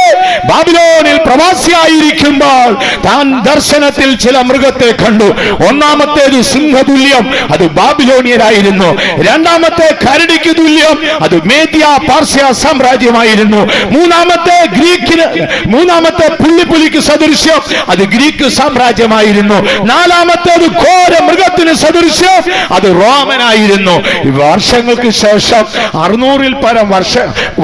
ബാബിലോണിൽ പ്രവാസിയായിരിക്കുമ്പോൾ താൻ ദർശനത്തിൽ ചില മൃഗത്തെ കണ്ടു. ഒന്നാമത്തേത് സിംഹതുല്യം, അത് ബാബിലോണിയരായിരുന്നു. രണ്ടാമത്തെ കരടിക്ക് തുല്യം, അത് മേദ്യ പാർസ്യ സാമ്രാജ്യമായിരുന്നു. മൂന്നാമത്തെ പുള്ളിപ്പുലിക്ക് സദൃശ്യം, അത് ഗ്രീക്ക് സാമ്രാജ്യമായിരുന്നു. നാലാമത്തേത് ഘോര മൃഗത്തിന് സദൃശ്യം, അത് റോമനായിരുന്നു. വർഷങ്ങൾക്ക് ശേഷം 600-ൽ പരം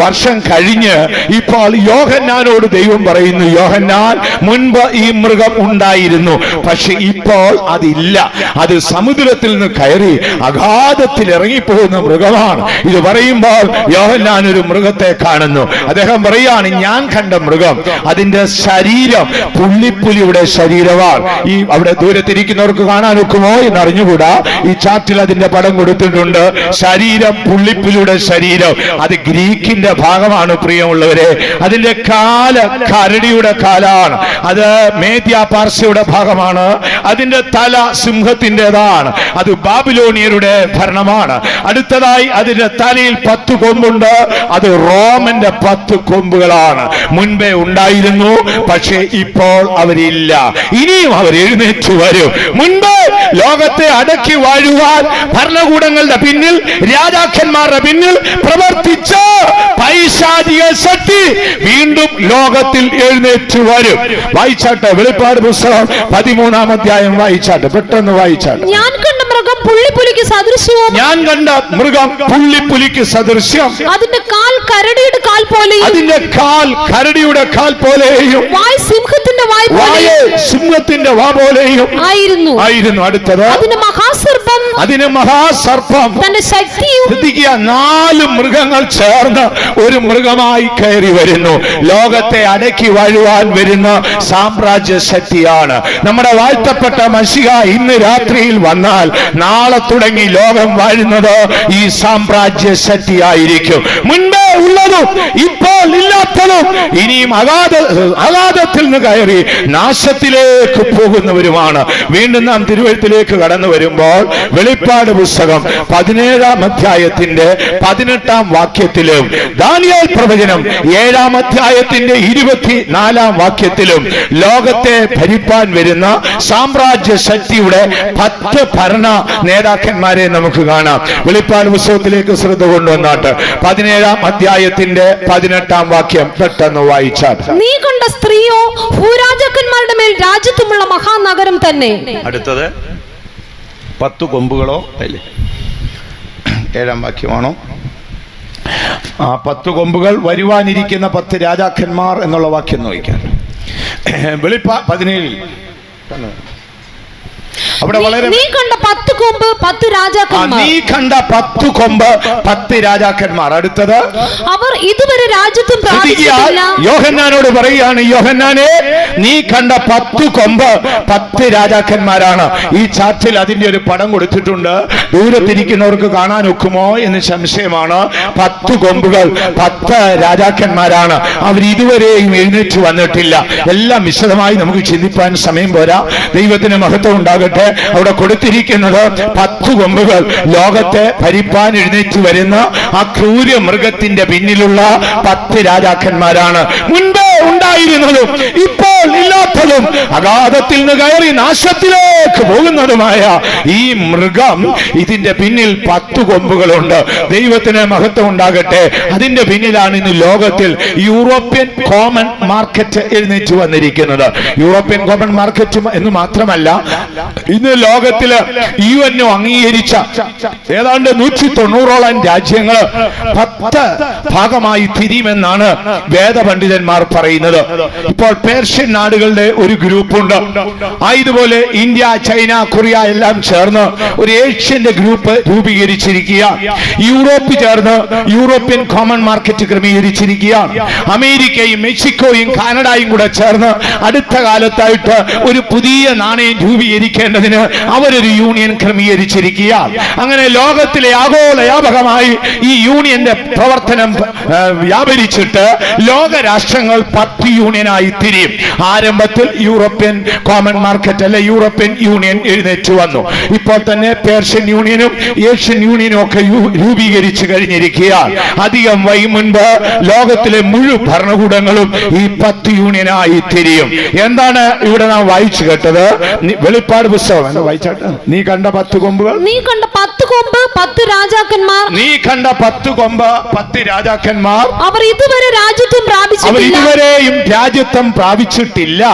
വർഷം കഴിഞ്ഞ് ഇപ്പോൾ യോഹന്നാനോട് ദൈവം പറയുന്നു, യോഹന്നാൻ, മുൻപ് ഈ മൃഗം ഉണ്ടായിരുന്നു, പക്ഷെ ഇപ്പോൾ അതില്ല. അത് സമുദ്രത്തിൽ നിന്ന് കയറി അഗാധത്തിൽ ഇറങ്ങിപ്പോകുന്ന മൃഗമാണ്. ഇത് പറയുമ്പോൾ യോഹന്നാൻ ഒരു മൃഗത്തെ കാണുന്നു. അദ്ദേഹം പറയാണ്, ഞാൻ കണ്ട മൃഗം അതിന്റെ ശരീരം പുള്ളിപ്പുലിയുടെ ശരീരമാണ്. ഈ അവിടെ ദൂരത്തിരിക്കുന്നവർക്ക് കാണാൻ ഒക്കുമോ എന്ന് അറിഞ്ഞുകൂടാ. ഈ ചാർട്ടിൽ അതിന്റെ പടം കൊടുത്തിട്ടുണ്ട്. ശരീരം പുള്ളിപ്പുലിയുടെ ശരീരം. അത് ഗ്രീക്കിന്റെ ഭാഗമാണ് പ്രിയമുള്ളവരെ. അതിന്റെ കാല് കരടിയുടെ കാലാണ്. അത് മേദ്യ പാർസ്യയുടെ ഭാഗമാണ്. അതിന്റെ തല സിംഹത്തിൻ്റെതാണ്. അത് ബാബിലോണിയരുടെ ഭരണമാണ്. അടുത്തതായി അതിന്റെ തലയിൽ 10 കൊമ്പുണ്ട്. അത് റോമന്റെ 10 കൊമ്പുകളാണ്. മുൻപേ ഉണ്ടായിരുന്നു, പക്ഷേ ഇപ്പോൾ അവരില്ല. ഇനിയും അവർ എഴുന്നേറ്റ് വരും. മുൻപ് ലോകത്തെ അടക്കി വാഴുവാൻ ഭരണകൂടങ്ങളുടെ പിന്നിൽ, രാജാക്കന്മാരുടെ പിന്നിൽ പ്രവർത്തിച്ച പൈശാചിക ശക്തി വീണ്ടും ലോകത്തിൽ എഴുന്നേറ്റ് വരും. വായിച്ചാട്ടെ, വെളിപ്പാട് പുസ്തകം 13-ാം അധ്യായം വായിച്ചാട്ടെ, പെട്ടെന്ന് വായിച്ചാട്ടെ. ഞാൻ കണ്ട മൃഗം പുള്ളിപ്പുലിക്ക് സദൃശ്യവും, ഞാൻ കണ്ട മൃഗം പുള്ളിപ്പുലിക്ക് സദൃശ്യം, അതിന്റെ കാൽ കരടിയുടെ കാൽ പോലെയും, അതിന്റെ കാൽ കരടിയുടെ കാൽ പോലെയും, വായ് സിംഹത്തിന്റെ വായ് വായ് സിംഹത്തിന്റെ വാ പോലെയും ആയിരുന്നു. അടുത്തത്, അതിന് മഹാസർപ്പം തന്റെ ശക്തിയും 4 മൃഗങ്ങൾ ചേർന്ന് ഒരു മൃഗമായി കയറി വരുന്നു. ലോകത്തെ അടക്കി വാഴുവാൻ വരുന്ന സാമ്രാജ്യ ശക്തിയാണ്. നമ്മുടെ വാഴ്ത്തപ്പെട്ട മശിഹ ഇന്ന് രാത്രിയിൽ വന്നാൽ നാളെ തുടങ്ങി ലോകം വാഴുന്നത് ഈ സാമ്രാജ്യ ശക്തിയായിരിക്കും. മുൻപേ ഉള്ളതും ഇപ്പോൾ ഇല്ലാത്തതും ഇനിയും അഗാധത്തിൽ നിന്ന് കയറി നാശത്തിലേക്ക് പോകുന്നവരുമാണ്. വീണ്ടും നാം തിരുവഴുത്തിലേക്ക് കടന്നു വരുമ്പോൾ വെളിപ്പാട് പുസ്തകം 17-ാം അധ്യായത്തിന്റെ 18-ാം വാക്യത്തിലും ദാനിയേൽ പ്രവചനം 7-ാം അധ്യായത്തിന്റെ 24-ാം വാക്യത്തിലും ലോകത്തെ ഭരിപ്പാൻ വരുന്ന സാമ്രാജ്യ ശക്തിയുടെ 10 ഭരണ നേതാക്കന്മാരെ നമുക്ക് കാണാം. വെളിപ്പാട് പുസ്തകത്തിലേക്ക് ശ്രദ്ധ കൊണ്ടുവന്നാട്ട് 17-ാം അധ്യായത്തിന്റെ 18-ാം വാക്യം പെട്ടെന്ന് വായിച്ചാൽ, നീ കണ്ട സ്ത്രീയോ ഭൂരാജാക്കന്മാരുടെ മേൽ രാജ്യത്വമുള്ള മഹാനഗരം തന്നെ. അടുത്തത് 10 കൊമ്പുകളോ അല്ലേ? 7-ാം വാക്യമാണോ? 10 കൊമ്പുകൾ, വരുവാനിരിക്കുന്ന 10 രാജാക്കന്മാർ എന്നുള്ള വാക്യം നോക്കിക്കാൻ. വെളിപ്പാട് 17 അവിടെ വളരെ, നീ കണ്ട 10 കൊമ്പ് 10 രാജാക്കന്മാർ, നീ കണ്ട 10 കൊമ്പ് 10 രാജാക്കന്മാർ. അടുത്തത്, അവർ ഇതുവരെ രാജ്യത്വം പ്രാപിച്ചിട്ടില്ല. യോഹന്നാനോട് പറയുകയാണ്, യോഹന്നാനെ, നീ കണ്ട 10 കൊമ്പ് 10 രാജാക്കന്മാരാണ്. ഈ ചാർട്ടിൽ അതിന്റെ ഒരു പടം കൊടുത്തിട്ടുണ്ട്. ദൂരത്തിരിക്കുന്നവർക്ക് കാണാൻ ഒക്കുമോ എന്ന് സംശയമാണ്. 10 കൊമ്പുകൾ 10 രാജാക്കന്മാരാണ്. അവർ ഇതുവരെയും എഴുന്നേറ്റ് വന്നിട്ടില്ല. എല്ലാം വിശദമായി നമുക്ക് ചിന്തിപ്പാൻ സമയം പോരാ. ദൈവത്തിന് മഹത്വം ഉണ്ടാകട്ടെ. അവിടെ കൊടുത്തിരിക്കുന്നത് 10 കൊമ്പുകൾ ലോകത്തെ ഭരിപ്പാൻ എഴുന്നേറ്റ് വരുന്ന ആ ക്രൂര മൃഗത്തിന്റെ പിന്നിലുള്ള 10 രാജാക്കന്മാരാണ്. മുൻപേ ഉണ്ടായിരുന്നതും ഇപ്പോൾ ഇല്ലാത്തതും അഗാധത്തിൽ നിന്ന് കയറി നാശത്തിലേക്ക് പോകുന്നതുമായ ഈ മൃഗം, ഇതിന്റെ പിന്നിൽ 10 കൊമ്പുകളുണ്ട്. ദൈവത്തിന് മഹത്വം ഉണ്ടാകട്ടെ. അതിന്റെ പിന്നിലാണ് ഇന്ന് ലോകത്തിൽ യൂറോപ്യൻ കോമൺ മാർക്കറ്റ് എഴുന്നേറ്റ് വന്നിരിക്കുന്നത്. യൂറോപ്യൻ കോമൺ മാർക്കറ്റ് എന്ന് മാത്രമല്ല, ഇന്ന് ലോകത്തില് UN അംഗീകരിച്ച ഏതാണ്ട് 190ഓളം രാജ്യങ്ങൾ 10 ഭാഗമായി തിരിയുമെന്നാണ് വേദപണ്ഡിതന്മാർ പറയുന്നത്. ഇപ്പോൾ പേർഷ്യൻ നാടുകളുടെ ഒരു ഗ്രൂപ്പുണ്ട്. ഇതുപോലെ ഇന്ത്യ, ചൈന, കൊറിയ എല്ലാം ചേർന്ന് ഒരു ഏഷ്യന്റെ ഗ്രൂപ്പ് രൂപീകരിച്ചിരിക്കുക. യൂറോപ്പ് ചേർന്ന് യൂറോപ്യൻ കോമൺ മാർക്കറ്റ് ക്രമീകരിച്ചിരിക്കുക. അമേരിക്കയും മെക്സിക്കോയും കാനഡയും കൂടെ ചേർന്ന് അടുത്ത കാലത്തായിട്ട് ഒരു പുതിയ നാണയം രൂപീകരിക്കേണ്ടതിന് അവരൊരു യൂണിയൻ ക്രമീകരിച്ചിരിക്കുക. അങ്ങനെ ലോകത്തിലെ ആഗോളവ്യാപകമായി ഈ യൂണിയന്റെ പ്രവർത്തനം വ്യാപരിച്ചിട്ട് ലോകരാഷ്ട്രങ്ങൾ 10 യൂണിയനായി തിരിയും. ആരംഭത്തിൽ യൂറോപ്യൻ കോമൺ മാർക്കറ്റ് അല്ലെ യൂറോപ്യൻ യൂണിയൻ എഴുന്നേറ്റ് വന്നു. ഇപ്പോൾ തന്നെ പേർഷ്യൻ യൂണിയനും ഏഷ്യൻ യൂണിയനും ഒക്കെ രൂപീകരിച്ചു കഴിഞ്ഞിരിക്കുക. അധികം മുൻപ് ലോകത്തിലെ മുഴുവൻ ഭരണകൂടങ്ങളും ഈ 10 യൂണിയനായി തിരിയും. എന്താണ് ഇവിടെ നാം വായിച്ചു കേട്ടത്? വെളിപ്പാട് പുസ്തകം എന്താ വായിച്ചാട്ട്? നീ കണ്ട 10 കൊമ്പുകൾ, നീ കണ്ട 10 കൊമ്പ് 10 രാജാക്കന്മാർ, നീ കണ്ട 10 കൊമ്പ് 10 രാജാക്കന്മാർ, അവർ ഇതുവരെ രാജ്യത്വം പ്രാപിച്ചിട്ടില്ല. ഇതുവരെയും രാജ്യത്വം പ്രാപിച്ചിട്ടില്ല.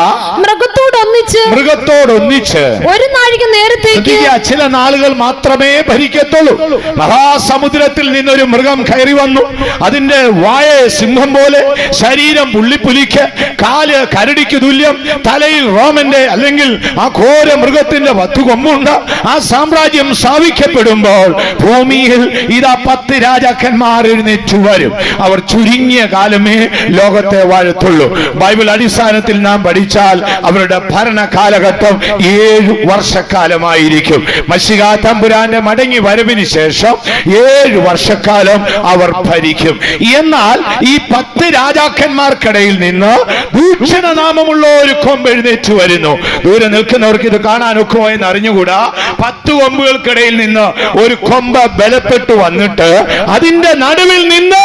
മൃഗത്തോടൊന്നും മൃഗത്തോടൊന്നിച്ച് ഒരു നാഴിക നേരത്തേക്ക് ചില നാളുകൾ മാത്രമേ ഭരിക്കത്തുള്ളൂ. മഹാസമുദ്രത്തിൽ നിന്നൊരു മൃഗം കയറി വന്നു. അതിന്റെ വായ സിംഹം പോലെ, ശരീരം പുള്ളിപ്പുലിക്ക്, കാല് കരടിക്ക് തുല്യം, തലയിൽ റോമന്റെ അല്ലെങ്കിൽ ആ ഘോര മൃഗത്തിന്റെ 10 കൊമ്പുണ്ട്. ആ സാമ്രാജ്യം സ്ഥാപിക്കപ്പെടുമ്പോൾ ഭൂമിയിൽ ഇതാ 10 രാജാക്കന്മാർ എഴുന്നേറ്റു വരും. അവർ ചുരുങ്ങിയ കാലമേ ലോകത്തെ വാഴത്തുള്ളൂ. ബൈബിൾ അടിസ്ഥാനത്തിൽ നാം പഠിച്ചാൽ അവരുടെ ഭരണ കാലഘട്ടം 7 വർഷക്കാലമായിരിക്കും. മശിഹാ തമ്പുരാന്റെ മടങ്ങി വരവിന് ശേഷം 7 വർഷക്കാലം അവർ ഭരിക്കും. എന്നാൽ ഈ 10 രാജാക്കന്മാർക്കിടയിൽ നിന്ന് ദൂഷണനാമമുള്ള ഒരു കൊമ്പ് എഴുന്നേറ്റ് വരുന്നു. ദൂരെ നിൽക്കുന്നവർക്ക് ഇത് കാണാൻ ഒക്കുമോ എന്ന് അറിഞ്ഞുകൂടാ. 10 കൊമ്പുകൾക്കിടയിൽ നിന്ന് ഒരു കൊമ്പ് ബലപ്പെട്ടു വന്നിട്ട് അതിന്റെ നടുവിൽ നിന്ന്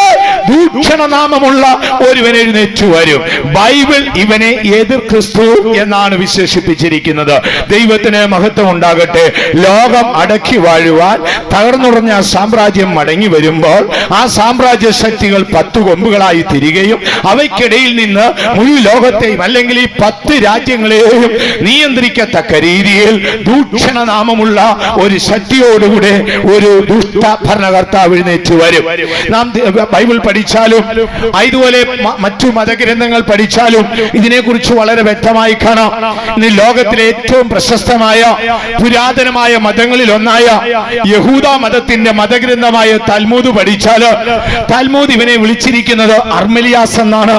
ദൂഷണനാമമുള്ള ഒരുവൻ എഴുന്നേറ്റ് വരും. ബൈബിൾ ഇവനെ എതിർ ക്രിസ്തു എന്നാണ് വിശേഷിപ്പിച്ചിരിക്കുന്നത്. ദൈവത്തിന് മഹത്വം ഉണ്ടാകട്ടെ. ലോകം അടക്കി വാഴുവാൻ തകർന്നുറഞ്ഞ സാമ്രാജ്യം മടങ്ങി വരുമ്പോൾ ആ സാമ്രാജ്യ ശക്തികൾ 10 കൊമ്പുകളായി തിരികെയും അവയ്ക്കിടയിൽ നിന്ന് മുഴുവൻ ലോകത്തെയും അല്ലെങ്കിൽ ഈ 10 രാജ്യങ്ങളെയും നിയന്ത്രിക്കത്തക്ക രീതിയിൽ ദൂഷണനാമമുള്ള ഒരു ശക്തിയോടുകൂടെ ഒരു ദുഷ്ട ഭരണകർത്താവ് എഴുന്നേറ്റ് വരും. നാം ബൈബിൾ പഠിച്ചാലും അതുപോലെ മറ്റു മതഗ്രന്ഥങ്ങൾ പഠിച്ചാലും ഇതിനെക്കുറിച്ച് വളരെ വ്യക്തമായി കാണാം. ഇന്ന് ലോകത്തിലെ ഏറ്റവും പ്രശസ്തമായ പുരാതനമായ മതങ്ങളിൽ ഒന്നായ യഹൂദ മതത്തിന്റെ മതഗ്രന്ഥമായ തൽമൂദ് പഠിച്ചാൽ തൽമൂദ് ഇവനെ വിളിച്ചിരിക്കുന്നത് അർമലിയാസ് എന്നാണ്.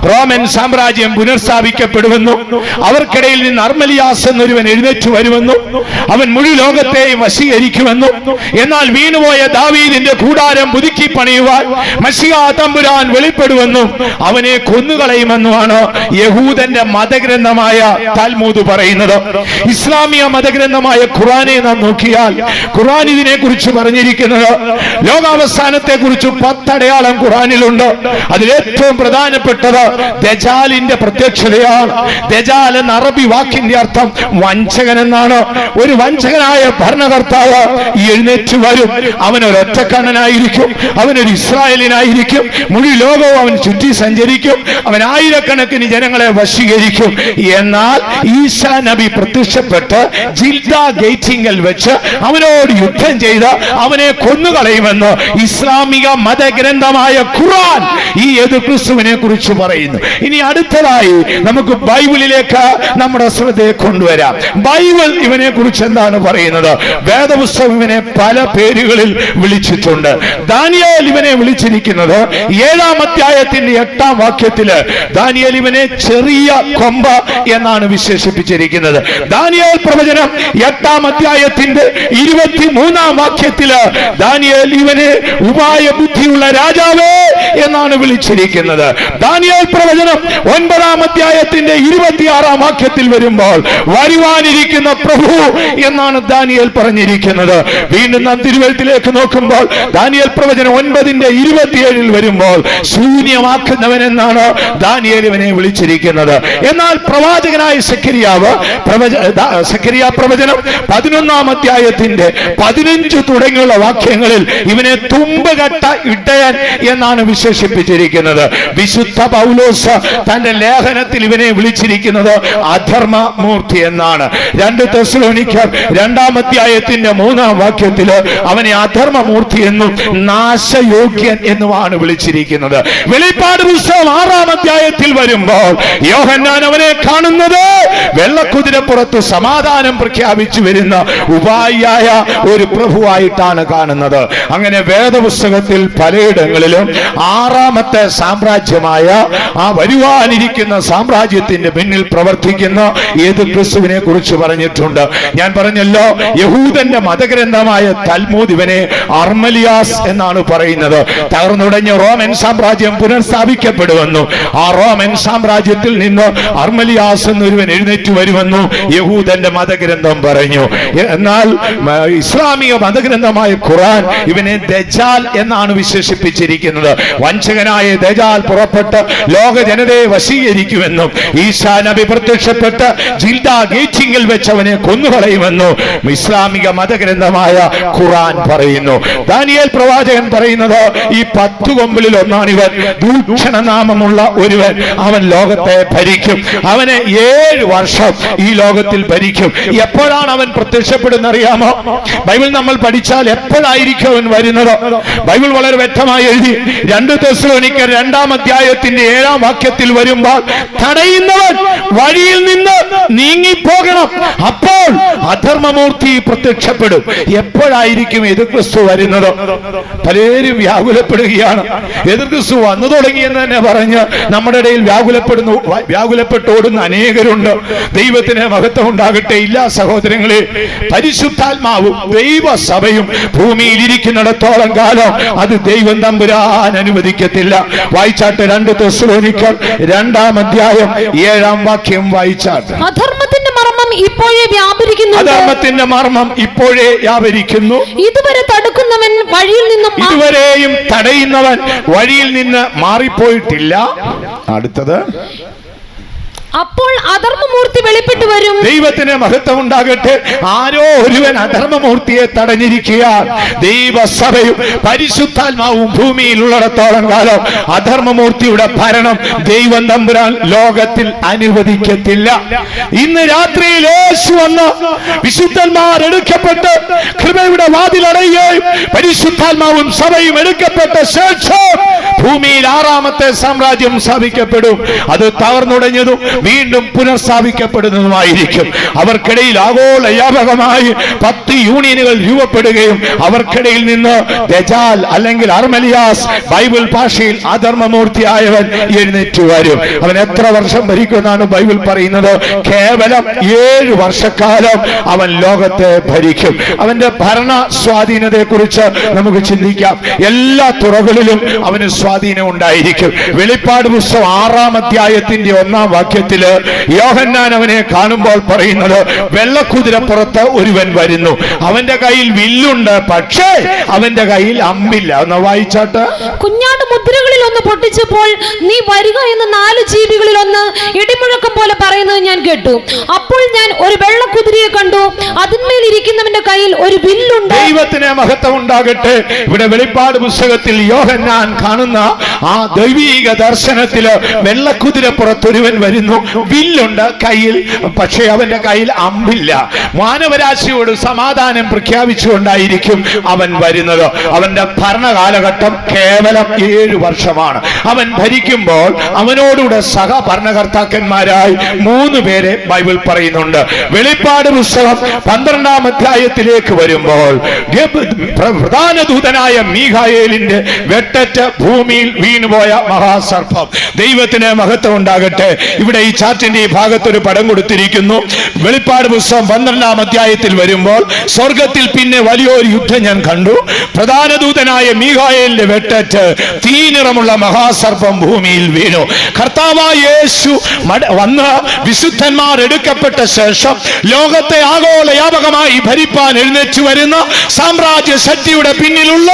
റോമൻ സാമ്രാജ്യം പുനഃസ്ഥാപിക്കപ്പെടുമെന്നും അവർക്കിടയിൽ നിന്ന് അർമലിയാസ് എന്നൊരുവൻ എഴുന്നേറ്റ് വരുമെന്നും അവൻ മുഴുവൻ ലോകത്തെയും വശീകരിക്കുമെന്നും എന്നാൽ വീണുപോയ ദാവീദിന്റെ കൂടാരം പുതുക്കി പണിയുവാൻ മശിഹാ തമ്പുരാൻ വെളിപ്പെടുമെന്നും അവനെ കൊന്നുകളയുമെന്നുമാണ് യഹൂദന്റെ മതഗ്രന്ഥമായ തൽമൂദ് പറയുന്നത്. ഇസ്ലാമിക മതഗ്രന്ഥമായ ഖുർആനെ നാം നോക്കിയാൽ ഖുർആൻ ഇതിനെ കുറിച്ച് പറഞ്ഞിരിക്കുന്നത് ലോകാവസാനത്തെ കുറിച്ച് 10 അടയാളം ഖുർആനിലുണ്ട്. അതിലേറ്റവും പ്രധാനപ്പെട്ടത് ദജാലിന്റെ പ്രത്യക്ഷതയാണ്. ദജാൽ എന്ന അറബി വാക്കിന്റെ അർത്ഥം വഞ്ചകൻ എന്നാണ്. ഒരു വഞ്ചകനായ ഭരണകർത്താവ് എഴുന്നേറ്റ് വരും. അവനൊരു ഒറ്റക്കണ്ണനായിരിക്കും, അവനൊരു ഇസ്രായേലിനായിരിക്കും, മുഴുവൻ ലോകവും അവൻ ചുറ്റി സഞ്ചരിക്കും, അവൻ ആയിരക്കണക്കിന് ജനങ്ങളെ വശീകരിക്കും. എന്നാൽ ഈസാ നബി പ്രത്യക്ഷപ്പെട്ട് ജിൽദ ഗേറ്റിംഗിൽ വെച്ച് അവനോട് യുദ്ധം ചെയ്ത് അവനെ കൊന്നുകളയുമെന്ന് ഇസ്ലാമിക മതഗ്രന്ഥമായ ഖുർആൻ ഈ എതിർ ക്രിസ്തുവിനെ കുറിച്ച് പറയുന്നു. ഇനി അടുത്തതായി നമുക്ക് ബൈബിളിലേക്ക് നമ്മുടെ ശ്രദ്ധയെ കൊണ്ടുവരാം. ബൈബിൾ ഇവനെ കുറിച്ച് എന്താണ് പറയുന്നത്? വേദപുസ്തകം ഇവനെ പല പേരുകളിൽ വിളിച്ചിട്ടുണ്ട്. ദാനിയേൽ ഇവനെ വിളിച്ചിരിക്കുന്നത് 7-ാം അധ്യായത്തിന്റെ 8-ാം വാക്യത്തില് ദാനിയേൽ ഇവനെ ചെറിയ കൊമ്പ് എന്നാണ് വിശേഷിപ്പിച്ചിരിക്കുന്നത്. ദാനിയേൽ പ്രവചനം 8-ാം അധ്യായത്തിന്റെ 23-ാം വാക്യത്തില് ദാനിയേൽ ഇവനെ ഉപായ ബുദ്ധിയുള്ള രാജാവേ എന്നാണ് വിളിച്ചിരിക്കുന്നത്. ദാനിയേൽ പ്രവചനം 9-ാം അധ്യായത്തിന്റെ 26-ാം വാക്യത്തിൽ വരുമ്പോൾ വരുവാനിരിക്കുന്ന പ്രഭു എന്നാണ് ദാനിയേൽ പറഞ്ഞിരിക്കുന്നത്. വീണ്ടും നാം തിരുവെഴുത്തിലേക്ക് നോക്കുമ്പോൾ ദാനിയേൽ പ്രവചനം 9:27 വരുമ്പോൾ ശൂന്യമാക്കുന്നവൻ എന്നാണ് ദാനിയേൽ ഇവനെ വിളിച്ചിരിക്കുന്നത്. എന്നാൽ പ്രവാചകനായ സെഖരിയാ പ്രവചനം 11-ാം അധ്യായത്തിന്റെ 15 തുടങ്ങിയുള്ള വാക്യങ്ങളിൽ ഇവനെ തുമ്പകെട്ട ഇടയൻ എന്നാണ് വിശേഷിപ്പിച്ചിരിക്കുന്നത്. വിശുദ്ധ പൗലോസ് തന്റെ ലേഖനത്തിൽ ഇവനെ വിളിച്ചിരിക്കുന്നത് അധർമ്മ മൂർത്തി എന്നാണ്. 2 തെസ്സലോനിക്കർ 2-ാം അധ്യായത്തിന്റെ 3-ാം വാക്യത്തില് അവനെ അധർമ്മ മൂർത്തി എന്നും നാശയോഗ്യൻ എന്നുമാണ് വിളിച്ചിരിക്കുന്നത്. വെളിപ്പാട് പുസ്തകം 6-ാം അധ്യായത്തിൽ വരുമ്പോൾ യോഹന്നാൻ അവനെ കാണുന്നത് വെള്ളക്കുതിരപ്പുറത്ത് സമാധാനം പ്രഖ്യാപിച്ചു വരുന്ന ഉപായിയായ ഒരു പ്രഭുവായിട്ടാണ് കാണുന്നത്. അങ്ങനെ വേദപുസ്തകത്തിൽ പലയിടങ്ങളിലും 6-ാമത്തെ സാമ്രാജ്യമായ ആ വരുവാനിരിക്കുന്ന സാമ്രാജ്യത്തിന്റെ പിന്നിൽ പ്രവർത്തിക്കുന്ന എതിർ ക്രിസ്തുവിനെ കുറിച്ച് പറഞ്ഞിട്ടുണ്ട്. ഞാൻ പറഞ്ഞല്ലോ, യഹൂദന്റെ മതഗ്രന്ഥമായ തൽമൂദ് ഇവനെ അർമലിയാസ് എന്നാണ് പറയുന്നത്. തകർന്നുടഞ്ഞ റോമൻ സാമ്രാജ്യം പുനഃസ്ഥാപിക്കപ്പെടുമെന്നു ആ റോമൻ സാമ്രാജ്യത്തിൽ നിന്ന് അർമലിയാസ് എന്നൊരുവൻ എഴുന്നേറ്റ് വരുമെന്നു യഹൂദന്റെ മതഗ്രന്ഥം പറഞ്ഞു. എന്നാൽ ഇസ്ലാമിക മതഗ്രന്ഥമായ ഖുർആൻ ഇവനെ ദജാൽ എന്നാണ് വിശേഷിപ്പിച്ചിരിക്കുന്നത്. വഞ്ചകനായ ദജാൽ പുറപ്പെട്ട് ലോക ജനതയെ വശീകരിക്കുമെന്നും ഈസാ നബി പ്രത്യക്ഷപ്പെട്ട് ജിൽദ ഗേറ്റിംഗിൽ വെച്ച് അവനെ കൊന്നുകളയുമെന്നും ഇസ്ലാമിക മതഗ്രന്ഥമായ ഖുർആൻ പറയുന്നു. ദാനിയേൽ പ്രവാചകൻ പറയുന്നത് ഈ 10 കൊമ്പിൽ ഒന്നാണിവൻ, ദൂഷണനാമമുള്ള ഒരുവൻ. അവൻ ലോകത്തെ ഭരിക്കും. അവനെ 7 വർഷം ഈ ലോകത്തിൽ ഭരിക്കും. എപ്പോഴാണ് അവൻ പ്രത്യക്ഷപ്പെടുന്ന അറിയാമോ? ബൈബിൾ നമ്മൾ പഠിച്ചാൽ എപ്പോഴായിരിക്കും അവൻ വരുന്നത്? ബൈബിൾ വളരെ വ്യക്തമായി എഴുതി. 2 തെസ്സലോനിക്കർ 2-ാം അധ്യായത്തിന്റെ 7-ാം വാക്യത്തിൽ വരുമ്പോൾ തടയുന്നവൻ വഴിയിൽ നിന്ന് നീങ്ങിപ്പോകണം, അപ്പോൾ അധർമ്മമൂർത്തി പ്രത്യക്ഷപ്പെടും. എപ്പോഴായിരിക്കും എതിർ ക്രിസ്തു വരുന്നത്? പലരും വ്യാകുലപ്പെടുകയാണ്. എതിർ ക്രിസ്തു വന്നു തുടങ്ങിയെന്ന് തന്നെ പറഞ്ഞ് നമ്മുടെ ഇടയിൽ വ്യാകുലപ്പെട്ടോടുന്ന അനേകരുണ്ട്. ദൈവത്തിന് മഹത്വം ഉണ്ടാകട്ടെ. ഇല്ല സഹോദരങ്ങളെ, പരിശുദ്ധാത്മാവും ദൈവസഭയും ഭൂമിയിൽ ഇരിക്കുന്നിടത്തോളം കാലം അത് ദൈവം തമ്പുരാൻ അനുവദിക്കത്തില്ല. വായിച്ചാട്ട് 2 തെസ്സലോനിക്കർ 2-ാം അധ്യായം 7-ാം വാക്യം വായിച്ചാട്ട്. അധർമ്മത്തിന്റെ മർമ്മം ഇപ്പോഴേ വ്യാപരിക്കുന്നു. അധർമ്മത്തിന്റെ മർമ്മം ഇപ്പോഴേ വ്യാപരിക്കുന്നു. ഇതുവരെ തടുക്കുന്നവൻ വഴിയിൽ നിന്നും ഇതുവരെയും തടയുന്നവൻ വഴിയിൽ നിന്ന് മാറിപ്പോയിട്ടില്ല. അടുത്തത്, അപ്പോൾ അധർമ്മമൂർത്തി വെളിപ്പെട്ടു വരും. ദൈവത്തിന് മഹത്വം ഉണ്ടാകട്ടെ. ആരോ ഒരുവൻ അധർമ്മമൂർത്തിയെ തടഞ്ഞിരിക്കുക. ദൈവസഭയും പരിശുദ്ധാത്മാവും ഭൂമിയിൽ ഉള്ളിടത്തോളം കാലം അധർമ്മമൂർത്തിയുടെ ഭരണം ദൈവം തമ്പുരാൻ ലോകത്തിൽ അനുവദിക്കത്തില്ല. ഇന്ന് രാത്രിയിൽ യേശു വന്ന് വിശുദ്ധന്മാർ എടുക്കപ്പെട്ട് കൃപയുടെ വാതിലടയുകയും പരിശുദ്ധാത്മാവും സഭയും എടുക്കപ്പെട്ട ശേഷം ഭൂമിയിൽ 6-ാമത്തെ സാമ്രാജ്യം സ്ഥാപിക്കപ്പെടും. അത് തകർന്നുടഞ്ഞതും വീണ്ടും പുനഃസ്ഥാപിക്കപ്പെടുന്നതുമായിരിക്കും. അവർക്കിടയിൽ ആഗോള വ്യാപകമായി 10 യൂണിയനുകൾ രൂപപ്പെടുകയും അവർക്കിടയിൽ നിന്ന് ദജാൽ അല്ലെങ്കിൽ അർമലിയാസ്, ബൈബിൾ ഭാഷയിൽ അധർമ്മമൂർത്തിയായവൻ എഴുന്നേറ്റ് വരും. അവൻ എത്ര വർഷം ഭരിക്കുമെന്നാണ് ബൈബിൾ പറയുന്നത്? കേവലം 7 വർഷക്കാലം അവൻ ലോകത്തെ ഭരിക്കും. അവന്റെ ഭരണ സ്വാധീനത്തെ കുറിച്ച് നമുക്ക് ചിന്തിക്കാം. എല്ലാ തുറകളിലും അവന് സ്വാധീനം ഉണ്ടായിരിക്കും. വെളിപ്പാട് പുസ്തകം 6-ാം അധ്യായത്തിന്റെ 1-ാം വാക്യത്തിൽ യോഹന്നാൻ അവനെ കാണുമ്പോൾ പറയുന്നത്, വെള്ളക്കുതിരപ്പുറത്ത് ഒരുവൻ വരുന്നു, അവന്റെ കയ്യിൽ വില്ലുണ്ട്, പക്ഷേ അവന്റെ കയ്യിൽ അമ്പില്ല. ഒന്ന് വായിച്ചാട്ട്. കുഞ്ഞാട് മുദ്രകളിൽ ഒന്ന് പൊട്ടിച്ചപ്പോൾ നീ വരിക എന്ന് 4 ജീവികളിൽ ഒന്ന് ഇടിമുഴക്കം പോലെ പറയുന്നത് ഞാൻ കേട്ടു. അപ്പോൾ ഞാൻ ഒരു വെള്ളക്കുതിരയെ കണ്ടു, അതിന്മേൽ ഇരിക്കുന്നവന്റെ കയ്യിൽ ഒരു വില്ലുണ്ട്. ദൈവത്തിന് മഹത്വം ഉണ്ടാകട്ടെ. ഇവിടെ വെളിപ്പാട് പുസ്തകത്തിൽ യോഹന്നാൻ കാണുന്ന ആ ദൈവീക ദർശനത്തില് വെള്ളക്കുതിരപ്പുറത്തൊരുവൻ വരുന്നു, വില്ലുണ്ട് കയ്യിൽ, പക്ഷേ അവന്റെ കയ്യിൽ അമ്പില്ല. മാനവരാശിയോട് സമാധാനം പ്രഖ്യാപിച്ചുകൊണ്ടായിരിക്കും അവൻ വരുന്നത്. അവന്റെ ഭരണകാലഘട്ടം കേവലം 7 വർഷമാണ്. അവൻ ഭരിക്കുമ്പോൾ അവനോടുകൂടെ സഹഭരണകർത്താക്കന്മാരായി 3 പേരെ ബൈബിൾ പറയുന്നുണ്ട്. വെളിപ്പാട് പുസ്തകം 12-ാം അധ്യായത്തിലേക്ക് വരുമ്പോൾ പ്രധാന ദൂതനായ മീഖായേലിന്റെ വെട്ടറ്റ് ഭൂമിയിൽ വീണുപോയ മഹാസർപ്പം. ദൈവത്തിന് മഹത്വം ഉണ്ടാകട്ടെ. ഇവിടെ ഈ ചാർട്ടിന്റെ ഈ ഭാഗത്ത് ഒരു പടം കൊടുത്തിരിക്കുന്നു. വെളിപ്പാട് പുസ്തകം 12-ാം അധ്യായത്തിൽ വരുമ്പോൾ സ്വർഗത്തിൽ പിന്നെ വലിയൊരു യുദ്ധം ഞാൻ കണ്ടു. പ്രധാന ദൂതനായ മീഖായേലിന്റെ വെട്ടറ്റ് തീനിറമുള്ള മഹാസർപ്പം ഭൂമിയിൽ വീണു. കർത്താവായ യേശു വന്ന് വിശുദ്ധന്മാർ എടുക്കപ്പെട്ട ശേഷം ലോകത്തെ ആഗോള വ്യാപകമായി ഭരിപ്പാൻ എഴുന്നേറ്റ് വരുന്ന സാമ്രാജ്യ ശക്തിയുടെ പിന്നിലുള്ള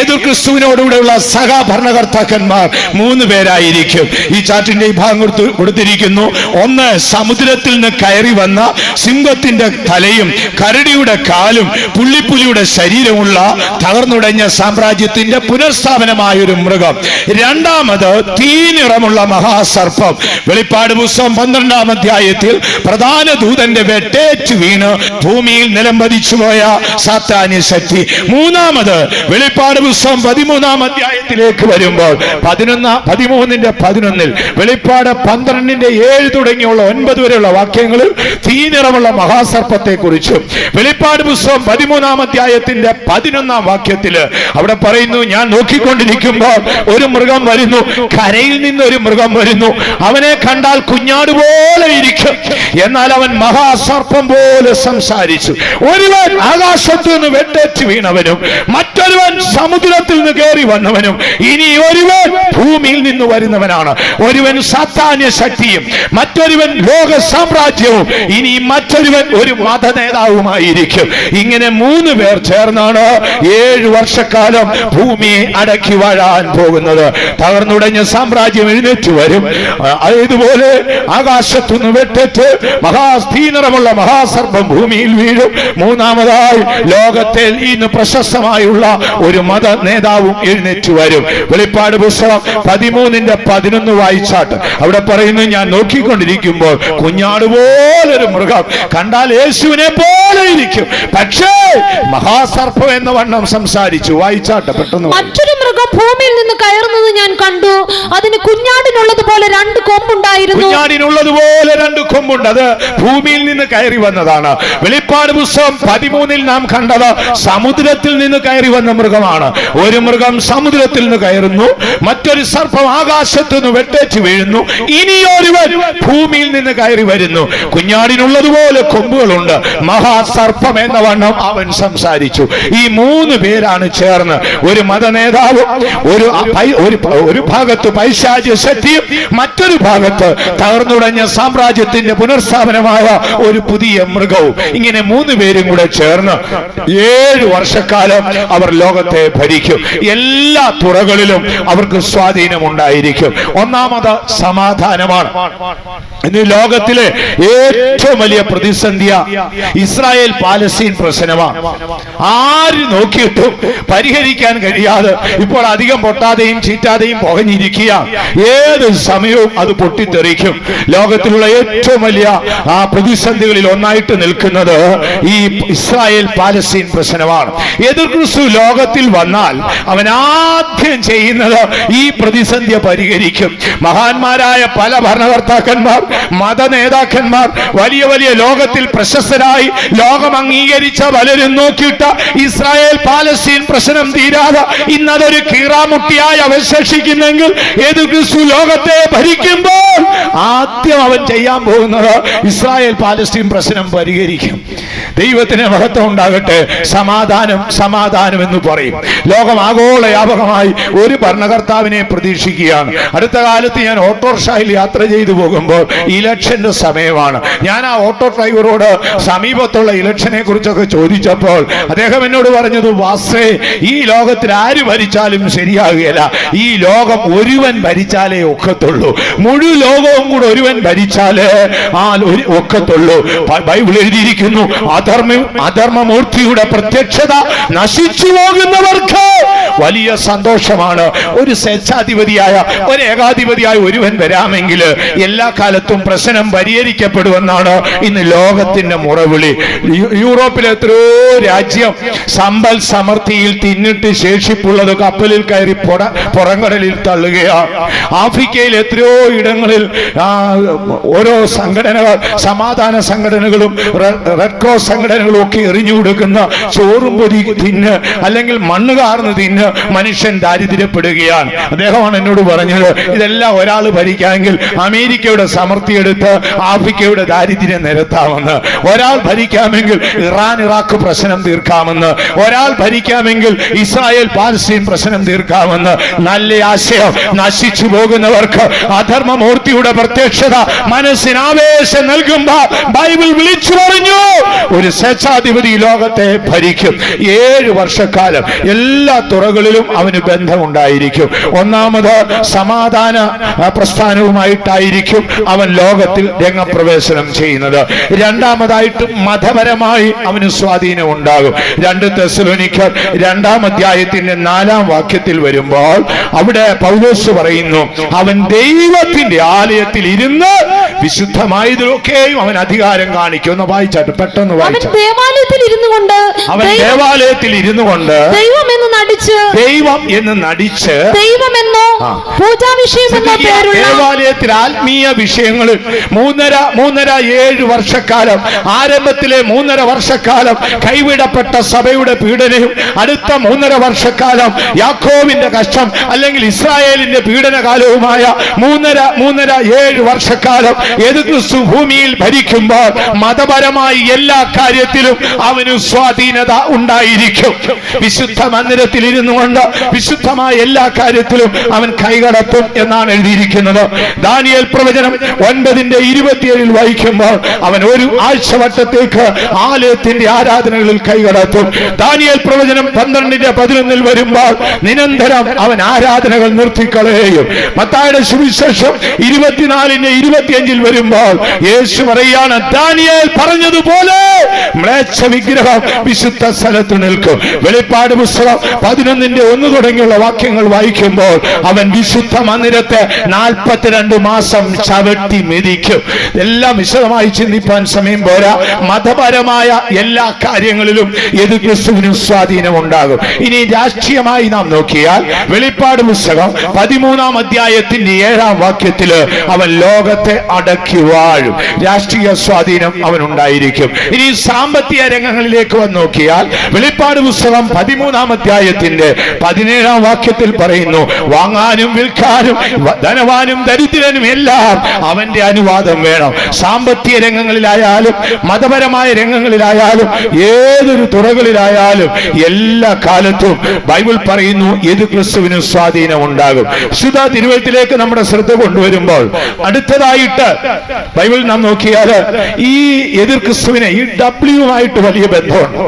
എതിർ ക്രിസ്തുവിനോടുകൂടെയുള്ള സഹഭരണകർത്താക്കന്മാർ 3 പേരായിരിക്കും. ഈ ചാർട്ടിന്റെ ഈ ഭാഗം കൊടുത്തിരിക്കുന്നു. 1, സമുദ്രത്തിൽ നിന്ന് കയറി വന്ന സിംഹത്തിന്റെ തലയും കരടിയുടെ കാലും പുള്ളിപ്പുലിയുടെ ശരീരമുള്ള തകർന്നുടഞ്ഞ സാമ്രാജ്യത്തിന്റെ പുനഃസ്ഥാപനമായ ഒരു മൃഗം. 2ാമത് തീനിറമുള്ള മഹാസർപ്പം. വെളിപ്പാട് പുസ്തകം 12-ാം അധ്യായത്തിൽ പ്രധാന ദൂതന്റെ വെട്ടേറ്റ് വീണ് ഭൂമിയിൽ നിലംപതിച്ചുപോയ സാത്താന്യ ശക്തി. 3ാമത് വെളിപ്പാട് പുസ്തകം 13-ാം അധ്യായത്തിലേക്ക് വരുമ്പോൾ 13-ന്റെ 11-ൽ വെളിപ്പാട് 12-ന്റെ 7 തുടങ്ങിയുള്ള 9 വരെയുള്ള വാക്യങ്ങളിൽ തീനിറമുള്ള മഹാസർപ്പത്തെ കുറിച്ചും വെളിപ്പാട് പുസ്തകം 13-ാം അധ്യായത്തിന്റെ 11-ാം വാക്യത്തില് അവിടെ പറയുന്നു, ഞാൻ നോക്കിക്കൊണ്ടിരിക്കുമ്പോൾ ഒരു മൃഗം വരുന്നു, കരയിൽ നിന്നൊരു മൃഗം വരുന്നു, അവനെ കണ്ടാൽ കുഞ്ഞാട് പോലെ ഇരിക്കും, എന്നാൽ അവൻ മഹാസർപ്പം പോലെ സംസാരിച്ചു. ഒരുവൻ ആകാശത്തു നിന്ന് വെട്ടേറ്റ് വീണവനും മറ്റൊരുവൻ സമുദ്രത്തിൽ നിന്ന് കയറി വന്നവനും ഇനി ഒരുവൻ ഭൂമിയിൽ നിന്ന് വരുന്നവനാണ്. ഒരുവൻ സാത്താന്യ ശക്തിയും മറ്റൊരുവൻ ലോക സാമ്രാജ്യവും, ഇനി മറ്റൊരുവൻ ഒരു മത നേതാവുമായിരിക്കും. ഇങ്ങനെ 3 പേർ ചേർന്നാണ് 7 വർഷക്കാലം ഭൂമിയെ അടക്കി വാഴാൻ പോകുന്നത്. തകർന്നുടഞ്ഞ സാമ്രാജ്യം എഴുന്നേറ്റ് വരും. ഇതുപോലെ ആകാശത്തുനിന്ന് വെട്ടേറ്റ് മഹാസ്ഥീനറമുള്ള മഹാസർപ്പം ഭൂമിയിൽ വീഴും. മൂന്നാമതായി ലോകത്തിൽ ഇന്ന് പ്രശസ്തമായുള്ള ഒരു മത നേതാവും എഴുന്നേറ്റ് വരും. വെളിപ്പാട് പുസ്തകം 13:11 വായിച്ചാട്ട് അവിടെ പറയുന്നു, ഞാൻ നോക്കിക്കൊണ്ടിരിക്കുമ്പോൾ കുഞ്ഞാട് പോലൊരു മൃഗം, കണ്ടാൽ യേശുവിനെ പോലെ ഇരിക്കും, പക്ഷേ മഹാസർപ്പം എന്ന വണ്ണം സംസാരിച്ചു. വായിച്ചാട്ട് പെട്ടെന്ന്. മറ്റൊരു മൃഗം ഭൂമിയിൽ നിന്ന് കയറുന്നത് ഞാൻ കണ്ടു. അതിന് കുഞ്ഞാടിനുള്ളതുപോലെ 2 കൊമ്പുണ്ടായിരുന്നു. കുഞ്ഞാടിനുള്ളതുപോലെ 2 കൊമ്പുണ്ട്. അത് ഭൂമിയിൽ നിന്ന് കയറി വന്നതാണ്. വെളിപ്പാട് പുസ്തകം 13 നാം കണ്ടത് സമുദ്രത്തിൽ നിന്ന് കയറി വന്ന മൃഗമാണ്. ഒരു മൃഗം സമുദ്രത്തിൽ നിന്ന് കയറുന്നു, മറ്റൊരു സർപ്പം ആകാശത്ത് നിന്ന് വെട്ടേറ്റ് വീഴുന്നു, ഇനിയൊരുവൻ ഭൂമിയിൽ നിന്ന് കയറി വരുന്നു. കുഞ്ഞാടിനുള്ളതുപോലെ കൊമ്പുകളുണ്ട്, മഹാസർപ്പം എന്ന വണ്ണം അവൻ സംസാരിച്ചു. ഈ 3 പേരാണ് ചേർന്ന് ഒരു മത നേതാവ്, ഒരു ഭാഗത്ത് പൈശാചിക ശക്തിയും മറ്റൊരു ഭാഗത്ത് തകർന്നുടഞ്ഞ സാമ്രാജ്യത്തിന്റെ പുനർസ്ഥാപനമായ ഒരു പുതിയ മൃഗവും. ഇങ്ങനെ 3 പേരും കൂടെ ചേർന്ന് 7 വർഷക്കാലം അവർ ലോകത്തെ ഭരിക്കും. എല്ലാ തുറകളിലും അവർക്ക് സ്വാധീനമുണ്ടായിരിക്കും. ഒന്നാമത് സമാധാനമാണ്. ഇന്ന് ലോകത്തിലെ ഏറ്റവും വലിയ പ്രതിസന്ധിയ ഇസ്രായേൽ പാലസ്തീൻ പ്രശ്നമാണ്. ആര് നോക്കിയിട്ടും പരിഹരിക്കാൻ കഴിയാതെ ഇപ്പോൾ അധികം പൊട്ടാതെയും ചീറ്റാതെയും പുകഞ്ഞിരിക്കുക. ഏത് സമയവും അത് പൊട്ടിത്തെറിക്കും. ലോകത്തിലുള്ള ഏറ്റവും വലിയ പ്രതിസന്ധികളിൽ ഒന്നായിട്ട് നിൽക്കുന്നത് ഈ ഇസ്രായേൽ പാലസ്തീൻ പ്രശ്നമാണ്. എതിർ ക്രിസ്തു ലോകത്തിൽ വന്നാൽ അവൻ ആദ്യം ചെയ്യുന്നത് ഈ പ്രതിസന്ധിയെ പരിഹരിക്കും. മഹാന്മാരായ പല ഭരണകർത്താക്കന്മാർ, മത നേതാക്കന്മാർ, വലിയ വലിയ ലോകത്തിൽ പ്രശസ്തരായി ലോകം അംഗീകരിച്ച പലരും നോക്കിയിട്ട ഇസ്രായേൽ പാലസ്തീൻ പ്രശ്നം തീരാതെ ഇന്നതൊരു കീറാമുട്ടിയായി അവശേഷിക്കുന്നെങ്കിൽ ഏത് ക്രിസ്തു ലോകത്തെ ഭരിക്കുമ്പോൾ ആദ്യം അവൻ ചെയ്യാൻ പോകുന്നത് ഇസ്രായേൽ പാലസ്തീൻ പ്രശ്നം പരിഹരിക്കും. ദൈവത്തിന് മഹത്വം ഉണ്ടാകട്ടെ. സമാധാനം സമാധാനം എന്ന് പറയും. ലോകം ആഗോള വ്യാപകമായി ഒരു ഭരണകർത്താവിനെ പ്രതീക്ഷിക്കുകയാണ്. അടുത്ത കാലത്ത് ഞാൻ ഓട്ടോറിക്ഷയിൽ യാത്ര ചെയ്തു പോകുമ്പോൾ ഇലക്ഷന്റെ സമയമാണ്. ഞാൻ ആ ഓട്ടോ ഡ്രൈവറോട് സമീപത്തുള്ള ഇലക്ഷനെ കുറിച്ചൊക്കെ ചോദിച്ചപ്പോൾ അദ്ദേഹം എന്നോട് പറഞ്ഞത്, വാസേ, ഈ ലോകത്തിൽ ആര് ഭരിച്ചാലും ശരിയാകുകയില്ല. ഈ ലോകം ഒരുവൻ ഭരിച്ചാലേ ഒക്കത്തുള്ളൂ. മുഴുവൻ ലോകവും കൂടെ ഒരുവൻ ഭരിച്ചാലേ ഒക്കത്തുള്ളൂ. ബൈബിൾ എഴുതിയിരിക്കുന്നു, അധർമ്മമൂർത്തിയുടെ പ്രത്യക്ഷത നശിച്ചു പോകുന്നവർക്ക് വലിയ സന്തോഷമാണ്. ഒരു സ്വേച്ഛാധിപതിയായ, ഒരു ഏകാധിപതിയായ ഒരുവൻ വരാമെങ്കിൽ എല്ലാ കാലത്തും പ്രശ്നം പരിഹരിക്കപ്പെടുമെന്നാണ് ഇന്ന് ലോകത്തിന്റെ മുറവിളി. യൂറോപ്പിലെ എത്രയോ രാജ്യം സമ്പൽ സമൃദ്ധിയിൽ തിന്നിട്ട് ശേഷിപ്പുള്ളത് കപ്പലിൽ കയറി പുറംകടലിൽ തള്ളുകയാണ്. ആഫ്രിക്കയിൽ എത്രയോ ഇടങ്ങളിൽ ഓരോ സംഘടനകൾ, സമാധാന സംഘടനകളും റെഡ് ക്രോസ് സംഘടനകളും ഒക്കെ എറിഞ്ഞു കൊടുക്കുന്ന ചോറും പൊരി തിന്ന് അല്ലെങ്കിൽ മണ്ണ് കാർന്ന് തിന്ന് മനുഷ്യൻ ദാരിദ്ര്യപ്പെടുകയാണ്. അദ്ദേഹമാണ് എന്നോട് പറഞ്ഞത്, ഇതെല്ലാം ഒരാൾ ഭരിക്കാമെങ്കിൽ അമേരിക്കയുടെ സമൃദ്ധി എടുത്ത് ആഫ്രിക്കയുടെ ദാരിദ്ര്യം നിരത്താമെന്ന്. ഒരാൾ ഭരിക്കാമെങ്കിൽ ഇറാൻ ഇറാഖ് പ്രശ്നം തീർക്കാമെന്ന്. ഒരാൾ ഭരിക്കാമെങ്കിൽ ഇസ്രായേൽ പാലസ്തീൻ പ്രശ്നം തീർക്കാമെന്ന്. നല്ല ആശയം. നശിച്ചു പോകുന്നവർക്ക് അധർമ്മമൂർത്തിയുടെ പ്രത്യക്ഷത മനസ്സിന് ആവേശം നൽകുമ്പോൾ ബൈബിൾ വിളിച്ചു പറഞ്ഞു, ഒരു സ്വേച്ഛാധിപതി ലോകത്തെ ഭരിക്കും. 7 വർഷക്കാലം എല്ലാ തുറകളിലും അവന് ബന്ധമുണ്ടായിരിക്കും. ഒന്നാമത് സമാധാന പ്രസ്ഥാനവുമായിട്ടായിരിക്കും അവൻ ലോകത്തിൽ രംഗപ്രവേശനം ചെയ്യുന്നത്. രണ്ടാമതായിട്ട് മതപരമായി അവന് സ്വാധീനം ഉണ്ടാകും. 2 തെസ്സലോനിക്കർ 2-ാം അധ്യായത്തിന്റെ 4-ാം വാക്യത്തിൽ വരുമ്പോൾ അവിടെ പൗലോസ് പറയുന്നു, അവൻ ദൈവത്തിന്റെ ആലയത്തിൽ ഇരുന്ന് വിശുദ്ധമായതിലൊക്കെയും അവൻ അധികാരം കാണിക്കും. ഒന്ന് വായിച്ചാട്ട്, പെട്ടെന്ന് വായിച്ചു. അവൻ ദേവാലയത്തിൽ ഇരുന്നു കൊണ്ട് ദൈവം എന്ന് നടിച്ച് ദേവാലയത്തിൽ ആത്മീയ വിഷയങ്ങളിൽ 3.5-7 വർഷക്കാലം, ആരംഭത്തിലെ 3.5 വർഷക്കാലം കൈവിടപ്പെട്ട സഭയുടെ പീഡനയും അടുത്ത 3.5 വർഷക്കാലം യാക്കോബിന്റെ കഷ്ടം അല്ലെങ്കിൽ ഇസ്രായേലിന്റെ പീഡനകാലവുമായ 3.5-7 വർഷക്കാലം യേശു ക്രിസ്തു ഭൂമിയിൽ ഭരിക്കുമ്പോൾ മതപരമായി എല്ലാ കാര്യത്തിലും അവന് സ്വാധീനത ഉണ്ടായിരിക്കും. വിശുദ്ധ മന്ദിരത്തിൽ ഇരുന്നു കൊണ്ട് വിശുദ്ധമായ എല്ലാ കാര്യത്തിലും അവൻ കൈകടത്തും എന്നാണ് എഴുതിയിരിക്കുന്നത്. ദാനിയേൽ പ്രവചനം 9:27 വായിക്കുമ്പോൾ അവൻ ഒരു ആഴ്ചവട്ടത്തേക്ക് ആലയത്തിന്റെ ആരാധനകളിൽ കൈകടത്തും. ദാനിയേൽ പ്രവചനം 12:11 വരുമ്പോൾ നിരന്തരം അവൻ ആരാധനകൾ നിർത്തിക്കളയും. മത്തായിയുടെ സുവിശേഷം 24:25 വരുമ്പോൾ യേശു പറയാണ്, ദാനിയേൽ പറഞ്ഞതുപോലെ മ്ലേച്ഛ വിഗ്രഹം വിശുദ്ധ സ്ഥലത്ത് നിൽക്കും. വെളിപ്പാട് പുസ്തകം 11:1 തുടങ്ങിയുള്ള വാക്യങ്ങൾ വായിക്കുമ്പോൾ അവൻ വിശുദ്ധ മന്ദിരത്തെ 42 മാസം ചവിട്ടി മെതിക്കും. എല്ലാം വിശദമായി ചിന്തിപ്പാൻ സമയം പോരാ. മതപരമായ എല്ലാ കാര്യങ്ങളിലും എതിർ ക്രിസ്തുവിന് സ്വാധീനമുണ്ടാകും. ഇനി രാഷ്ട്രീയമായി നാം നോക്കിയാൽ വെളിപ്പാട് പുസ്തകം 13-ാം അധ്യായത്തിന്റെ 7-ാം വാക്യത്തില് അവൻ ലോകത്തെ അടക്കി വാഴും. രാഷ്ട്രീയ സ്വാധീനം അവനുണ്ടായിരിക്കും. ഇനി സാമ്പത്തിക രംഗങ്ങളിലേക്ക് വന്ന് നോക്കിയാൽ വെളിപ്പാട് പുസ്തകം 13-ാം അധ്യായത്തിന്റെ 17-ാം വാക്യത്തിൽ പറയുന്നു, വാങ്ങാനും വിൽക്കാനും ധനവാനും ദരിദ്രനും എല്ലാം അവന്റെ അനുവാദം വേണം. സാമ്പത്തിക രംഗങ്ങളിലായാലും മതപരമായ രംഗങ്ങളിലായാലും ഏതൊരു തുറകളിലായാലും എല്ലാ കാലത്തും ബൈബിൾ പറയുന്നു എതിർ ക്രിസ്തുവിന് സ്വാധീനം ഉണ്ടാകും. വിശുദ്ധ തിരുവെഴുത്തിലേക്ക് നമ്മുടെ ശ്രദ്ധ കൊണ്ടുവരുമ്പോൾ അടുത്തതായിട്ട് ബൈബിൾ നാം നോക്കിയാൽ ഈ എതിർ ക്രിസ്തുവിനെ ഈ ഡബ്ല്യുമായിട്ട് വലിയ ബന്ധമുണ്ട്.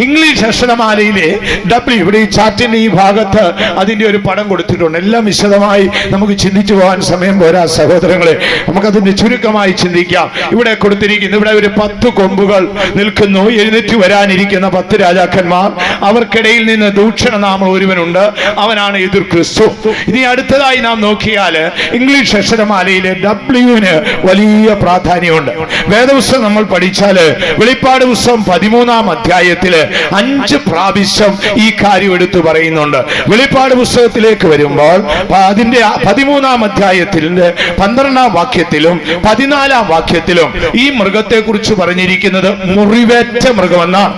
ഇംഗ്ലീഷ് അക്ഷരമാലയിലെ ഡബ്ല്യു, ഇവിടെ ഈ ചാറ്റിന്റെ ഈ ഭാഗത്ത് അതിന്റെ ഒരു പടം കൊടുത്തിട്ടുണ്ട്. എല്ലാം വിശദമായി നമുക്ക് ചിന്തിച്ചു പോകാൻ സമയം പോരാ സഹോദരങ്ങളെ. നമുക്കതിന്റെ ചുരുക്കമായി ചിന്തിക്കാം. ഇവിടെ കൊടുത്തിരിക്കുന്നു, ഇവിടെ ഒരു 10 കൊമ്പുകൾ നിൽക്കുന്നു. എഴുന്നേറ്റ് വരാനിരിക്കുന്ന 10 രാജാക്കന്മാർ, അവർക്കിടയിൽ നിന്ന് ദൂഷണനാമം ഒരുവനുണ്ട്, അവനാണ് എതിർ ക്രിസ്തു. ഇനി അടുത്തതായി നാം നോക്കിയാൽ ഇംഗ്ലീഷ് അക്ഷരമാലയിലെ ഡബ്ല്യുവിന് വലിയ പ്രാധാന്യമുണ്ട്. വേദപുസ്തകം നമ്മൾ പഠിച്ചാല് വെളിപ്പാട് പുസ്തകം 13-ാം അധ്യായത്തില് 5 പ്രാവശ്യം ഈ കാര്യം എടുത്തു പറയുന്നുണ്ട്. വെളിപ്പാട് പുസ്തകത്തിലേക്ക് വരുമ്പോൾ അതിന്റെ 13-ാം അധ്യായത്തിന്റെ 12-ാം വാക്യത്തിലും 14-ാം വാക്യത്തിലും ഈ മൃഗത്തെ കുറിച്ച് പറഞ്ഞിരിക്കുന്നത് മുറിവേറ്റ മൃഗമെന്നാണ്.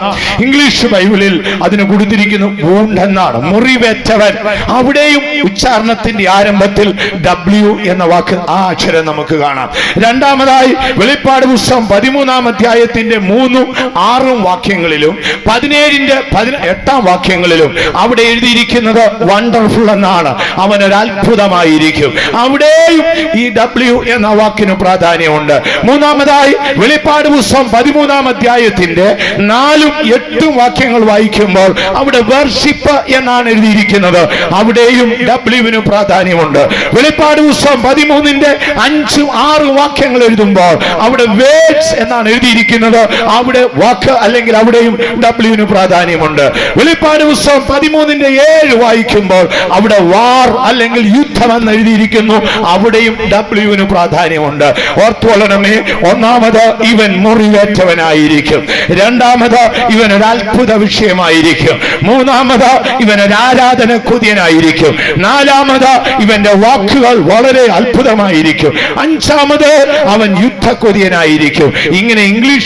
ഇംഗ്ലീഷ് ബൈബിളിൽ അതിന് കൊടുത്തിരിക്കുന്നു വൂണ്ട് എന്നാണ്, മുറിവേറ്റവൻ. അവിടെയും ഉച്ചാരണത്തിന്റെ ആരംഭത്തിൽ ഡബ്ല്യു എന്ന വാക്ക്, ആ അക്ഷരം നമുക്ക് കാണാം. രണ്ടാമതായി വെളിപ്പാട് പുസ്തകം 13-ാം അധ്യായത്തിന്റെ 3, 6 വാക്യങ്ങളിലും 17-ന്റെ 18-ാം വാക്യങ്ങളിലും അവിടെ എഴുതിയിരിക്കുന്നത് വണ്ടർഫുൾ എന്നാണ്, അവനൊരു അത്ഭുതമായിരിക്കും. അവിടെയും ഈ ഡബ്ല്യു എന്ന വാക്കിന് പ്രാധാന്യമുണ്ട്. മൂന്നാമതായി വെളിപ്പാട് പുസ്തകം 13-ാം അധ്യായത്തിന്റെ 4, 8 വാക്യങ്ങൾ വായിക്കുമ്പോൾ അവിടെ വർഷിപ്പ് എന്നാണ് എഴുതിയിരിക്കുന്നത്. അവിടെയും ഡബ്ല്യുവിന് പ്രാധാന്യമുണ്ട്. വെളിപ്പാട് പുസ്തകം 13-ന്റെ 5, 6 വാക്യങ്ങൾ എഴുതുമ്പോൾ അവിടെ വേഡ്സ് എന്നാണ് എഴുതിയിരിക്കുന്നത്. അവിടെ വാക്ക് അല്ലെങ്കിൽ അവിടെയും ഡബ്ല്യുവിന് പ്രാധാന്യമുണ്ട്. വെളിപ്പാട് പുസ്തകം 13-ന്റെ 7 വായിക്കുമ്പോൾ അവിടെ വാർ അല്ലെങ്കിൽ യുദ്ധം എന്ന് എഴുതിയിരിക്കുന്നു. അവിടെയും ഡബ്ല്യുവിന് പ്രാധാന്യമുണ്ട്. ഓർത്തുകൊള്ളണമേ, ഒന്നാമത് ഇവൻ മുറിവേറ്റവനായിരിക്കും. രണ്ടാമത് ഇവനൊരു അത്ഭുത വിഷയമായിരിക്കും. മൂന്നാമത് ഇവനൊരു ആരാധന കൊതിയനായിരിക്കും. നാലാമത് ഇവന്റെ വാക്കുകൾ വളരെ അത്ഭുതമായിരിക്കും. അഞ്ചാമത് അവൻ യുദ്ധ കൊതിയനായിരിക്കും. ഇങ്ങനെ ഇംഗ്ലീഷ്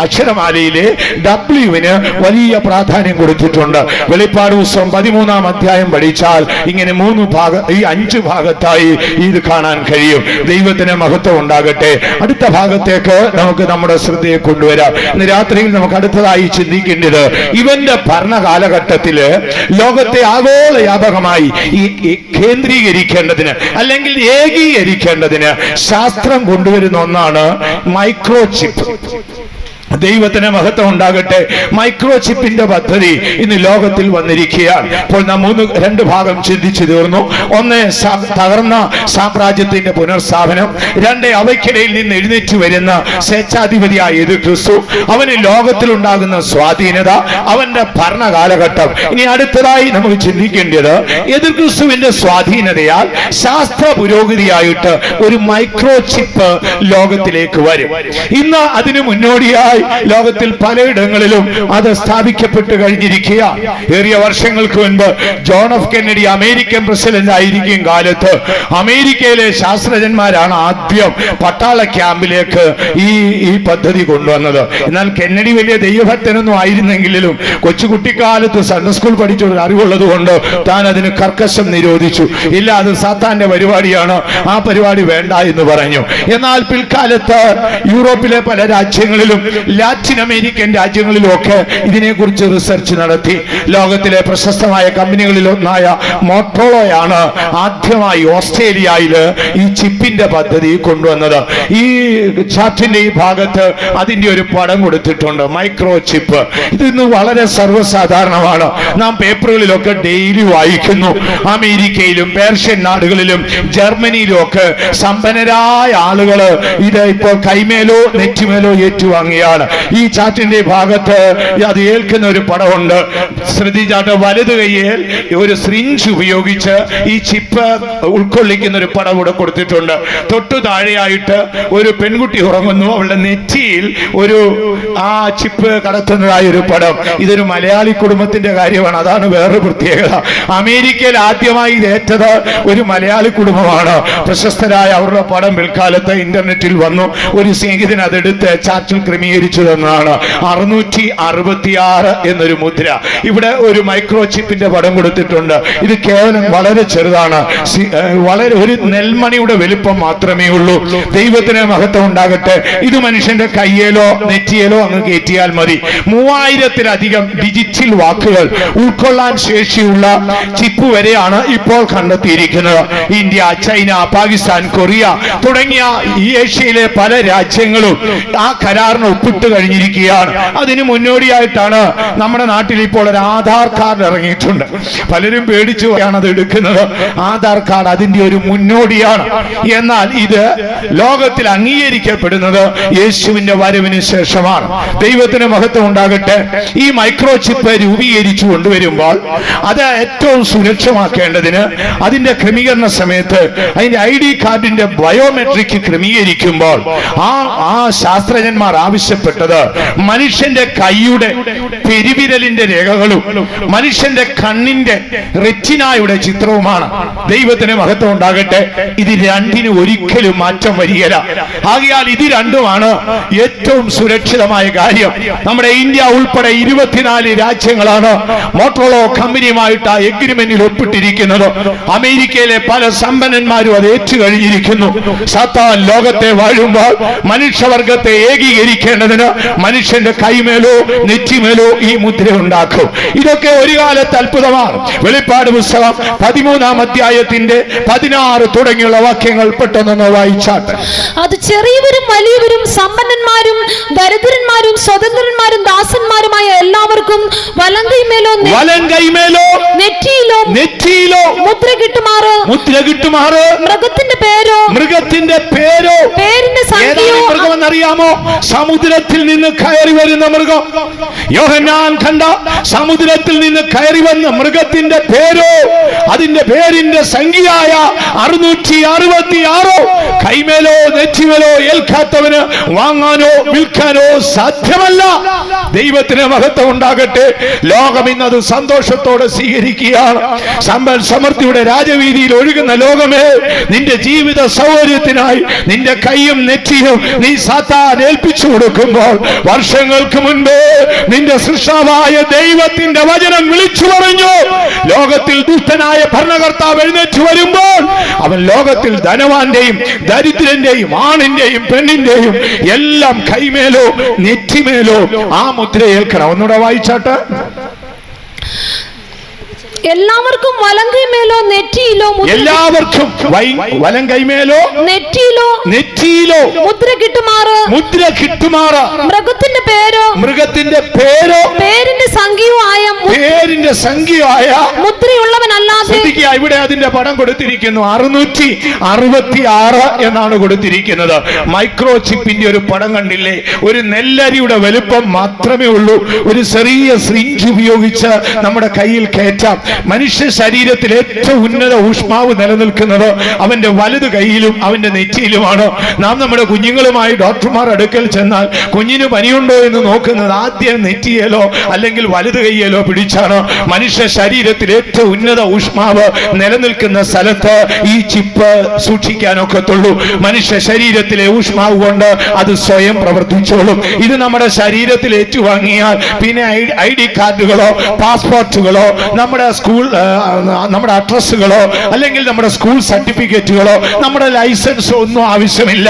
അക്ഷരമാലയിലെ ഡബ്ല്യുവിന് വലിയ പ്രാധാന്യം കൊടുത്തിട്ടുണ്ട്. വെളിപ്പാട് പുസ്തകം 13-ാം അധ്യായം പഠിച്ചാൽ ഇങ്ങനെ 5 ഭാഗത്തായി ഇത് കാണാൻ കഴിയും. ദൈവത്തിന് മഹത്വം ഉണ്ടാകട്ടെ. അടുത്ത ഭാഗത്തേക്ക് നമുക്ക് നമ്മുടെ ശ്രദ്ധയെ കൊണ്ടുവരാം. ഇന്ന് രാത്രിയിൽ നമുക്ക് അടുത്തതായി ചിന്തിക്കേണ്ടത് ഇവന്റെ ഭരണകാലഘട്ടത്തില് ലോകത്തെ ആഗോള വ്യാപകമായി കേന്ദ്രീകരിക്കേണ്ടതിന് അല്ലെങ്കിൽ ഏകീകരിക്കേണ്ടതിന് ശാസ്ത്രം കൊണ്ടുവരുന്ന ഒന്നാണ് മൈക്രോചിപ്പ്. ദൈവത്തിന് മഹത്വം ഉണ്ടാകട്ടെ. മൈക്രോചിപ്പിന്റെ പദ്ധതി ഇന്ന് ലോകത്തിൽ വന്നിരിക്കുകയാണ്. ഇപ്പോൾ നാം 2 ഭാഗം ചിന്തിച്ചു തീർന്നു. ഒന്ന്, തകർന്ന സാമ്രാജ്യത്തിന്റെ പുനർസ്ഥാപനം. 2, അവയ്ക്കിടയിൽ നിന്ന് എഴുന്നേറ്റ് വരുന്ന സ്വേച്ഛാധിപതിയായ എതിർ ക്രിസ്തു, അവന് ലോകത്തിൽ ഉണ്ടാകുന്ന സ്വാധീനത, അവന്റെ ഭരണകാലഘട്ടം. ഇനി അടുത്തതായി നമുക്ക് ചിന്തിക്കേണ്ടത് എതിർ ക്രിസ്തുവിന്റെ സ്വാധീനതയാൽ ശാസ്ത്ര പുരോഗതിയായിട്ട് ഒരു മൈക്രോചിപ്പ് ലോകത്തിലേക്ക് വരും. ഇന്ന് അതിനു മുന്നോടിയായി ലോകത്തിൽ പലയിടങ്ങളിലും അത് സ്ഥാപിക്കപ്പെട്ട് കഴിഞ്ഞിരിക്കുക. ഏറിയ വർഷങ്ങൾക്ക് മുൻപ് John F Kennedy American president ആയിരിക്കും കാലത്ത് അമേരിക്കയിലെ ശാസ്ത്രജ്ഞന്മാരാണ് ആദ്യം പട്ടാള ക്യാമ്പിലേക്ക് ഈ പദ്ധതി കൊണ്ടുവന്നത്. എന്നാൽ കെന്നഡി വലിയ ദൈവഭക്തനൊന്നും ആയിരുന്നെങ്കിലും കൊച്ചുകുട്ടിക്കാലത്ത് സൺഡേ സ്കൂൾ പഠിച്ച ഒരു അറിവുള്ളത് കൊണ്ട് താൻ അതിന് കർക്കശം നിരോധിച്ചു. ഇല്ല, അത് സാത്താന്റെ പരിപാടിയാണ്, ആ പരിപാടി വേണ്ട എന്ന് പറഞ്ഞു. എന്നാൽ പിൽക്കാലത്ത് യൂറോപ്പിലെ പല രാജ്യങ്ങളിലും ലാറ്റിൻ അമേരിക്കൻ രാജ്യങ്ങളിലും ഒക്കെ ഇതിനെക്കുറിച്ച് റിസർച്ച് നടത്തി. ലോകത്തിലെ പ്രശസ്തമായ കമ്പനികളിലൊന്നായ മോട്ടോളോയാണ് ആദ്യമായി ഓസ്ട്രേലിയയിൽ ഈ ചിപ്പിന്റെ പദ്ധതി കൊണ്ടുവന്നത്. ഈ ചാർട്ടിന്റെ ഈ ഭാഗത്ത് അതിന്റെ ഒരു പടം കൊടുത്തിട്ടുണ്ട്, മൈക്രോ ചിപ്പ്. ഇതിന്ന് വളരെ സർവ്വസാധാരണമാണ്. നാം പേപ്പറുകളിലൊക്കെ ഡെയിലി വായിക്കുന്നു. അമേരിക്കയിലും പേർഷ്യൻ നാടുകളിലും ജർമ്മനിയിലും ഒക്കെ സമ്പന്നരായ ആളുകൾ ഇത് ഇപ്പോൾ കൈമേലോ നെറ്റിമേലോ ഏറ്റുവാങ്ങിയാണ്. ഈ ചാർട്ടിന്റെ ഭാഗത്ത് അത് ഏൽക്കുന്ന ഒരു പടമുണ്ട്. ശ്രദ്ധിച്ചാട്ട് വലത് കൈയിൽ ഒരു സിറിഞ്ച് ഉപയോഗിച്ച് ഈ ചിപ്പ് ഉൾക്കൊള്ളിക്കുന്ന ഒരു പടം കൂടെ കൊടുത്തിട്ടുണ്ട്. തൊട്ടു താഴെയായിട്ട് ഒരു പെൺകുട്ടി ഉറങ്ങുന്നു, അവളുടെ നെറ്റിയിൽ ഒരു ആ ചിപ്പ് കടത്തുന്നതായ ഒരു പടം. ഇതൊരു മലയാളി കുടുംബത്തിന്റെ കാര്യമാണ്, അതാണ് വേറൊരു പ്രത്യേകത. അമേരിക്കയിൽ ആദ്യമായി ഇതേറ്റത് ഒരു മലയാളി കുടുംബമാണ്. പ്രശസ്തരായ അവരുടെ പടം പിൽക്കാലത്ത് ഇന്റർനെറ്റിൽ വന്നു. ഒരു സ്നേഹിതൻ അതെടുത്ത് ചാർട്ടിൽ ക്രമീകരിച്ചു തന്നതാണ്. 666 എന്നൊരു മുദ്ര. ഇവിടെ ഒരു മൈക്രോ ചിപ്പിന്റെ പടം കൊടുത്തിട്ടുണ്ട്. ഇത് കേവലം വളരെ ചെറുതാണ്, വളരെ ഒരു നെൽമണിയുടെ വലിപ്പം മാത്രമേ ഉള്ളൂ. ദൈവത്തിന് മഹത്വം ഉണ്ടാകട്ടെ. ഇത് മനുഷ്യന്റെ കയ്യേലോ നെറ്റിയേലോ അങ്ങ് കയറ്റിയാൽ മതി. 3000-ലധികം ഡിജിറ്റൽ വാക്കുകൾ ഉൾക്കൊള്ളാൻ ശേഷിയുള്ള ചിപ്പ് വരെയാണ് ഇപ്പോൾ കണ്ടെത്തിയിരിക്കുന്നത്. ഇന്ത്യ, ചൈന, പാകിസ്ഥാൻ, കൊറിയ തുടങ്ങിയ ഈ ഏഷ്യയിലെ പല രാജ്യങ്ങളും ആ കരാറിന് ഒപ്പിട്ട് കഴിഞ്ഞിരിക്കുകയാണ്. അതിന് മുന്നോടിയായിട്ടാണ് നമ്മുടെ നാട്ടിൽ ഇപ്പോൾ ഒരു ആധാർ കാർഡ് ഇറങ്ങിയിട്ടുണ്ട്. പലരും പേടിച്ചു പോയാണ് അത് എടുക്കുന്നത്. ആധാർ കാർഡ് അതിന്റെ ഒരു മുന്നോടിയാണ്. എന്നാൽ ഇത് ലോകത്തിൽ അംഗീകരിക്കപ്പെടുന്നത് യേശുവിന്റെ വരവിന് ശേഷമാണ്. ദൈവത്തിന് മഹത്വം ഉണ്ടാകട്ടെ. ഈ മൈക്രോ ചിപ്പ് രൂപീകരിച്ചു കൊണ്ടുവരുമ്പോൾ അത് ഏറ്റവും സുരക്ഷമാക്കേണ്ടതിന് അതിന്റെ ക്രമീകരണ സമയത്ത് അതിന്റെ ID കാർഡിന്റെ ബയോമെട്രിക് ക്രമീകരിക്കുമ്പോൾ ആ ശാസ്ത്രജ്ഞന്മാർ ആവശ്യപ്പെട്ടത് മനുഷ്യന്റെ കൈയുടെ പെരുവിരലിന്റെ രേഖകളും മനുഷ്യന്റെ കണ്ണിന്റെ റെറ്റിനായുടെ ചിത്രവുമാണ്. ദൈവത്തിന് മഹത്വം ഉണ്ടാകട്ടെ. ഇത് രണ്ടിനും ഒരിക്കലും മാറ്റം വരികയില്ല. ആകയാൽ ഇത് രണ്ടുമാണ് ഏറ്റവും സുരക്ഷിതമായ കാര്യം. നമ്മുടെ ഇന്ത്യ ഉൾപ്പെടെ 24 രാജ്യങ്ങളാണ് മോട്ടോളോ കമ്പനിയുമായിട്ട് ആ എഗ്രിമെന്റിൽ ഒപ്പിട്ടിരിക്കുന്നത്. അമേരിക്കയിലെ പല സമ്പന്നന്മാരും അത് ഏറ്റുകഴിഞ്ഞിരിക്കുന്നു. സാത്താൻ ലോകത്തെ വാഴുമ്പോൾ മനുഷ്യവർഗത്തെ ഏകീകരിക്കേണ്ടതിന് മനുഷ്യന്റെ കൈമേലോ നെറ്റിമേലോ ഈ മുദ്ര ഉണ്ടാക്കും. ഇതൊക്കെ ഒരു കാലത്ത് അത്ഭുതമാണ്. വെളിപ്പാട് പുസ്തകം 13-ാം അധ്യായത്തിന്റെ 16 തുടങ്ങിയുള്ള വാക്യങ്ങൾ പെട്ടെന്ന് വായിച്ചാട്ട്. അത് ചെറിയവരും വലിയവരും സമ്പന്നന്മാരും ദരിദ്രന്മാരും സ്വതന്ത്രന്മാരും ദാസന്മാരുമായ എല്ലാവർക്കും വലങ്കൈമേലോ നെറ്റിയിലോ മുദ്ര കിട്ടുമാറ് മൃഗത്തിന്റെ പേരോ പേരിന്റെ സംഖ്യയോ. മൃഗമെന്നറിയാമോ? സമുദ്രത്തിൽ നിന്ന് കയറി വരുന്ന മൃഗം. യോഹന്നാൻ കണ്ട സമുദ്രത്തിൽ നിന്ന് കയറി വന്ന മൃഗത്തിന്റെ പേരോ അതിന്റെ പേരിന്റെ സംഖ്യയായ 666 കൈമേലോ നെറ്റിമേലോ ഏൽക്കാത്തവന് വാങ്ങാനോ വിൽക്കാനോ സാധ്യമല്ല. ദൈവത്തിന് മഹത്വം ഉണ്ടാകട്ടെ. ലോകം ഇന്നത് സന്തോഷത്തോടെ സ്വീകരിക്കുകയാണ്. സമ്പൽ സമൃദ്ധിയുടെ രാജവീതിയിൽ ഒഴുകുന്ന ലോകമേ, നിന്റെ ജീവിത സൗകര്യത്തിനായി നിന്റെ കൈയും നെറ്റിയും നീ സാത്താൻ ഏൽപ്പിച്ചു കൊടുക്കുമ്പോൾ വർഷങ്ങൾക്ക് മുൻപേ നിന്റെ സൃഷ്ടാവായ ദൈവത്തിന്റെ വചനം വിളിച്ചു പറഞ്ഞു. ലോകത്തിൽ ദുഷ്ടനായ ഭരണകർത്താവ് എഴുന്നേറ്റ് വരുമ്പോൾ അവൻ ലോകത്തിൽ ധനവാന്റെയും ദരിദ്രന്റെയും ആണിന്റെയും പെണ്ണിന്റെയും എല്ലാം കൈമേലോ നെറ്റിമേലോ ആ മുദ്ര ഏൽക്കണം. ഒന്നുകൂടെ വായിച്ചാട്ട്. എല്ലാവർക്കും വലങ്കൈമേലോ നെറ്റിയിലോ എല്ലാവർക്കും വലങ്കൈമേലോ നെറ്റിയിലോ മുദ്ര കിട്ടുമാറ് മൃഗത്തിന്റെ പേരോ പേരിന്റെ സംഖ്യയായ മുദ്രയുള്ളവനല്ലാതെ. ഇവിടെ അതിന്റെ പടം കൊടുത്തിരിക്കുന്നു. 666 എന്നാണ് കൊടുത്തിരിക്കുന്നത്. മൈക്രോ ചിപ്പിന്റെ ഒരു പടം കണ്ടില്ലേ? ഒരു നെല്ലരിയുടെ വലുപ്പം മാത്രമേ ഉള്ളൂ. ഒരു ചെറിയ സിറിഞ്ച് ഉപയോഗിച്ച് നമ്മുടെ കയ്യിൽ കയറ്റാം. മനുഷ്യ ശരീരത്തിൽ ഏറ്റവും ഉന്നത ഊഷ്മാവ് നിലനിൽക്കുന്നത് അവന്റെ വലത് കൈയിലും അവന്റെ നെറ്റിയിലുമാണ്. നാം നമ്മുടെ കുഞ്ഞുങ്ങളുമായി ഡോക്ടർമാർ അടുക്കൽ ചെന്നാൽ കുഞ്ഞിന് പനിയുണ്ടോ എന്ന് നോക്കുന്നത് ആദ്യം നെറ്റിയേലോ അല്ലെങ്കിൽ വലത് കൈയേലോ പിടിച്ചാണ്. മനുഷ്യ ശരീരത്തിൽ ഏറ്റവും ഉന്നത ഊഷ്മാവ് ഊഷ്മാവ് നിലനിൽക്കുന്ന സ്ഥലത്ത് ഈ ചിപ്പ് സൂക്ഷിക്കാനൊക്കത്തുള്ളൂ. മനുഷ്യ ശരീരത്തിലെ ഊഷ്മാവ് കൊണ്ട് അത് സ്വയം പ്രവർത്തിച്ചോളും. ഇത് നമ്മുടെ ശരീരത്തിൽ ഏറ്റുവാങ്ങിയാൽ പിന്നെ ID കാർഡുകളോ പാസ്പോർട്ടുകളോ നമ്മുടെ നമ്മുടെ അഡ്രസ്സുകളോ അല്ലെങ്കിൽ നമ്മുടെ സ്കൂൾ സർട്ടിഫിക്കറ്റുകളോ നമ്മുടെ ലൈസൻസോ ഒന്നും ആവശ്യമില്ല.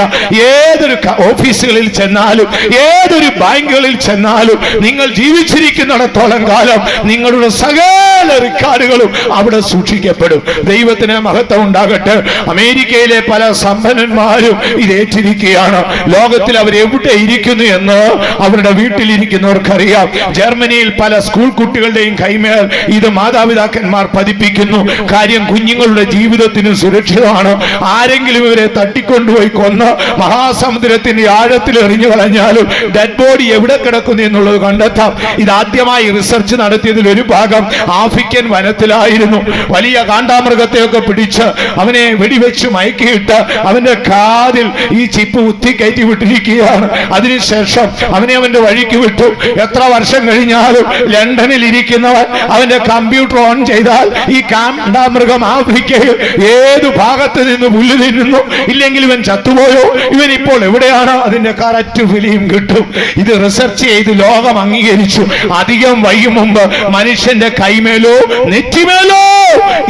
ഏതൊരു ഓഫീസുകളിൽ ചെന്നാലും ഏതൊരു ബാങ്കുകളിൽ ചെന്നാലും നിങ്ങൾ ജീവിച്ചിരിക്കുന്നിടത്തോളം കാലം നിങ്ങളുടെ സകല റെക്കോർഡുകളും അവിടെ സൂക്ഷിക്കപ്പെടും. ദൈവത്തിന് മഹത്വം ഉണ്ടാകട്ടെ. അമേരിക്കയിലെ പല സമ്പന്നന്മാരും ഇത് ഏറ്റിരിക്കുകയാണ്. ലോകത്തിൽ അവരെവിടെ ഇരിക്കുന്നു എന്ന് അവരുടെ വീട്ടിലിരിക്കുന്നവർക്കറിയാം. ജർമ്മനിയിൽ പല സ്കൂൾ കുട്ടികളുടെയും കൈമേൽ ഇത് മാതാപിതാക്കന്മാർ പതിപ്പിക്കുന്നു. കാര്യം കുഞ്ഞുങ്ങളുടെ ജീവിതത്തിന് സുരക്ഷിതമാണ്. ആരെങ്കിലും ഇവരെ തട്ടിക്കൊണ്ടുപോയി കൊന്ന് മഹാസമുദ്രത്തിന്റെ ആഴത്തിൽ എറിഞ്ഞു കളഞ്ഞാലും ഡെഡ് ബോഡി എവിടെ കിടക്കുന്നു എന്നുള്ളത് കണ്ടെത്താം. ഇതാദ്യമായി റിസർച്ച് നടത്തിയതിൽ ഒരു ഭാഗം ആഫ്രിക്കൻ വനത്തിലായിരുന്നു. വലിയ കാണ്ടാമൃഗത്തെയൊക്കെ പിടിച്ച് അവനെ വെടിവെച്ച് മയക്കിയിട്ട് അവന്റെ കാതിൽ ഈ ചിപ്പ് കുത്തി കയറ്റി വിട്ടിരിക്കുകയാണ്. അതിനുശേഷം അവന്റെ വഴിക്ക് വിട്ടു. എത്ര വർഷം കഴിഞ്ഞാലും ലണ്ടനിൽ ഇരിക്കുന്നവൻ അവന്റെ കമ്പ്യൂട്ടർ ഓൺ ചെയ്താൽ ഈ കാണ്ടാമൃഗം ആഫ്രിക്കയിൽ ഏത് ഭാഗത്ത് നിന്ന് പുല്ല് തിന്നുന്നു, ഇല്ലെങ്കിൽ ഇവൻ ചത്തുപോയോ, ഇവൻ ഇപ്പോൾ എവിടെയാണ്, അതിന്റെ കറക്റ്റ് ഫിലിം കിട്ടും. ഇത് റിസർച്ച് ചെയ്ത് ലോകം അംഗീകരിച്ചു. അധികം വൈകും മുമ്പ് മനുഷ്യന്റെ കൈമേലോ നെറ്റിമേലോ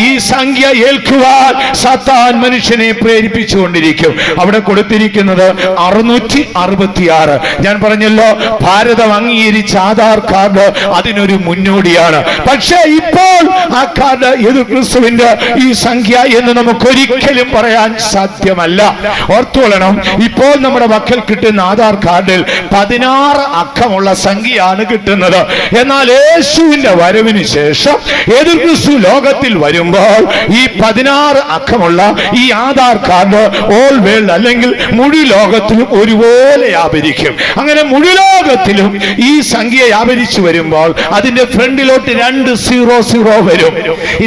ഈ സംഖ്യ ഏൽക്കുവാൻ സാത്താൻ മനുഷ്യനെ പ്രേരിപ്പിച്ചുകൊണ്ടിരിക്കും. അവിടെ കൊടുത്തിരിക്കുന്നത് 666. ഞാൻ പറഞ്ഞല്ലോ, ഭാരതം അംഗീകരിച്ച ആധാർ കാർഡ് അതിനൊരു മുന്നോടിയാണ്. പക്ഷേ ഇപ്പോൾ ആ കാർഡ് ഏത് ക്രിസ്തുവിന്റെ ഈ സംഖ്യ എന്ന് നമുക്കൊരിക്കലും പറയാൻ സാധ്യമല്ല. ഓർത്തുകൊള്ളണം, ഇപ്പോൾ നമ്മുടെ മക്കൾ കിട്ടുന്ന ആധാർ കാർഡിൽ 16 അക്കമുള്ള സംഖ്യയാണ് കിട്ടുന്നത്. എന്നാൽ യേശുവിന്റെ വരവിന് ശേഷം ഏത് ക്രിസ്തു ലോകത്തിൽ വരുമ്പോൾ ഈ 16 അക്കമുള്ള ഈ ആധാർ കാർഡ് ഓൾ വേൾഡ് അല്ലെങ്കിൽ മുഴു ലോകത്തിലും ഒരുപോലെ വ്യാപരിക്കും. അങ്ങനെ മുഴു ലോകത്തിലും ഈ സംഖ്യ വ്യാപരിച്ചു വരുമ്പോൾ അതിന്റെ ഫ്രണ്ടിലോട്ട് 200 വരും.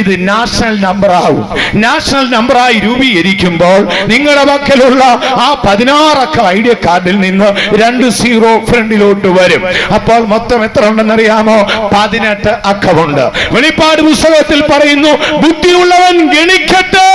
ഇത് നാഷണൽ നമ്പർ ആവും. നാഷണൽ നമ്പറായി രൂപീകരിക്കുമ്പോൾ നിങ്ങളുടെ പക്കലുള്ള ആ 16 അക്ക ഐഡി കാർഡിൽ നിന്ന് 20 ഫ്രണ്ടിലോട്ട് വരും. അപ്പോൾ മൊത്തം എത്ര ഉണ്ടെന്നറിയാമോ? 18 അക്കമുണ്ട്. വെളിപ്പാട് പുസ്തകത്തിൽ പറയുന്നു, ബുദ്ധിയുള്ളവൻ ഗണിക്കട്ടെ.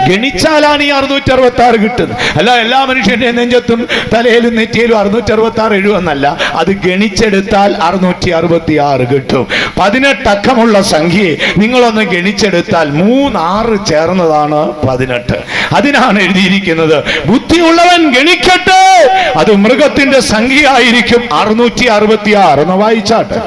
ഗണിച്ചാലാണ് ഈ 666 കിട്ടുന്നത്. അല്ല എല്ലാ മനുഷ്യന്റെ നെഞ്ചത്തും തലയിലും നെറ്റിയിലും 666 എഴുതുന്നല്ല. അത് ഗണിച്ചെടുത്താൽ 666 കിട്ടും. 18 അക്കമുള്ള സംഖ്യയെ നിങ്ങളൊന്ന് ഗണിച്ചെടുത്താൽ 3 6 ചേർന്നതാണ് 18. അതിനാണ് എഴുതിയിരിക്കുന്നത്, ബുദ്ധിയുള്ളവൻ ഗണിക്കട്ടെ. അത് മൃഗത്തിന്റെ സംഖ്യയായിരിക്കും 666. ഒന്ന് വായിച്ചാട്ടെ.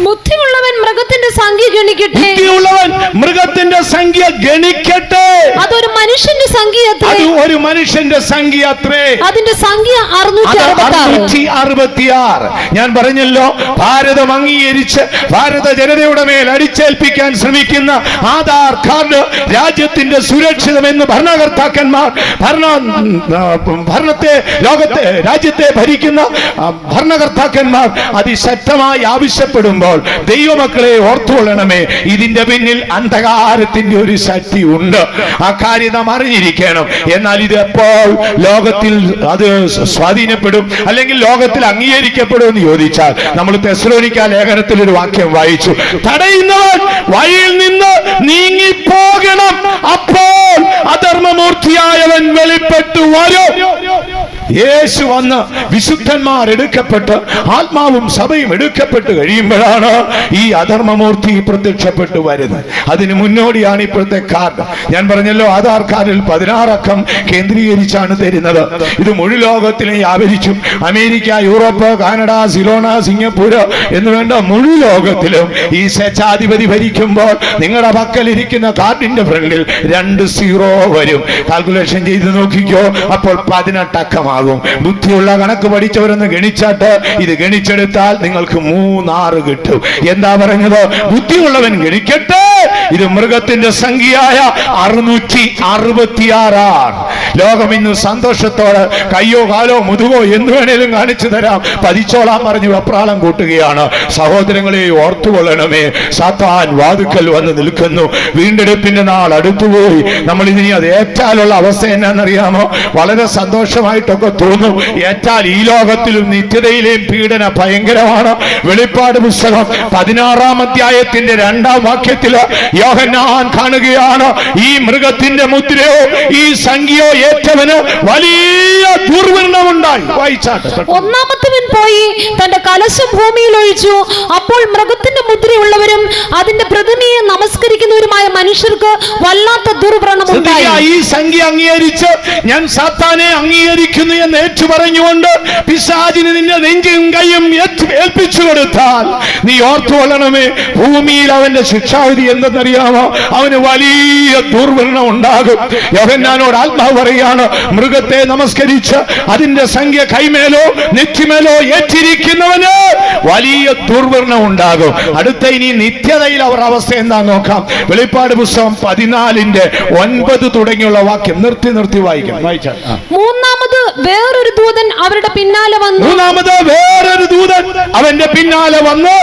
ബുദ്ധിയുള്ളവൻ മൃഗത്തിന്റെ സംഖ്യ ഗണിക്കട്ടെ. ബുദ്ധിയുള്ളവൻ മൃഗത്തിന്റെ സംഖ്യ ഗണിക്കട്ടെ. അതൊരു മനുഷ്യന്റെ സംഖ്യ അത്രേ. അത് ഒരു മനുഷ്യന്റെ സംഖ്യ അത്രേ. അതിന്റെ സംഖ്യ 666. ഞാൻ പറഞ്ഞല്ലോ, ഭാരതം അംഗീകരിച്ച് ഭാരത ജനതയുടെ മേൽ അടിച്ചേൽപ്പിക്കാൻ ശ്രമിക്കുന്ന ആധാർ കാർഡ് രാജ്യത്തിന്റെ സുരക്ഷിതമെന്ന് ഭരണകർത്താക്കന്മാർ രാജ്യത്തെ ഭരിക്കുന്ന ഭരണകർത്താക്കന്മാർ അതിശക്തമായി ആവശ്യപ്പെടുമ്പോൾ ദൈവമക്കളെ ഓർത്തുകൊള്ളണമേ, ഇതിന്റെ പിന്നിൽ അന്ധകാരത്തിന്റെ ഒരു ശക്തി ഉണ്ട്. ആ കാര്യം നാം അറിഞ്ഞിരിക്കണം. എന്നാൽ ഇത് എപ്പോൾ ലോകത്തിൽ അത് സ്വാധീനപ്പെടും അല്ലെങ്കിൽ ലോകത്തിൽ അംഗീകരിക്കപ്പെടും എന്ന് ചോദിച്ചാൽ നമ്മൾ തെസ്സലോനിക്ക ലേഖനത്തിൽ ഒരു വാക്യം വായിച്ചു, തടയുന്നവൻ വഴിയിൽ നിന്ന് നീങ്ങിപ്പോകണം, അപ്പോൾ അധർമ്മമൂർത്തിയായവൻ വെളിപ്പെട്ടു വരും. യേശു വന്ന് വിശുദ്ധന്മാർ എടുക്കപ്പെട്ട് ആത്മാവും സഭയും എടുക്കപ്പെട്ട് കഴിയുമ്പോഴാണ് ഈ അധർമ്മമൂർത്തി പ്രത്യക്ഷപ്പെട്ടു വരുന്നത്. അതിന് മുന്നോടിയാണ് ഇപ്പോഴത്തെ കാർഡ്. ഞാൻ പറഞ്ഞല്ലോ, ആധാർ കാർഡിൽ 16 അക്കം കേന്ദ്രീകരിച്ചാണ് തരുന്നത്. ഇത് മുഴു ലോകത്തിലും വ്യാപരിച്ചു. അമേരിക്ക, യൂറോപ്പ്, കാനഡ, സിലോണ, സിംഗപ്പൂര് എന്ന് വേണ്ട മുഴു ലോകത്തിലും ഈ സ്വേച്ഛാധിപതി ഭരിക്കുമ്പോൾ നിങ്ങളുടെ പക്കലിരിക്കുന്ന കാർഡിന്റെ ഫ്രണ്ടിൽ 20 വരും. കാൽക്കുലേഷൻ ചെയ്ത് നോക്കിക്കോ, അപ്പോൾ 18 അക്കമാകും. ബുദ്ധിയുള്ള കണക്ക് പഠിച്ചവരെന്ന് ഗണിച്ചാട്ട് ഇത് ഗണിച്ചെടുത്താൽ നിങ്ങൾക്ക് 3 6 കിട്ടും. എന്താ പറഞ്ഞത്? ബുദ്ധിയുള്ളവൻ ഗണിക്കട്ടെ. ഇത് മൃഗത്തിന്റെ സംഖ്യയായ 666. ലോകം ഇന്ന് സന്തോഷത്തോടെ കയ്യോ കാലോ മുതുകോ എന്ത് വേണേലും കാണിച്ചു തരാം, പതിച്ചോളാൻ പറഞ്ഞ് വെപ്രാളം കൂട്ടുകയാണ്. സഹോദരങ്ങളെ ഓർത്തുകൊള്ളണമേ, സാത്താൻ വാതുക്കൽ വന്ന് നിൽക്കുന്നു. വീണ്ടെടുപ്പിന്റെ നാൾ അടുത്തുപോയി. നമ്മൾ ഇനി അത് ഏറ്റാലുള്ള അവസ്ഥ എന്നാന്നറിയാമോ? വളരെ സന്തോഷമായിട്ടൊക്കെ തോന്നും. ഏറ്റാൽ ഈ ലോകത്തിലും നിത്യതയിലെയും പീഡന ഭയങ്കരമാണ്. വെളിപ്പാട് പുസ്തകം 16-ാം അധ്യായത്തിന്റെ 2-ാം വാക്യത്തിൽ യോഹന്നാൻ കാണുകയാണ്, ഈ മൃഗത്തിന്റെ മുദ്രയോ ഈ സംഖ്യയോ ഏറ്റവന് വലിയ ദുർവ്രണമുണ്ടായി. വായിച്ചാട്ടെ. ഒന്നാമത്തവൻ പോയി തന്റെ കലശം ഭൂമിയിൽ ഒഴിച്ചു. അപ്പോൾ മൃഗത്തിന്റെ മുദ്രയുള്ളവരും അതിന്റെ പ്രതിമയെ നമസ്കരിക്കുന്നവരുമായ മനുഷ്യർക്ക് വല്ലാത്ത ദുർവ്രണമുണ്ടായി. ഈ സംഖ്യ അംഗീകരിച്ച് ഞാൻ സാത്താനെ അംഗീകരിക്കുന്നു എന്ന് ഏറ്റു പറഞ്ഞുകൊണ്ട് പിശാചിന് നിന്റെ നെഞ്ചും കൈയും ഏൽപ്പിച്ചു കൊടുത്താൽ നീ ഓർത്തു കൊള്ളണമേ, ഭൂമിയിൽ അവന്റെ ശിക്ഷാവിധി എന്തെന്നറിയാമോ? അവന് വലിയ ദുർവ്രണം ഉണ്ടാകും. യോഹന്നാനോട് ആത്മാവ് പറയാണ്, മൃഗത്തെ നമസ്കരിച്ച് അതിന്റെ സംഖ്യ കൈമേലോ നെറ്റിമേലോ ഏറ്റിരിക്കുന്നവന് വലിയ ദുർവ്രണം ഉണ്ടാകും. അടുത്ത ഇനി നിത്യതയിൽ അവർ അവസ്ഥ എന്താ നോക്കാം. വെളിപ്പാട് പുസ്തകം 14:9 തുടങ്ങിയുള്ള വാക്യം നിർത്തി വായിക്കാം. മൂന്നാമത് വേറൊരു ദൂതൻ അവരുടെ പിന്നാലെ വന്നു. അവന്റെ പിന്നാലെ വന്ന്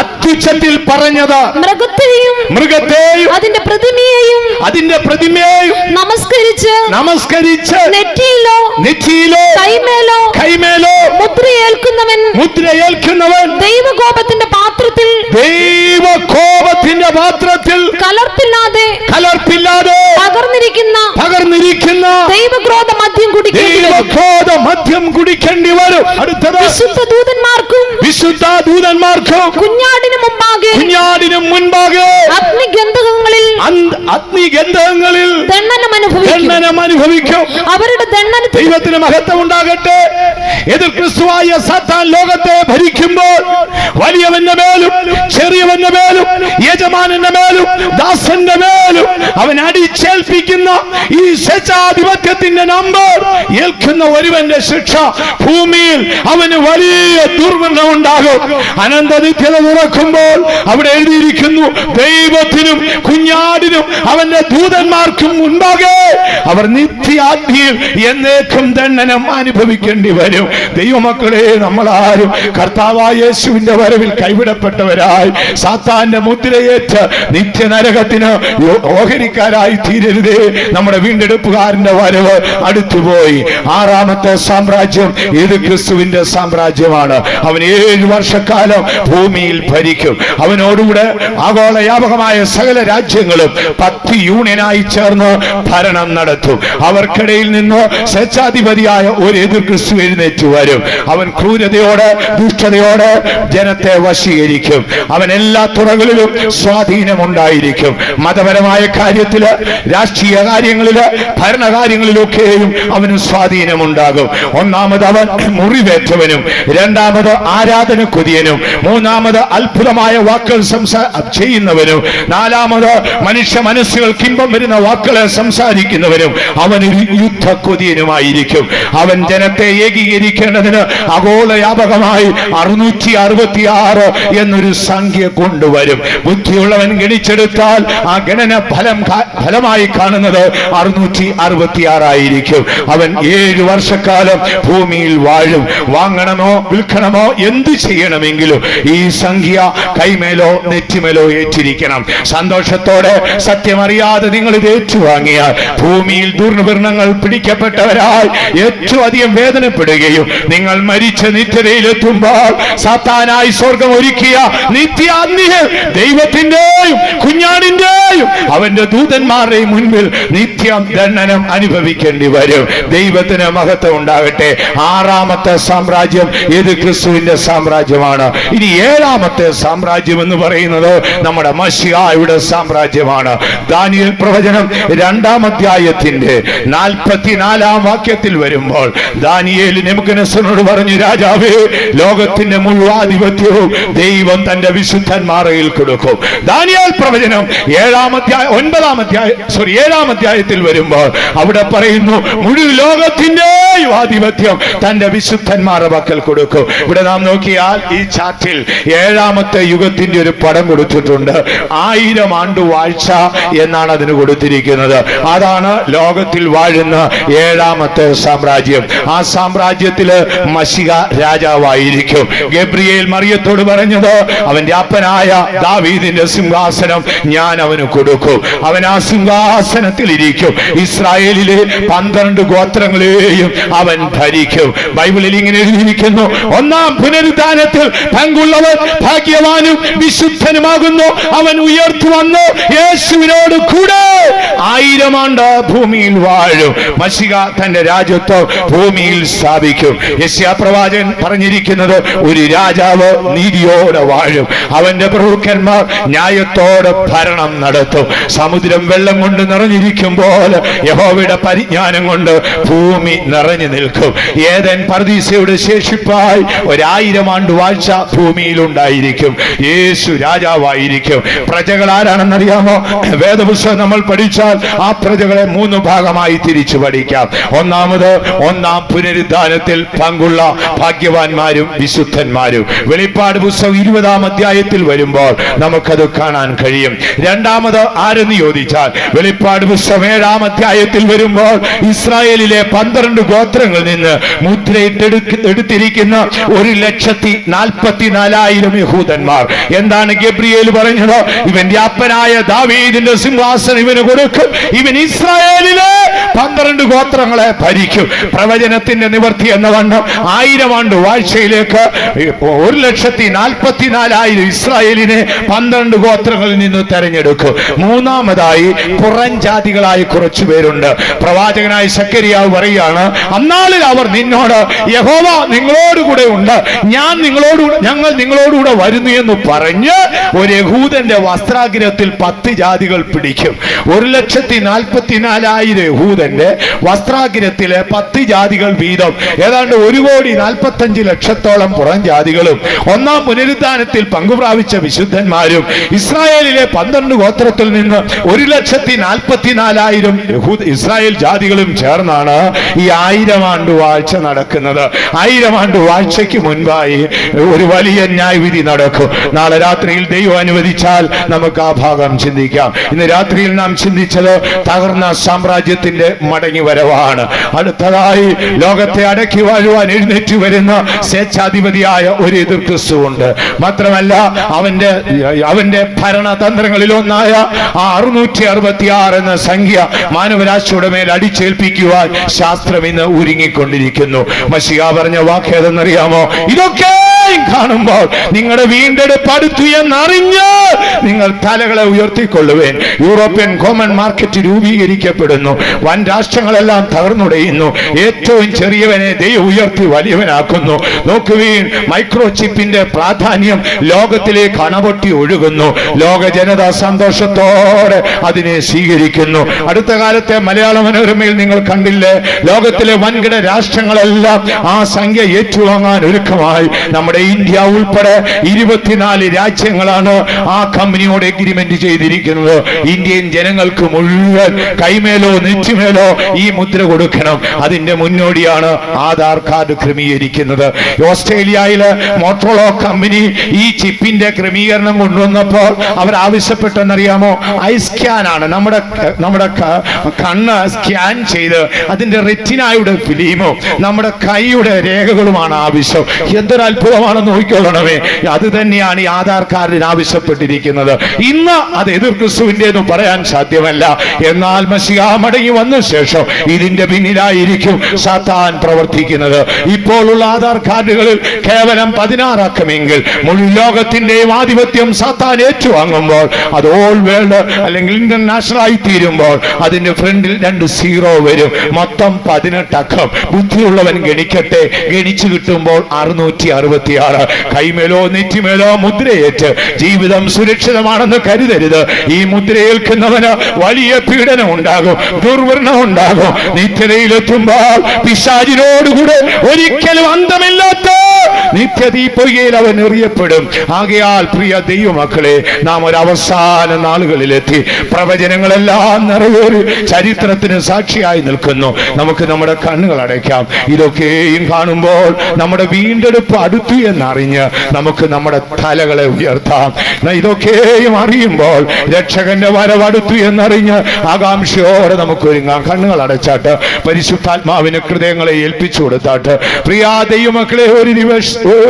അത്യുച്ചത്തിൽ പറഞ്ഞത് മൃഗത്തെയും അതിന്റെ പ്രതിമയെയും നമസ്കരിച്ച് നെറ്റിയിലോ കൈമേലോ മുദ്രയേൽക്കുന്നവൻ ദൈവകോപത്തിന്റെ പാത്രത്തിൽ കലർപ്പില്ലാതെ പകർന്നിരിക്കുന്ന ദൈവക്രോധ മദ്യം കുടിക്കേണ്ടി വരും. അടുത്തത് വിശുദ്ധ ദൂതന്മാർക്കും കുഞ്ഞാടിനും മുൻപാകെ അഗ്നിഗന്ധകങ്ങളിൽ ദണ്ഡനം അനുഭവിക്കും. അവരുടെ ദൈവത്തിന് മഹത്വം ഉണ്ടാകട്ടെ. എതിർ ക്രിസ്തുവായ സാത്താൻ ലോകത്തെ ഭരിക്കുമ്പോൾ വലിയവന്റെ മേലും ചെറിയവന്റെ മേലും യജമാനന്റെ മേലും ദാസന്റെ മേലും അവൻ അടിച്ചേൽപ്പിക്കുന്ന ഈ സ്വേച്ഛാധിപത്യത്തിന്റെ നമ്പർ ഏൽക്കുന്ന ഒരുവന്റെ ശിക്ഷ ഭൂമിയിൽ അവന് വലിയ ദുർവ്രണം ഉണ്ടാകും. അനന്തനിത്യത തുറക്കുമ്പോൾ അവിടെ എഴുതിയിരിക്കുന്നു, ദൈവത്തിനും കുഞ്ഞാടിനും അവന്റെ ദൂതന്മാർക്കും മുൻപാകെ അവർ നിത്യാഗ്നിയിൽ എന്നേക്കും ദണ്ഡനം അനുഭവിക്കേണ്ടി വരും. ദൈവമക്കളെ, നമ്മളാരും കർത്താവായ യേശുവിന്റെ വരവിൽ കൈവിടപ്പെട്ടവരായി സാത്താന്റെ മുദ്രയേറ്റ് നിത്യനരകത്തിന് ഓഹരിക്കാരായി തീരരുതേ. നമ്മുടെ വീണ്ടെടുപ്പുകാരന്റെ വരവ് അടുത്തുപോയി. 6-ാമത്തെ സാമ്രാജ്യം ഇത് ക്രിസ്തുവിന്റെ സാമ്രാജ്യമാണ്. അവൻ 7 വർഷക്കാലം ഭൂമിയിൽ ഭരിക്കും. അവനോടുകൂടെ ആഗോളവ്യാപകമായ സകല രാജ്യങ്ങളും 10 യൂണിയനായി ചേർന്ന് ഭരണം നടത്തും. അവർക്കിടയിൽ നിന്ന് സ്വേച്ഛാധിപതിയായ ഒരു എതിർ ക്രിസ്തു എഴുന്നേറ്റ് വരും. അവൻ ക്രൂരതയോടെ ദുഷ്ടതയോടെ ജനത്തെ വശീകരിക്കും. അവൻ എല്ലാ തുറകളിലും സ്വാധീനമുണ്ടായിരിക്കും. മതപരമായ കാര്യത്തില്, രാഷ്ട്രീയ കാര്യങ്ങളില്, ഭരണകാര്യങ്ങളിലൊക്കെയും അവന് സ്വാധീനമുണ്ടാകും. ഒന്നാമത് അവൻ മുറിവേറ്റവനും, രണ്ടാമത് ആരാധന കൊതിയനും, മൂന്നാമത് അത്ഭുതമായ വാക്കുകൾ ചെയ്യുന്നവനും, നാലാമത് മനുഷ്യ മനസ്സുകൾക്ക് ഇമ്പം വരുന്ന വാക്കുകളെ സംസാരിക്കുന്നവനും അവനൊരു യുദ്ധ കൊതിയനുമായിരിക്കും. അവൻ ജനത്തെ ഏകീകരിക്കേണ്ടതിന് ആഗോളവ്യാപകമായി 666 എന്നൊരു സംഖ്യ കൊണ്ടുവരും. ബുദ്ധിയുള്ളവൻ ഗണിച്ചെടുത്താൽ ആ ഗണന ഫലമായി കാണുന്നത് 666 ആയിരിക്കും. അവൻ 7 വർഷക്കാലം ഭൂമിയിൽ വാഴും. വാങ്ങണമോ വിൽക്കണമോ എന്ത് ചെയ്യണമെങ്കിലും ഈ സംഖ്യ കൈമേലോ നെറ്റിമേലോ ഏറ്റിരിക്കണം. സന്തോഷത്തോടെ സത്യമറിയാതെ നിങ്ങൾ ഇത് ഏറ്റുവാങ്ങിയാൽ ഭൂമിയിൽ ദുർവ്രണങ്ങൾ പിടിക്കപ്പെട്ടവരായി ഏറ്റവും അധികം വേദനപ്പെടുകയും നിങ്ങൾ മരിച്ച നിത്യതയിലെത്തുമ്പോൾ സാത്താനായി സ്വർഗം ഒരുക്കിയ നിത്യാഗ്നിയിൽ ദൈവത്തിന്റെയും കുഞ്ഞാടിന്റെയും അവന്റെ ദൂതന്മാരുടെയും മുൻപിൽ നിത്യം ദണ്ഡനം അനുഭവിക്കേണ്ടി വരും. ദൈവത്തിന് മഹത്വം ഉണ്ടാകട്ടെ. 6-ാമത്തെ സാമ്രാജ്യം ഇത് ക്രിസ്തുവിന്റെ സാമ്രാജ്യമാണ്. ഇനി 7-ാമത്തെ സാമ്രാജ്യം എന്ന് പറയുന്നത് നമ്മുടെ മശിഹായുടെ സാമ്രാജ്യമാണ്. ദാനിയേൽ പ്രവചനം 2-ാം അധ്യായത്തിന്റെ 44-ാം വാക്യത്തിൽ വരുമ്പോൾ ദാനിയേൽ നെബൂഖദ്നേസറിനോട് പറഞ്ഞു, രാജാവേ, ലോകത്തിന്റെ മുഴുവാധിപത്യവും ദൈവം തന്റെ വിശുദ്ധന്മാരിൽ കൊടുക്കും. ദാനിയേൽ പ്രവചനം 7-ാം അധ്യായത്തിൽ വരുമ്പോൾ അവിടെ പറയുന്നു, മുഴുവൻ ലോകത്തിന്റെയും ആധിപത്യം തന്റെ വിശുദ്ധന്മാരുടെ പക്കൽ കൊടുക്കും. ഇവിടെ നാം നോക്കിയാൽ ഈ ചാർട്ടിൽ 7ാമത്തെ യുഗത്തിന്റെ ഒരു പടം കൊടുത്തിട്ടുണ്ട്. 1000 ആണ്ട് വാഴ്ച എന്നാണ് അതിന് കൊടുത്തിരിക്കുന്നത്. അതാണ് ലോകത്തിൽ വാഴുന്ന 7ാമത്തെ സാമ്രാജ്യം. ആ സാമ്രാജ്യത്തില് മശിഹ രാജാവായിരിക്കും. ഗബ്രിയേൽ മറിയത്തോട് പറഞ്ഞത്, അവന്റെ അപ്പനായ ദാവീദിന്റെ സിംഹാസനം ഞാൻ അവന് കൊടുക്കും, അവൻ ആ സിംഹാസനത്തിൽ ഇരിക്കും, ഇസ്രായേലിലെ 12 ഗോത്രങ്ങളെയും അവൻ ഭരിക്കും. ബൈബിളിൽ ഇങ്ങനെ എഴുതിയിരിക്കുന്നു, 1-ാം പുനരുദ്ധാനത്തിൽ പങ്കുള്ളവൻ ഭാഗ്യവാനും വിശുദ്ധനുമാകുന്നു, അവൻ ഉയർത്തു വന്നു യേശുവിനോട് കൂടെ 1000 ആണ്ട് ഭൂമിയിൽ വാഴും. മശിഹ തന്റെ രാജ്യത്വം ഭൂമിയിൽ സ്ഥാപിക്കും. യെശയ്യാ പ്രവാചകൻ പറഞ്ഞിരിക്കുന്നത്, ഒരു രാജാവ് നീതിയോടെ വാഴും, അവന്റെ പ്രഭുക്കന്മാർ ന്യായത്തോടെ ഭരണം നടത്തും. സമുദ്രം വെള്ളം കൊണ്ട് നിറഞ്ഞിരിക്കുമ്പോൾ യഹോവയുടെ പരിജ്ഞാനം കൊണ്ട് ഭൂമി നിറഞ്ഞു നിൽക്കും. ഏദൻ പർദീസയുടെ ശേഷിപ്പായി 1000 ആണ്ട് വാഴ്ച ഭൂമിയിൽ ഉണ്ടായിരിക്കും. യേശു രാജാവായിരിക്കും. പ്രജകൾ ആരാണെന്നറിയാമോ? വേദപുസ്തകം നമ്മൾ പഠിച്ചാൽ ആ പ്രജകളെ 3 ഭാഗമായി തിരിച്ചു പഠിക്കാം. ഒന്നാമത് 1-ാം പുനരുദ്ധാനത്തിൽ പങ്കുള്ള ഭാഗ്യവാന്മാരും വിശുദ്ധന്മാരും. വെളിപ്പാട് പുസ്തകം 20-ാം അധ്യായത്തിൽ വരുമ്പോൾ നമുക്കത് കാണാൻ കഴിയും. രണ്ടാമത് ആരെന്ന് ചോദിച്ചാൽ, വെളിപ്പാട് പുസ്തകം 7-ാം അധ്യായത്തിൽ വരുമ്പോൾ ഇസ്രായേലിലെ 12 ഗോത്രങ്ങളിൽ നിന്ന് മുദ്രയിട്ടെടുത്തിരിക്കുന്ന 1,44,000 യഹൂദന്മാർ. എന്താണ് ഗബ്രിയേൽ പറഞ്ഞത്? ഇവന്റെ അപ്പനായ ദാവീദിന്റെ സിംഹാസനം ഇവന് കൊടുക്കും, ഇവൻ ഇസ്രായേലിലെ 12 ഗോത്രങ്ങളെ ഭരിക്കും. പ്രവചനത്തിന്റെ നിവർത്തി എന്ന വണ്ണം 1000 ആണ്ട് വാഴ്ചയിലേക്ക് 1,44,000 ഇസ്രായേലിനെ 12 ഗോത്രങ്ങളിൽ നിന്ന് തെരഞ്ഞെടുക്കും. മൂന്നാമതായി പുറം ജാതികളായി കുറച്ചു പേരുണ്ട്. പ്രവാചകനായ സക്കറിയാവ് പറയുകയാണ്, അന്നാളിൽ അവർ നിന്നോട്, യഹോവ നിങ്ങളോടുകൂടെ ഉണ്ട്, ഞങ്ങൾ നിങ്ങളോടുകൂടെ വരുന്നു എന്ന് പറഞ്ഞ് ഒരു യഹൂദന്റെ വസ്ത്രാഗ്രഹത്തിൽ 10 ജാതികൾ പിടിക്കും. 1,44,000 യഹൂദന്റെ വസ്ത്രാഗ്രഹത്തിലെ 10 ജാതികൾ വീതം ഏതാണ്ട് 1,45,00,000 പുറം ജാതികളും 1-ാം പുനരുദ്ധാനത്തിൽ പങ്കുപ്രാപിച്ച വിശുദ്ധന്മാരും ഇസ്രായേലിലെ 12 ഗോത്രത്തിൽ നിന്ന് 1,44,000 ഇസ്രായേൽ ജാതികളും ചേർന്നാണ് ഈ 1000 ആണ്ട് വാഴ്ച നടക്കുന്നത്. 1000 ആണ്ട് വാഴ്ചയ്ക്ക് മുൻപായി ഒരു വലിയ ന്യായവിധി നടക്കും. നാളെ രാത്രിയിൽ ദൈവം അനുവദിച്ചാൽ നമുക്ക് ആ ഭാഗം ചിന്തിക്കാം. ഇന്ന് രാത്രിയിൽ നാം ചിന്തിച്ചത് തകർന്ന സാമ്രാജ്യത്തിന്റെ മടങ്ങി വരവാണ്. അടുത്തതായി ലോകത്തെ അടക്കി വാഴുവാൻ എഴുന്നേറ്റ് വരുന്ന സ്വേച്ഛാധിപതിയായ ഒരു എതിർ ക്രിസ്തു ഉണ്ട്. മാത്രമല്ല അവന്റെ ഭരണതന്ത്രങ്ങളിൽ ഒന്നായ 666 എന്ന സംഖ്യ മാനവരാശിയുടെ മേൽ അടിച്ചേൽപ്പിക്കുവാൻ ശാസ്ത്രം ഇന്ന് ഒരുങ്ങിക്കൊണ്ടിരിക്കുന്നു. മശിഹ പറഞ്ഞ വാക്കേതെന്നറിയാമോ? ഇതൊക്കെ കാണുമ്പോൾ നിങ്ങളുടെ വീണ്ടെടുപ്പ് അടുത്തു എന്നറിഞ്ഞ് നിങ്ങൾ തലകളെ ഉയർത്തിക്കൊള്ളുവേൻ. യൂറോപ്യൻ കോമൺ മാർക്കറ്റ് രൂപീകരിക്കപ്പെടുന്നു. വൻ രാഷ്ട്രങ്ങളെല്ലാം തകർന്നുടയുന്നു. ഏറ്റവും ചെറിയവനെ ദൈവം ഉയർത്തി വലിയവനാക്കുന്നു. നോക്കുവീൻ, മൈക്രോ ചിപ്പിന്റെ പ്രാധാന്യം ലോകത്തിലേക്ക് അണപൊട്ടി ഒഴുകുന്നു. ലോക ജനത സന്തോഷത്തോടെ അതിനെ സ്വീകരിക്കുന്നു. അടുത്ത കാലത്തെ മലയാള മനോരമയിൽ നിങ്ങൾ കണ്ടില്ലേ, ലോകത്തിലെ വൻകിട രാഷ്ട്രങ്ങളെല്ലാം ആ സംഖ്യ ഏറ്റുവാങ്ങാൻ ഒരുക്കമായി. നമ്മുടെ ഇന്ത്യ ഉൾപ്പെടെ 24 രാജ്യങ്ങളാണ് ആ കമ്പനിയോട് എഗ്രിമെന്റ് ചെയ്തിരിക്കുന്നത്. ഇന്ത്യൻ ജനങ്ങൾക്ക് മുഴുവൻ കൈമേലോ നെറ്റിമേലോ ഈ മുദ്ര കൊടുക്കണം. അതിന്റെ മുന്നോടിയാണ് ആധാർ കാർഡ് ക്രമീകരിക്കുന്നത്. ഓസ്ട്രേലിയയിലെ മോട്ടോറോള കമ്പനി ഈ ചിപ്പിന്റെ ക്രമീകരണം കൊണ്ടുവന്നപ്പോൾ അവർ ആവശ്യപ്പെട്ടെന്നറിയാമോ? ഐ സ്കാൻ ആണ്. നമ്മുടെ കണ്ണ് സ്കാൻ ചെയ്ത് അതിന്റെ റെറ്റിനായുടെ ഫിലിമും നമ്മുടെ കൈയുടെ രേഖകളുമാണ് ആവശ്യം. എന്തൊരു അത്ഭുതമാണെന്ന് നോക്കിക്കൊള്ളണമേ. അത് തന്നെയാണ് ഈ ആധാർ കാർഡിന് ആവശ്യപ്പെട്ടിരിക്കുന്നത്. ഇന്ന് അത് എതിർ ക്രിസ്തുവിന്റെന്ന് പറയാൻ സാധ്യമല്ല. എന്നാൽ മശിഹ മടങ്ങി വന്ന ശേഷം ഇതിന്റെ പിന്നിലായിരിക്കും സാത്താൻ പ്രവർത്തിക്കുന്നത്. ഇപ്പോഴുള്ള ആധാർ കാർഡുകളിൽ കേവലം 16 അക്കമെങ്കിൽ മുഴുവൻ ലോകത്തിന്റെയും ആധിപത്യം സാത്താൻ ഏറ്റുവാങ്ങുമ്പോൾ അത് ഓൾ വേൾഡ് അല്ലെങ്കിൽ ഇന്റർനാഷണൽ ആയി തീരുമ്പോൾ അതിന്റെ ഫ്രണ്ടിൽ 2 0 വരും. മൊത്തം 18 അക്കം. ബുദ്ധിയുള്ളവൻ ഗണിക്കട്ടെ. ഗണിച്ചു കിട്ടുമ്പോൾ 666. കൈമേലോ നെറ്റിമേലോ മുദ്രയേറ്റ് ജീവിതം സുരക്ഷിതമാണെന്ന് കരുതരുത്. ഈ മുദ്രയേൽക്കുന്നവന് വലിയ പീഡനം ഉണ്ടാകും, ദുർവ്രണം ഉണ്ടാകും. നിത്യതയിലെത്തുമ്പോൾ പിശാചിനോടുകൂടെ ഒരിക്കലും അന്തമില്ലാത്ത നിത്യതീപ്പൊയ്കയിൽ അവൻ എറിയപ്പെടും. ആകയാൽ പ്രിയ ദൈവമക്കളെ, നാം ഒരു അവസാന നാളുകളിലെത്തി. പ്രവചനങ്ങളെല്ലാം നിറവേറി ചരിത്രത്തിന് സാക്ഷിയായി നിൽക്കുന്നു. നമുക്ക് നമ്മുടെ കണ്ണുകൾ അടയ്ക്കാം. ഇതൊക്കെയും കാണുമ്പോൾ നമ്മുടെ വീണ്ടെടുപ്പ് അടുത്തു എന്നറിഞ്ഞ് നമുക്ക് നമ്മുടെ തലകളെ ഉയർത്താം. ഇതൊക്കെയും അറിയുമ്പോൾ രക്ഷകന്റെ വരവടുത്തു എന്നറിഞ്ഞ് ആകാംക്ഷയോടെ നമുക്ക് ഒരുങ്ങാം. കണ്ണുകൾ അടച്ചാട്ട് പരിശുദ്ധാത്മാവിന് ഹൃദയങ്ങളെ ഏൽപ്പിച്ചു കൊടുത്താട്ട്. പ്രിയ ദൈവമക്കളെ,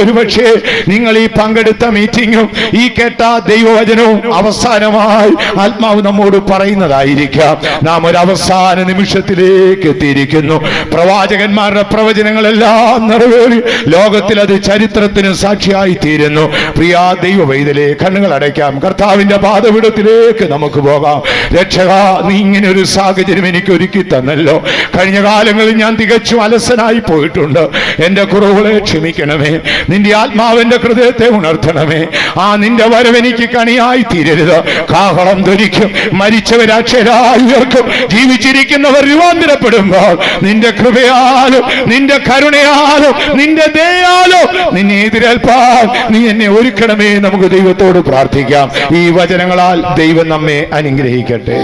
ഒരുപക്ഷെ നിങ്ങൾ ഈ പങ്കെടുത്ത മീറ്റിംഗും ഈ കേട്ട ദൈവവചനവും അവസാനമായി ആത്മാവ് നമ്മോട് പറയുന്നതായിരിക്കാം. നാം ഒരു അവസാന നിമിഷത്തിലേക്ക് എത്തിയിരിക്കുന്നു. പ്രവാചകന്മാരുടെ പ്രവചനങ്ങളെല്ലാം നിറവേറി ലോകത്തിൽ അത് ചരിത്രത്തിന് സാക്ഷിയായി തീരുന്നു. പ്രിയ ദൈവ വൈതലേ, കണ്ണുകൾ അടയ്ക്കാം. കർത്താവിന്റെ പാദപീഠത്തിലേക്ക് നമുക്ക് പോകാം. രക്ഷക, നീ ഇങ്ങനെ ഒരു സാഹചര്യം എനിക്ക് ഒരുക്കി തന്നല്ലോ. കഴിഞ്ഞ കാലങ്ങളിൽ ഞാൻ തികച്ചും അലസനായി പോയിട്ടുണ്ട്. എന്റെ കുറവുകളെ ക്ഷമിക്കണമേ. നിന്റെ ആത്മാവിന്റെ ഹൃദയത്തെ ഉണർത്തണമേ. നിന്റെ വരവെനിക്ക് കണിയായി തീരരുത്. കാഹളം ധരിക്കും, മരിച്ചവരാക്ഷരായി ഉയർക്കും, ജീവിച്ചിരിക്കുന്നവർ രൂപാന്തരപ്പെടുമ്പോൾ നിന്റെ കൃപയാലും നിന്റെ കരുണയാലും നിന്റെ ദയാലും നിന്നെ എതിരേൽപ്പാൻ നീ എന്നെ ഒരുക്കണമേ. നമുക്ക് ദൈവത്തോട് പ്രാർത്ഥിക്കാം. ഈ വചനങ്ങളാൽ ദൈവം നമ്മെ അനുഗ്രഹിക്കട്ടെ.